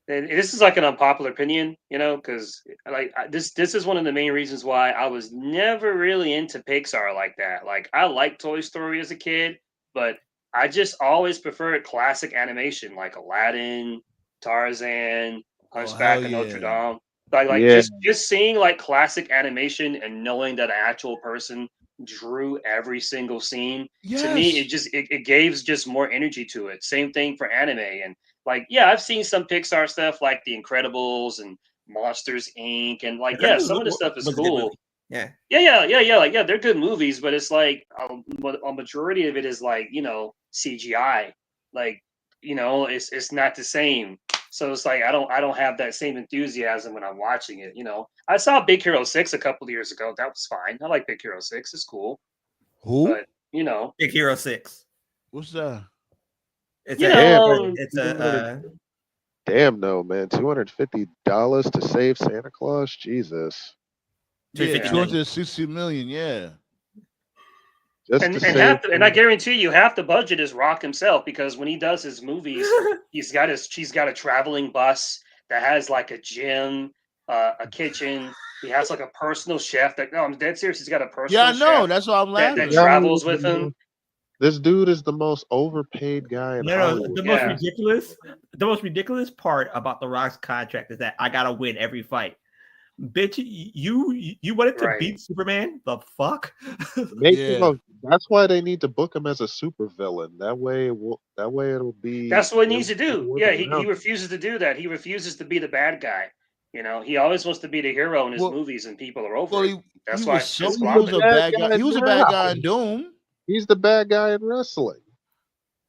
And this is like an unpopular opinion, you know, because like this is one of the main reasons why I was never really into Pixar like that. Like I liked Toy Story as a kid, but I just always preferred classic animation like Aladdin, Tarzan, Hunchback of Notre yeah. Dame. Like Yeah. just seeing like classic animation and knowing that an actual person drew every single scene, to me it Yes. just it gives just more energy to it. Same thing for anime. And like, yeah, I've seen some Pixar stuff like The Incredibles and Monsters Inc. And like, yeah, some of the stuff is Was a good movie. cool. Yeah. Yeah. Like, yeah, they're good movies, but it's like a majority of it is like, you know, CGI. Like, you know, it's not the same. So it's like I don't have that same enthusiasm when I'm watching it. You know, I saw Big Hero 6 a couple of years ago. That was fine. I like Big Hero 6. It's cool. Who? But you know, Big Hero 6. What's that? It's You a know, it's a Damn no, man. $250 to save Santa Claus? Jesus. Yeah, 250 million. 260 million. Yeah. Just and to save and I guarantee you half the budget is Rock himself, because when he does his movies, he's got a traveling bus that has like a gym, a kitchen. He has like a personal chef that, no, I'm dead serious. He's got a personal Yeah, I know. chef That's why I'm that laughing. travels with him. This dude is the most overpaid guy in No, Hollywood. the most ridiculous part about The Rock's contract is that I gotta win every fight. Bitch, you wanted to beat Superman? The fuck? That's why they need to book him as a supervillain. That way it'll be. That's what he needs to do. Yeah, he refuses to do that. He refuses to be the bad guy. You know, he always wants to be the hero in his movies, and people are over it. That's why he was a bad guy. He was a bad guy in Doom. He's the bad guy in wrestling.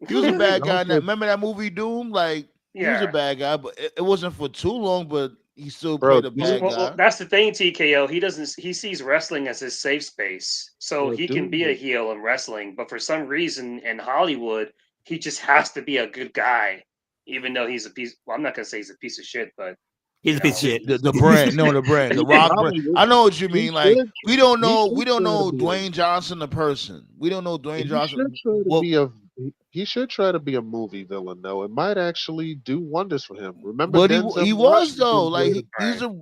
He was a bad guy in that. Remember that movie Doom? Like, he was a Yeah. bad guy, but it wasn't for too long. But he still played a bad guy. Well, that's the thing, TKO. He sees wrestling as his safe space, so he can be a heel in wrestling. But for some reason in Hollywood, he just has to be a good guy, even though he's a piece. Well, I'm not gonna say he's a piece of shit, but he's a piece of shit. The brand, the Rock brand. I know what you mean. Like, we don't know Dwayne Johnson, the person. We don't know Dwayne Johnson. He should try to be a movie villain, though. It might actually do wonders for him. Remember, but Denzel he was Washington though. Like, did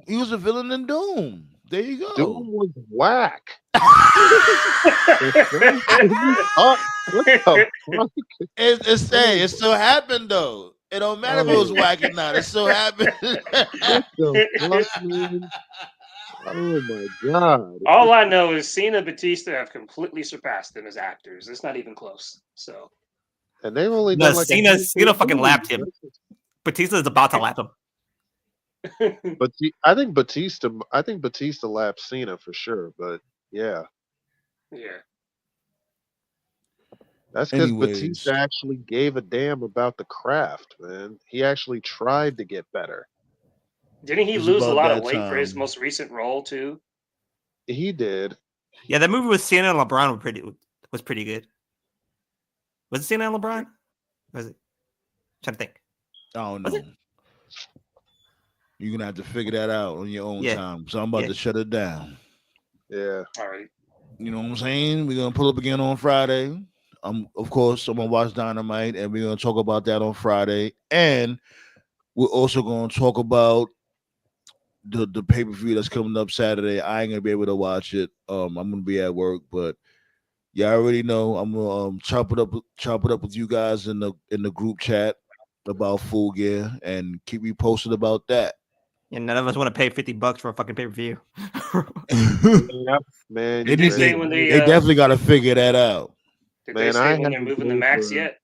he was a villain in Doom. There you go. Doom was whack. It still happened though. It don't matter if it was whack or not. It still happened. Oh my god! All I know is Cena and Batista have completely surpassed them as actors. It's not even close. So, and they've only no, done like Cena fucking lapped him. Batista is about to lap him. But I think Batista lapped Cena for sure. But yeah. That's because Batista actually gave a damn about the craft, man. He actually tried to get better. Didn't he lose a lot of weight for his most recent role too? He did. Yeah, that movie with Cena and LeBron was pretty good. Was it Cena and LeBron? Was it? I'm trying to think. I don't Was know. it? You're gonna have to figure that out on your own Yeah. time. So I'm about to shut it down. Yeah. All right. You know what I'm saying? We're gonna pull up again on Friday. Of course, I'm gonna watch Dynamite, and we're gonna talk about that on Friday. And we're also gonna talk about the pay-per-view that's coming up Saturday. I ain't gonna be able to watch it. I'm gonna be at work, but y'all already know I'm gonna chop it up with you guys in the group chat about Full Gear and keep me posted about that. And none of us want to pay $50 for a fucking pay-per-view. Yep, man. They, you Did they ready? say when they definitely got to figure that out. Did Man, they say I when they're haven't moving the paid max for- yet?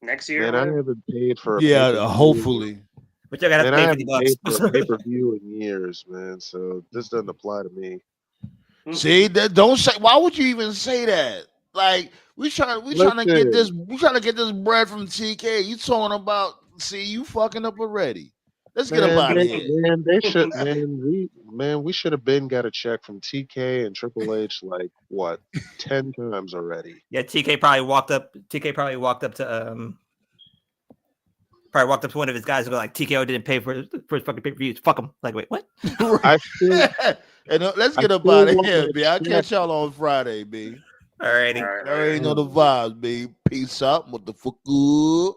Next year? Man, or I whatever? haven't paid for a Yeah, pay-per-view. hopefully. But you gotta Man, I pay haven't paid for a $50. pay-per-view in years, man. So this doesn't apply to me. See that? Don't say. Why would you even say that? Like we trying to get this. We trying to get this bread from TK. You talking about? See, you fucking up already. Let's get up out of here. We should have been got a check from TK and Triple H like what 10 times already. Yeah, TK probably walked up to one of his guys and go like, TKO didn't pay for his fucking pay-per-views. Fuck him. Like, wait, what? I still, And let's get I up still out of want here, that B. I'll check. catch y'all on Friday, B. Alrighty. All right, I already know the vibes, B. Peace out, motherfucker.